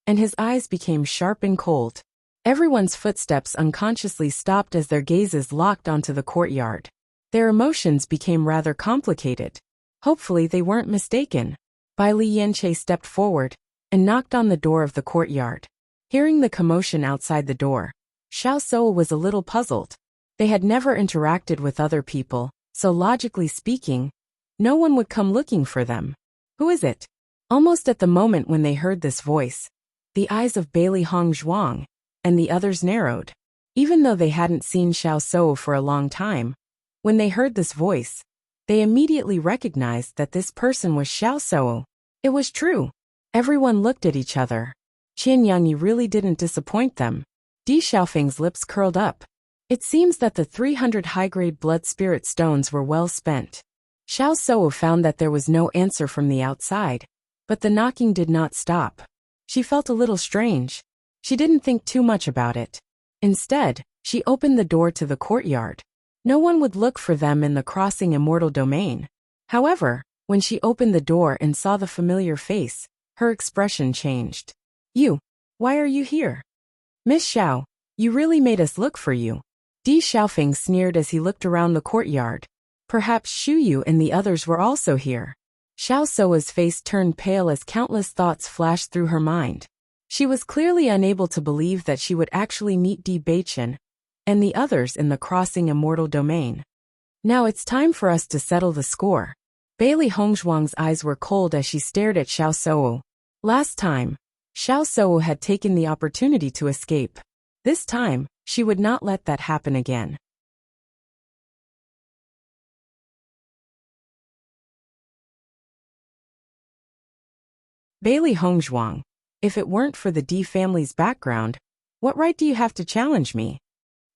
and his eyes became sharp and cold. Everyone's footsteps unconsciously stopped as their gazes locked onto the courtyard. Their emotions became rather complicated. Hopefully they weren't mistaken. Bai Li Yanche stepped forward and knocked on the door of the courtyard. Hearing the commotion outside the door, Xiao Sou was a little puzzled. They had never interacted with other people, so logically speaking, no one would come looking for them. Who is it? Almost at the moment when they heard this voice, the eyes of Bailey Hongzhuang and the others narrowed. Even though they hadn't seen Xiao Sou for a long time, when they heard this voice, they immediately recognized that this person was Xiao Sou. It was true. Everyone looked at each other. Qian Yangyi really didn't disappoint them. Di Xiaofeng's lips curled up. It seems that the 300 high-grade blood spirit stones were well spent. Xiao Sou found that there was no answer from the outside, but the knocking did not stop. She felt a little strange. She didn't think too much about it. Instead, she opened the door to the courtyard. No one would look for them in the crossing immortal domain. However, when she opened the door and saw the familiar face, her expression changed. You, why are you here? Miss Xiao, you really made us look for you. Di Xiaofeng sneered as he looked around the courtyard. Perhaps Shu Yu and the others were also here. Xiao Sou's face turned pale as countless thoughts flashed through her mind. She was clearly unable to believe that she would actually meet Di Beichen and the others in the crossing immortal domain. Now it's time for us to settle the score. Bailey Hongzhuang's eyes were cold as she stared at Xiao Sou. Last time, Xiao Sou had taken the opportunity to escape. This time, she would not let that happen again. Bailey Hongzhuang, if it weren't for the D family's background, what right do you have to challenge me?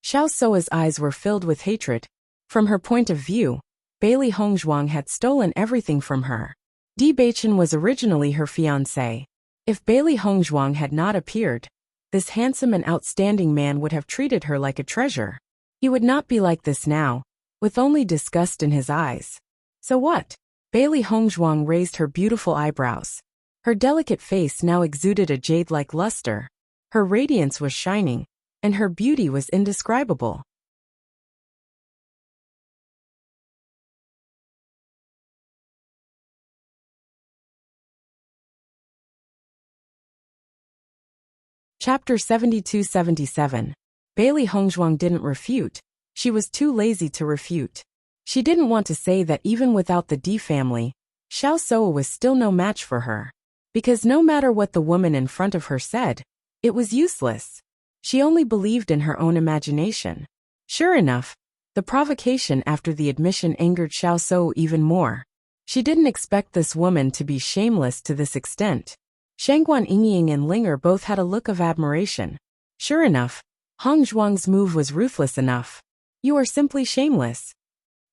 Xiao Soa's eyes were filled with hatred. From her point of view, Bailey Hongzhuang had stolen everything from her. Di Beichen was originally her fiancé. If Bailey Hongzhuang had not appeared, this handsome and outstanding man would have treated her like a treasure. He would not be like this now, with only disgust in his eyes. So what? Bailey Hongzhuang raised her beautiful eyebrows. Her delicate face now exuded a jade-like luster. Her radiance was shining, and her beauty was indescribable. Chapter 72-77. Bailey Hongzhuang didn't refute. She was too lazy to refute. She didn't want to say that even without the D family, Xiao Soa was still no match for her. Because no matter what the woman in front of her said, it was useless. She only believed in her own imagination. Sure enough, the provocation after the admission angered Xiao Soa even more. She didn't expect this woman to be shameless to this extent. Shangguan Yingying and Linger both had a look of admiration. Sure enough, Hongzhuang's move was ruthless enough. You are simply shameless.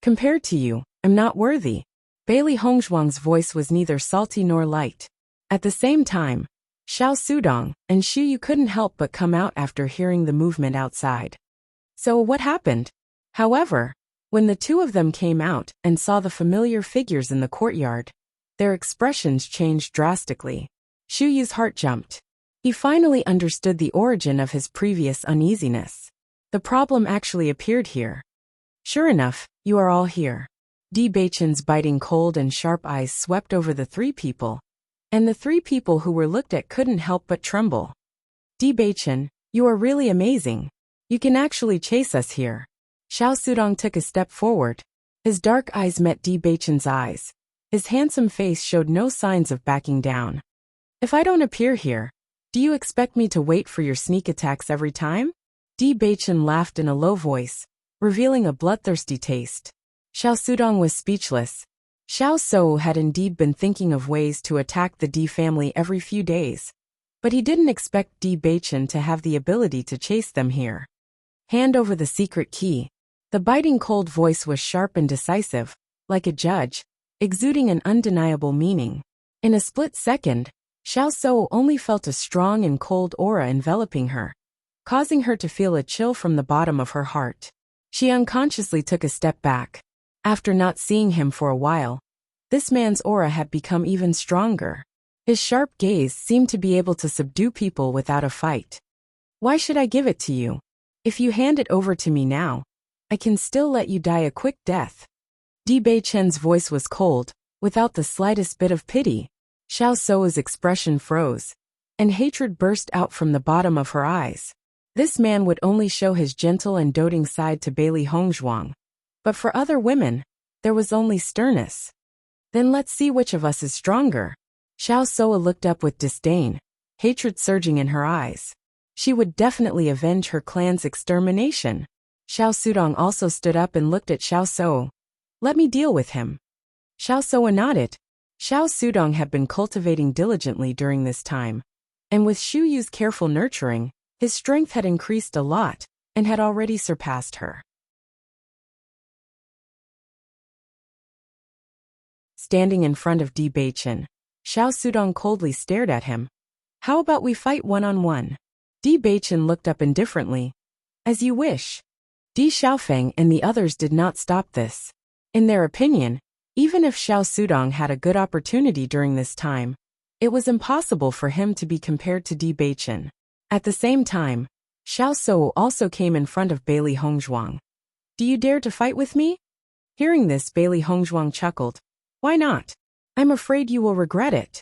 Compared to you, I'm not worthy. Bailey Hongzhuang's voice was neither salty nor light. At the same time, Xiao Sudong and Xu Yu couldn't help but come out after hearing the movement outside. So what happened? However, when the two of them came out and saw the familiar figures in the courtyard, their expressions changed drastically. Xu Yu's heart jumped. He finally understood the origin of his previous uneasiness. The problem actually appeared here. Sure enough, you are all here. Di Beichen's biting cold and sharp eyes swept over the three people, and the three people who were looked at couldn't help but tremble. Di Beichen, you are really amazing. You can actually chase us here. Xiao Sudong took a step forward. His dark eyes met Di Beichen's eyes. His handsome face showed no signs of backing down. If I don't appear here, do you expect me to wait for your sneak attacks every time? Di Beichen laughed in a low voice, revealing a bloodthirsty taste. Xiao Sudong was speechless. Xiao Soa had indeed been thinking of ways to attack the Di family every few days, but he didn't expect Di Beichen to have the ability to chase them here. Hand over the secret key. The biting cold voice was sharp and decisive, like a judge, exuding an undeniable meaning. In a split second, Xiao Soa only felt a strong and cold aura enveloping her, causing her to feel a chill from the bottom of her heart. She unconsciously took a step back. After not seeing him for a while, this man's aura had become even stronger. His sharp gaze seemed to be able to subdue people without a fight. Why should I give it to you? If you hand it over to me now, I can still let you die a quick death. Di Beichen's voice was cold, without the slightest bit of pity. Xiao Soa's expression froze, and hatred burst out from the bottom of her eyes. This man would only show his gentle and doting side to Bailey Hongzhuang, but for other women, there was only sternness. Then let's see which of us is stronger. Xiao Soa looked up with disdain, hatred surging in her eyes. She would definitely avenge her clan's extermination. Xiao Sudong also stood up and looked at Xiao Soa. Let me deal with him. Xiao Soa nodded. Xiao Sudong had been cultivating diligently during this time, and with Xu Yu's careful nurturing, his strength had increased a lot, and had already surpassed her. Standing in front of Di Beichen, Xiao Sudong coldly stared at him. How about we fight one-on-one? Di Beichen looked up indifferently. As you wish. Di Xiaofeng and the others did not stop this. In their opinion, even if Xiao Sudong had a good opportunity during this time, it was impossible for him to be compared to Di Beichen. At the same time, Xiao Soa also came in front of Bailey Hongzhuang. Do you dare to fight with me? Hearing this, Bailey Hongzhuang chuckled. Why not? I'm afraid you will regret it.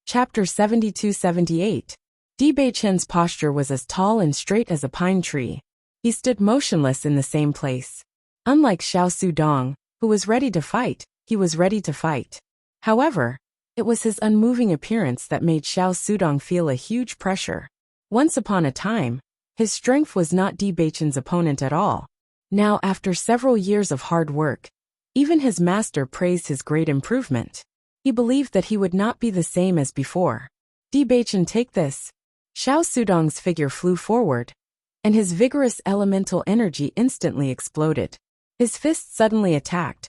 Chapter 72-78. Di Beichen's posture was as tall and straight as a pine tree. He stood motionless in the same place. Unlike Xiao Sudong, who was ready to fight, he was ready to fight. However, it was his unmoving appearance that made Xiao Sudong feel a huge pressure. Once upon a time, his strength was not Di Beichen's opponent at all. Now, after several years of hard work, even his master praised his great improvement. He believed that he would not be the same as before. Debaichen, take this. Xiao Sudong's figure flew forward, and his vigorous elemental energy instantly exploded. His fist suddenly attacked,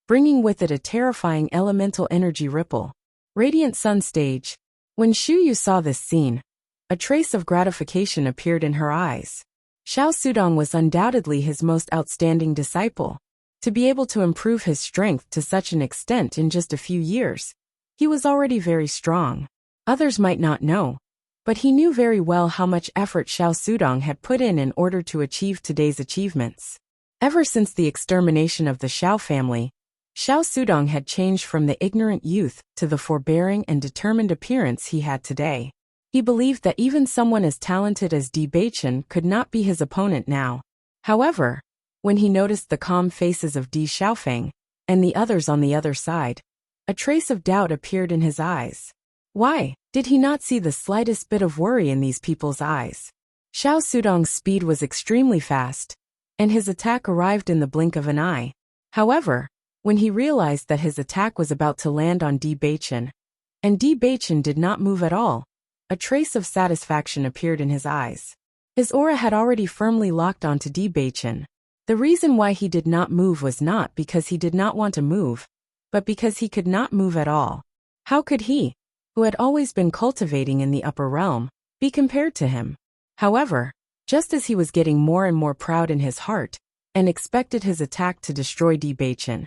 bringing with it a terrifying elemental energy ripple. Radiant Sun Stage. When Xu Yu saw this scene, a trace of gratification appeared in her eyes. Xiao Sudong was undoubtedly his most outstanding disciple. To be able to improve his strength to such an extent in just a few years, he was already very strong. Others might not know, but he knew very well how much effort Xiao Sudong had put in order to achieve today's achievements. Ever since the extermination of the Xiao family, Xiao Sudong had changed from the ignorant youth to the forbearing and determined appearance he had today. He believed that even someone as talented as Debaichen could not be his opponent now. However, when he noticed the calm faces of Di Xiaofeng and the others on the other side, a trace of doubt appeared in his eyes. Why did he not see the slightest bit of worry in these people's eyes? Xiao Sudong's speed was extremely fast, and his attack arrived in the blink of an eye. However, when he realized that his attack was about to land on Debaichen, and Debaichen did not move at all, a trace of satisfaction appeared in his eyes. His aura had already firmly locked onto Debaichen. The reason why he did not move was not because he did not want to move, but because he could not move at all. How could he, who had always been cultivating in the upper realm, be compared to him? However, just as he was getting more and more proud in his heart, and expected his attack to destroy Debaichen,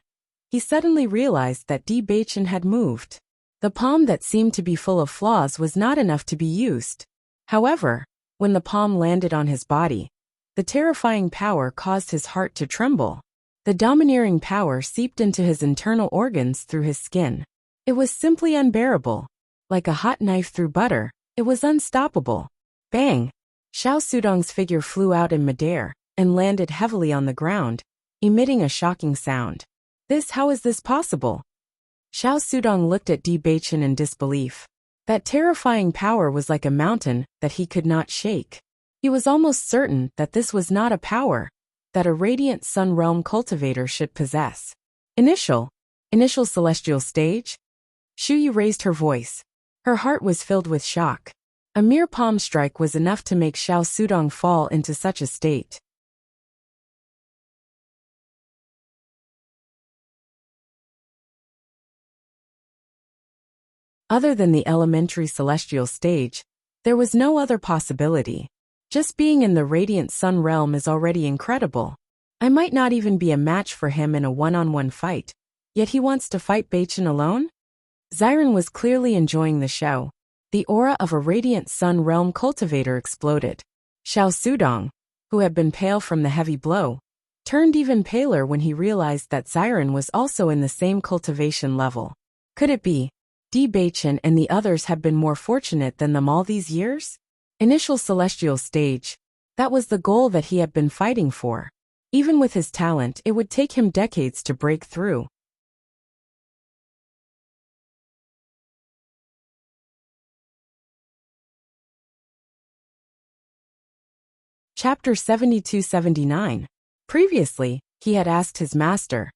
he suddenly realized that Debaichen had moved. The palm that seemed to be full of flaws was not enough to be used. However, when the palm landed on his body, the terrifying power caused his heart to tremble. The domineering power seeped into his internal organs through his skin. It was simply unbearable. Like a hot knife through butter, it was unstoppable. Bang! Xiao Sudong's figure flew out in midair and landed heavily on the ground, emitting a shocking sound. How is this possible? Xiao Sudong looked at Debaichen in disbelief. That terrifying power was like a mountain that he could not shake. He was almost certain that this was not a power that a radiant sun realm cultivator should possess. Initial celestial stage? Xu Yu raised her voice. Her heart was filled with shock. A mere palm strike was enough to make Xiao Sudong fall into such a state. Other than the elementary celestial stage, there was no other possibility. Just being in the radiant sun realm is already incredible. I might not even be a match for him in a one-on-one fight, yet he wants to fight Baichen alone? Xiren was clearly enjoying the show. The aura of a radiant sun realm cultivator exploded. Xiao Sudong, who had been pale from the heavy blow, turned even paler when he realized that Xiren was also in the same cultivation level. Could it be Debaichen and the others have been more fortunate than them all these years? Initial celestial stage. That was the goal that he had been fighting for. Even with his talent, it would take him decades to break through. Chapter 72-79. Previously, he had asked his master,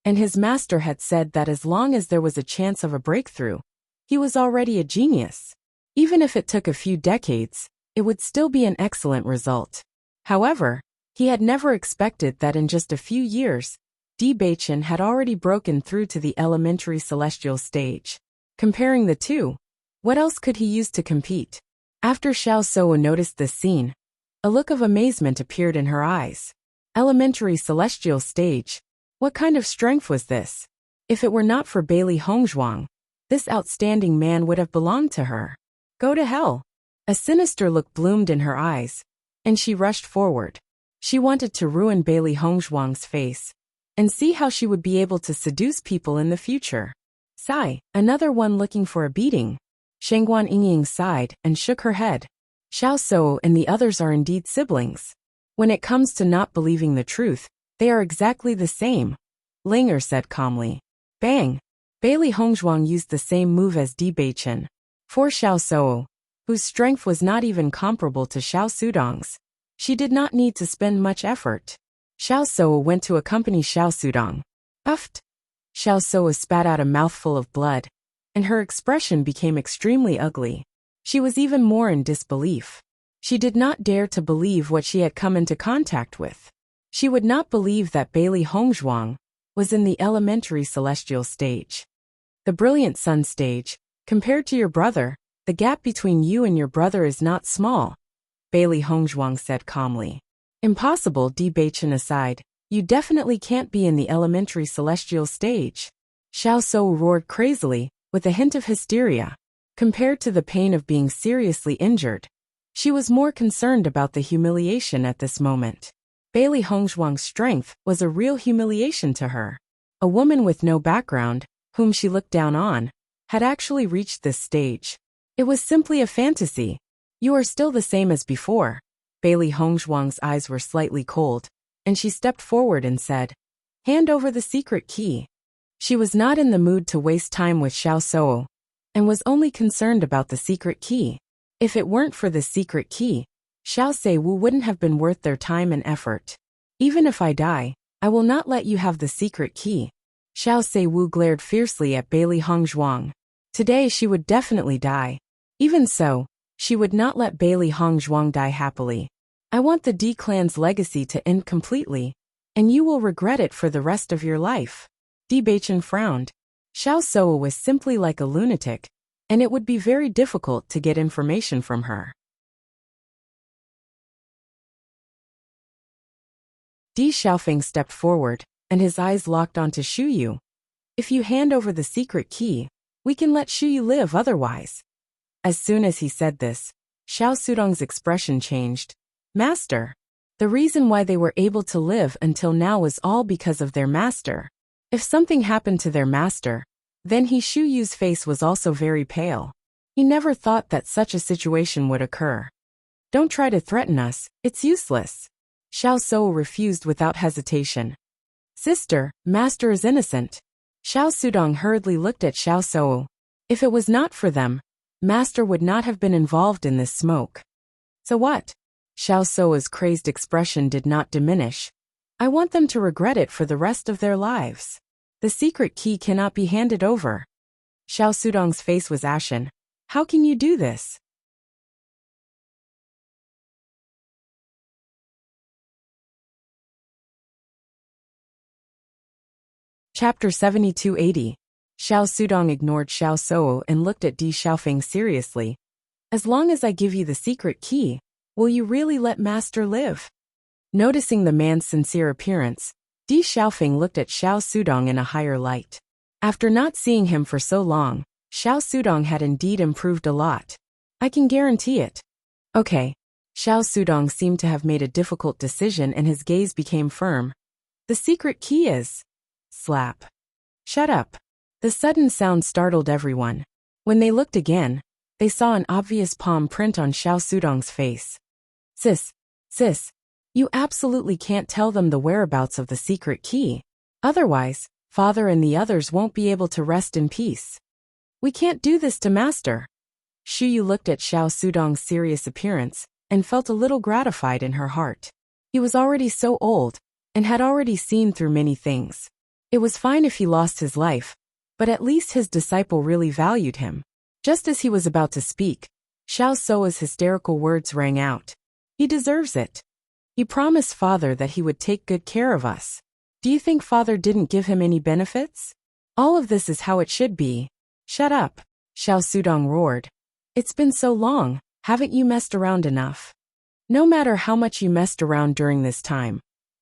and his master had said that as long as there was a chance of a breakthrough, he was already a genius. Even if it took a few decades, it would still be an excellent result. However, he had never expected that in just a few years, Debaichen had already broken through to the elementary celestial stage. Comparing the two, what else could he use to compete? After Xiao Suo noticed this scene, a look of amazement appeared in her eyes. Elementary celestial stage. What kind of strength was this? If it were not for Bailey Hongzhuang, this outstanding man would have belonged to her. Go to hell. A sinister look bloomed in her eyes, and she rushed forward. She wanted to ruin Bailey Hongzhuang's face, and see how she would be able to seduce people in the future. Sigh, another one looking for a beating. Shengguan Yingying sighed and shook her head. Xiao Suo and the others are indeed siblings. When it comes to not believing the truth, they are exactly the same, Linger said calmly. Bang! Bailey Hongzhuang used the same move as Debaichen. For Xiao Suo, whose strength was not even comparable to Xiao Sudong's, she did not need to spend much effort. Xiao Soa went to accompany Xiao Sudong. Uffed. Xiao Soa spat out a mouthful of blood, and her expression became extremely ugly. She was even more in disbelief. She did not dare to believe what she had come into contact with. She would not believe that Bailey Hongzhuang was in the elementary celestial stage. The brilliant sun stage. Compared to your brother, the gap between you and your brother is not small, Bailey Hongzhuang said calmly. Impossible, Di Baichen aside. You definitely can't be in the elementary celestial stage. Xiao Soa roared crazily, with a hint of hysteria. Compared to the pain of being seriously injured, she was more concerned about the humiliation at this moment. Bailey Hongzhuang's strength was a real humiliation to her. A woman with no background, whom she looked down on, had actually reached this stage. It was simply a fantasy. You are still the same as before. Bailey Hongzhuang's eyes were slightly cold, and she stepped forward and said, "Hand over the secret key." She was not in the mood to waste time with Xiao Soa, and was only concerned about the secret key. If it weren't for the secret key, Xiao Seiwu wouldn't have been worth their time and effort. Even if I die, I will not let you have the secret key. Xiao Seiwu glared fiercely at Bailey Hongzhuang. Today she would definitely die. Even so, she would not let Bailey Hongzhuang die happily. I want the D clan's legacy to end completely, and you will regret it for the rest of your life. Di Baichen frowned. Xiao Soa was simply like a lunatic, and it would be very difficult to get information from her. Di Xiaofeng stepped forward, and his eyes locked onto Shu Yu. If you hand over the secret key, we can let Shu Yu live otherwise. As soon as he said this, Xiao Sudong's expression changed. Master. The reason why they were able to live until now was all because of their master. If something happened to their master, then Shu Yu's face was also very pale. He never thought that such a situation would occur. Don't try to threaten us, it's useless. Xiao Soa refused without hesitation. Sister, master is innocent. Xiao Sudong hurriedly looked at Xiao Soa. If it was not for them, master would not have been involved in this smoke. So what? Xiao Soa's crazed expression did not diminish. I want them to regret it for the rest of their lives. The secret key cannot be handed over. Xiao Sudong's face was ashen. How can you do this? Chapter 7280. Xiao Sudong ignored Xiao Soa and looked at Di Xiaofeng seriously. As long as I give you the secret key, will you really let master live? Noticing the man's sincere appearance, Di Xiaofeng looked at Xiao Sudong in a higher light. After not seeing him for so long, Xiao Sudong had indeed improved a lot. I can guarantee it. Okay. Xiao Sudong seemed to have made a difficult decision and his gaze became firm. The secret key is... Slap. Shut up. The sudden sound startled everyone. When they looked again, they saw an obvious palm print on Xiao Sudong's face. Sis, you absolutely can't tell them the whereabouts of the secret key. Otherwise, father and the others won't be able to rest in peace. We can't do this to master. Shu Yu looked at Xiao Sudong's serious appearance and felt a little gratified in her heart. He was already so old and had already seen through many things. It was fine if he lost his life, but at least his disciple really valued him. Just as he was about to speak, Xiao Soa's hysterical words rang out. He deserves it. He promised father that he would take good care of us. Do you think father didn't give him any benefits? All of this is how it should be. Shut up, Xiao Sudong roared. It's been so long, haven't you messed around enough? No matter how much you messed around during this time.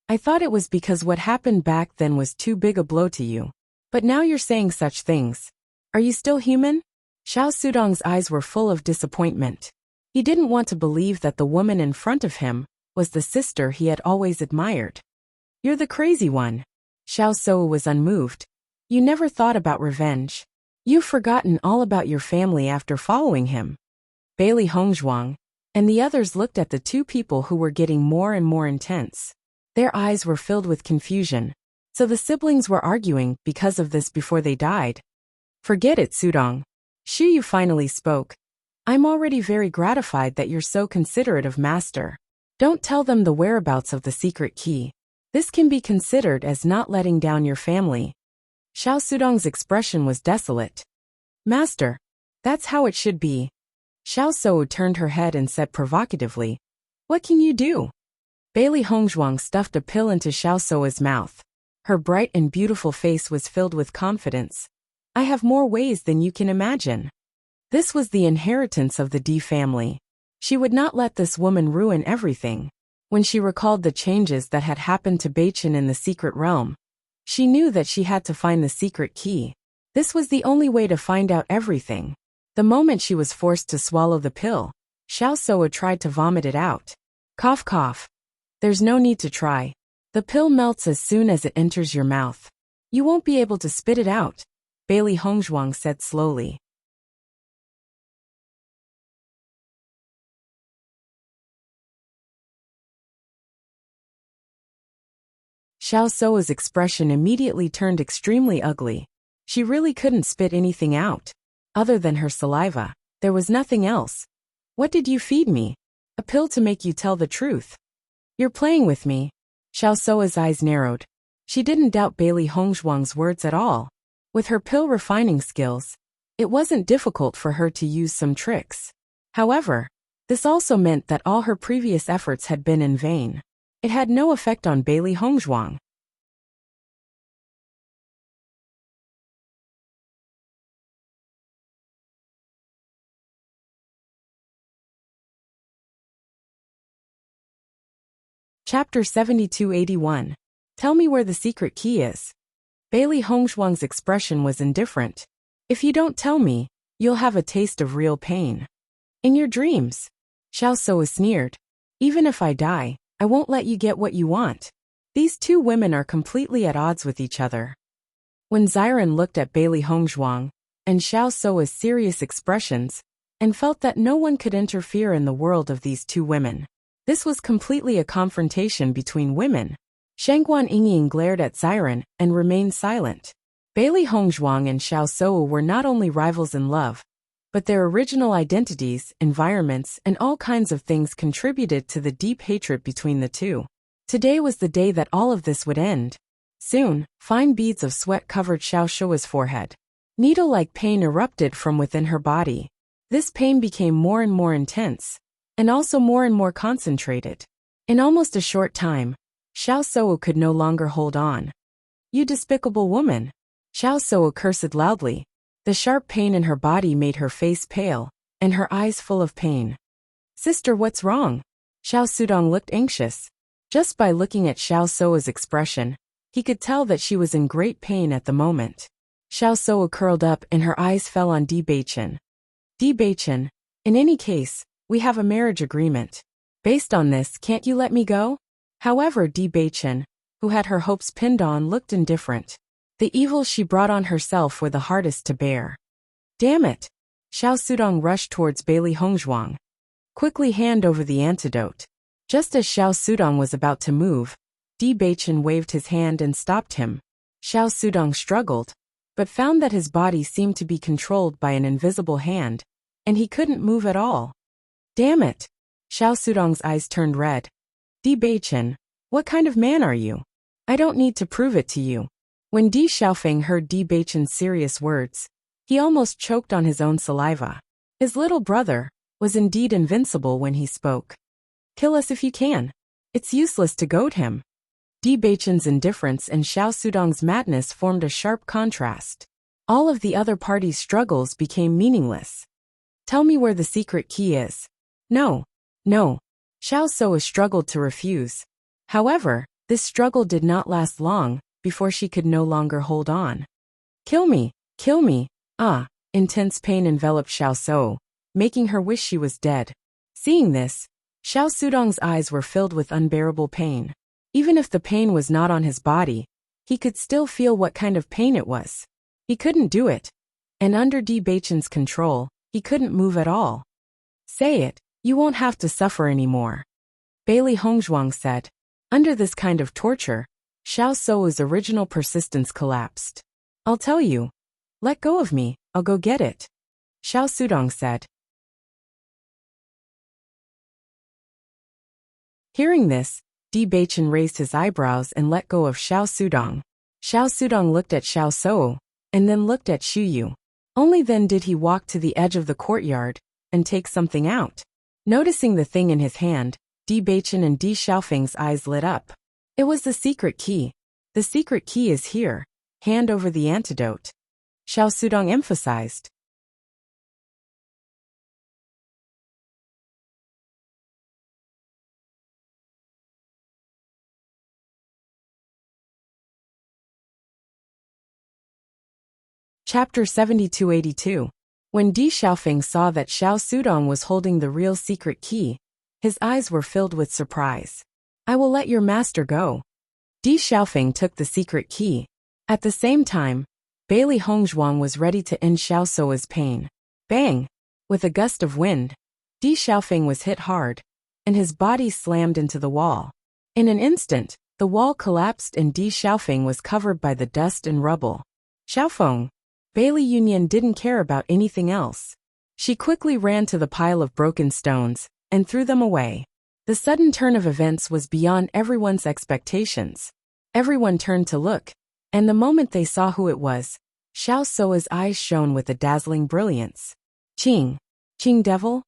I thought it was because what happened back then was too big a blow to you. But now you're saying such things. Are you still human? Xiao Sudong's eyes were full of disappointment. He didn't want to believe that the woman in front of him was the sister he had always admired. You're the crazy one. Xiao Soa was unmoved. You never thought about revenge. You've forgotten all about your family after following him. Bailey Hongzhuang and the others looked at the two people who were getting more and more intense. Their eyes were filled with confusion. So the siblings were arguing because of this before they died. Forget it, Sudong. Shu Yu finally spoke. I'm already very gratified that you're so considerate of master. Don't tell them the whereabouts of the secret key. This can be considered as not letting down your family. Xiao Sudong's expression was desolate. Master, that's how it should be. Xiao Sou turned her head and said provocatively, what can you do? Bailey Hongzhuang stuffed a pill into Xiao Sou's mouth. Her bright and beautiful face was filled with confidence. I have more ways than you can imagine. This was the inheritance of the D family. She would not let this woman ruin everything. When she recalled the changes that had happened to Beichen in the secret realm, she knew that she had to find the secret key. This was the only way to find out everything. The moment she was forced to swallow the pill, Xiao Sou tried to vomit it out. Cough cough. There's no need to try. The pill melts as soon as it enters your mouth. You won't be able to spit it out, Bailey Hongzhuang said slowly. Xiao Sou's expression immediately turned extremely ugly. She really couldn't spit anything out. Other than her saliva, there was nothing else. What did you feed me? A pill to make you tell the truth. You're playing with me. Xiao Sou's eyes narrowed. She didn't doubt Bailey Hongzhuang's words at all. With her pill refining skills, it wasn't difficult for her to use some tricks. However, this also meant that all her previous efforts had been in vain. It had no effect on Bailey Hongzhuang. Chapter 7281. Tell me where the secret key is. Bailey Hongzhuang's expression was indifferent. If you don't tell me, you'll have a taste of real pain. In your dreams. Xiao Sou sneered. Even if I die, I won't let you get what you want. These two women are completely at odds with each other. When Xiren looked at Bailey Hongzhuang and Xiao Sou's serious expressions and felt that no one could interfere in the world of these two women, this was completely a confrontation between women. Shangguan Yingying glared at Xiren and remained silent. Bailey Hongzhuang and Xiao Sou were not only rivals in love, but their original identities, environments, and all kinds of things contributed to the deep hatred between the two. Today was the day that all of this would end. Soon, fine beads of sweat covered Xiao Sou's forehead. Needle-like pain erupted from within her body. This pain became more and more intense, and also more and more concentrated. In almost a short time, Xiao Sou could no longer hold on. You despicable woman! Xiao Sou cursed loudly. The sharp pain in her body made her face pale, and her eyes full of pain. Sister, what's wrong? Xiao Sudong looked anxious. Just by looking at Xiao Sou's expression, he could tell that she was in great pain at the moment. Xiao Sou curled up and her eyes fell on Di Beichen. Di Beichen, in any case, we have a marriage agreement. Based on this, can't you let me go? However, Di Beichen, who had her hopes pinned on, looked indifferent. The evils she brought on herself were the hardest to bear. Damn it! Xiao Sudong rushed towards Bailey Hongzhuang. Quickly hand over the antidote. Just as Xiao Sudong was about to move, Di Beichen waved his hand and stopped him. Xiao Sudong struggled, but found that his body seemed to be controlled by an invisible hand, and he couldn't move at all. Damn it! Xiao Sudong's eyes turned red. Di Beichen, what kind of man are you? I don't need to prove it to you. When Di Xiaofeng heard Di Beichen's serious words, he almost choked on his own saliva. His little brother was indeed invincible when he spoke. Kill us if you can. It's useless to goad him. Di Beichen's indifference and Xiao Sudong's madness formed a sharp contrast. All of the other parties' struggles became meaningless. Tell me where the secret key is. No. No. Xiao Sou struggled to refuse. However, this struggle did not last long before she could no longer hold on. Kill me. Kill me. Ah. Intense pain enveloped Xiao Sou, making her wish she was dead. Seeing this, Xiao Sudong's eyes were filled with unbearable pain. Even if the pain was not on his body, he could still feel what kind of pain it was. He couldn't do it. And under Di Beichen's control, he couldn't move at all. Say it, you won't have to suffer anymore. Bailey Hongzhuang said. Under this kind of torture, Xiao Sou's original persistence collapsed. I'll tell you. Let go of me, I'll go get it. Xiao Sudong said. Hearing this, Di Baichen raised his eyebrows and let go of Xiao Sudong. Xiao Sudong looked at Xiao Sou, and then looked at Xu Yu. Only then did he walk to the edge of the courtyard and take something out. Noticing the thing in his hand, Di Baichen and Di Xiaofeng's eyes lit up. It was the secret key. The secret key is here. Hand over the antidote. Xiao Sudong emphasized. Chapter 7282. When Di Xiaofeng saw that Xiao Sudong was holding the real secret key, his eyes were filled with surprise. I will let your master go. Di Xiaofeng took the secret key. At the same time, Bailey Hongzhuang was ready to end Xiao Sou's pain. Bang! With a gust of wind, Di Xiaofeng was hit hard, and his body slammed into the wall. In an instant, the wall collapsed and Di Xiaofeng was covered by the dust and rubble. Xiaofeng. Bailey Yunyan didn't care about anything else. She quickly ran to the pile of broken stones and threw them away. The sudden turn of events was beyond everyone's expectations. Everyone turned to look, and the moment they saw who it was, Xiao Sou's eyes shone with a dazzling brilliance. Qing Devil?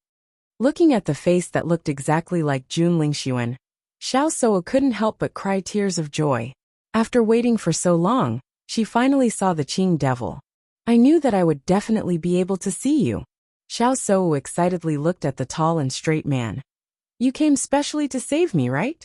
Looking at the face that looked exactly like Jun Lingxuan, Xiao Sou couldn't help but cry tears of joy. After waiting for so long, she finally saw the Qing Devil. I knew that I would definitely be able to see you. Xiao Sou excitedly looked at the tall and straight man. You came specially to save me, right?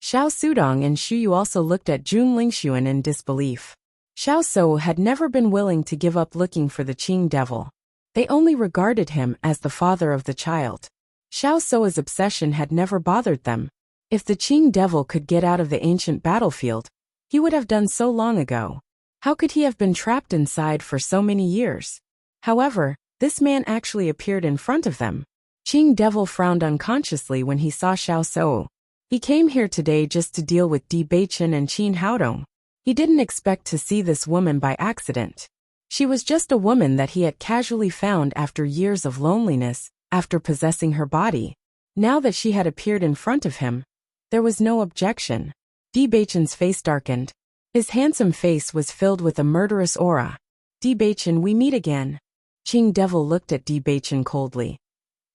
Xiao Sudong and Xu Yu also looked at Jun Lingxuan in disbelief. Xiao Sou had never been willing to give up looking for the Qing Devil. They only regarded him as the father of the child. Xiao Sou's obsession had never bothered them. If the Qing Devil could get out of the ancient battlefield, he would have done so long ago. How could he have been trapped inside for so many years? However, this man actually appeared in front of them. Qing Devil frowned unconsciously when he saw Xiao Sou. He came here today just to deal with Di Baichen and Qin Haodong. He didn't expect to see this woman by accident. She was just a woman that he had casually found after years of loneliness, after possessing her body. Now that she had appeared in front of him, there was no objection. Di Baichen's face darkened. His handsome face was filled with a murderous aura. Di Baichen, we meet again. Qing Devil looked at Di Baichen coldly.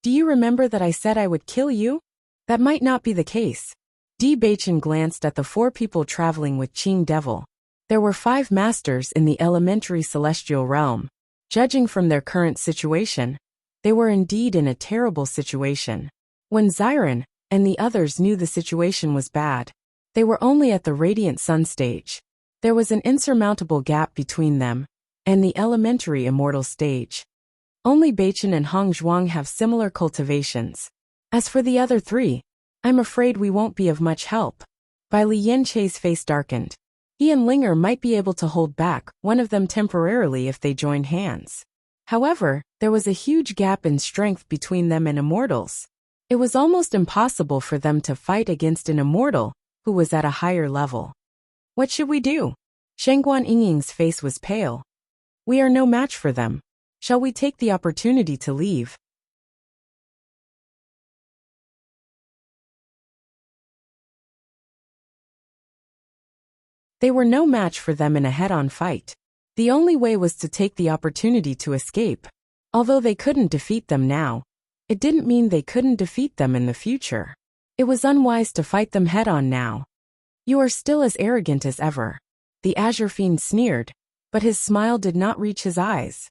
Do you remember that I said I would kill you? That might not be the case. Di Baichen glanced at the 4 people traveling with Qing Devil. There were 5 masters in the elementary celestial realm. Judging from their current situation, they were indeed in a terrible situation. When Xiren and the others knew the situation was bad, they were only at the Radiant Sun stage. There was an insurmountable gap between them and the elementary immortal stage. Only Baichen and Hongzhuang have similar cultivations. As for the other 3, I'm afraid we won't be of much help. Bai Li Yanchei's face darkened. He and Linger might be able to hold back one of them temporarily if they joined hands. However, there was a huge gap in strength between them and immortals. It was almost impossible for them to fight against an immortal who was at a higher level. What should we do? Shengguan Yingying's face was pale. We are no match for them. Shall we take the opportunity to leave? They were no match for them in a head-on fight. The only way was to take the opportunity to escape. Although they couldn't defeat them now, it didn't mean they couldn't defeat them in the future. It was unwise to fight them head-on now. You are still as arrogant as ever. The Azure Fiend sneered, but his smile did not reach his eyes.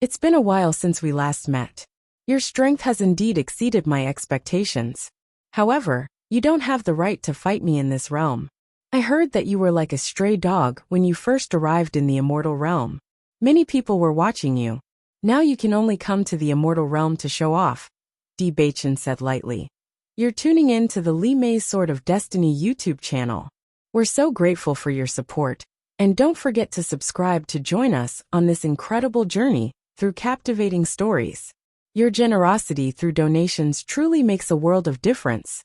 It's been a while since we last met. Your strength has indeed exceeded my expectations. However, you don't have the right to fight me in this realm. I heard that you were like a stray dog when you first arrived in the immortal realm. Many people were watching you. Now you can only come to the immortal realm to show off, Di Baichen said lightly. You're tuning in to the Li Mei's Sword of Destiny YouTube channel. We're so grateful for your support, and don't forget to subscribe to join us on this incredible journey through captivating stories. Your generosity through donations truly makes a world of difference,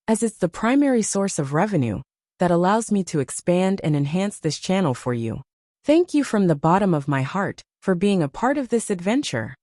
as it's the primary source of revenue that allows me to expand and enhance this channel for you. Thank you from the bottom of my heart for being a part of this adventure.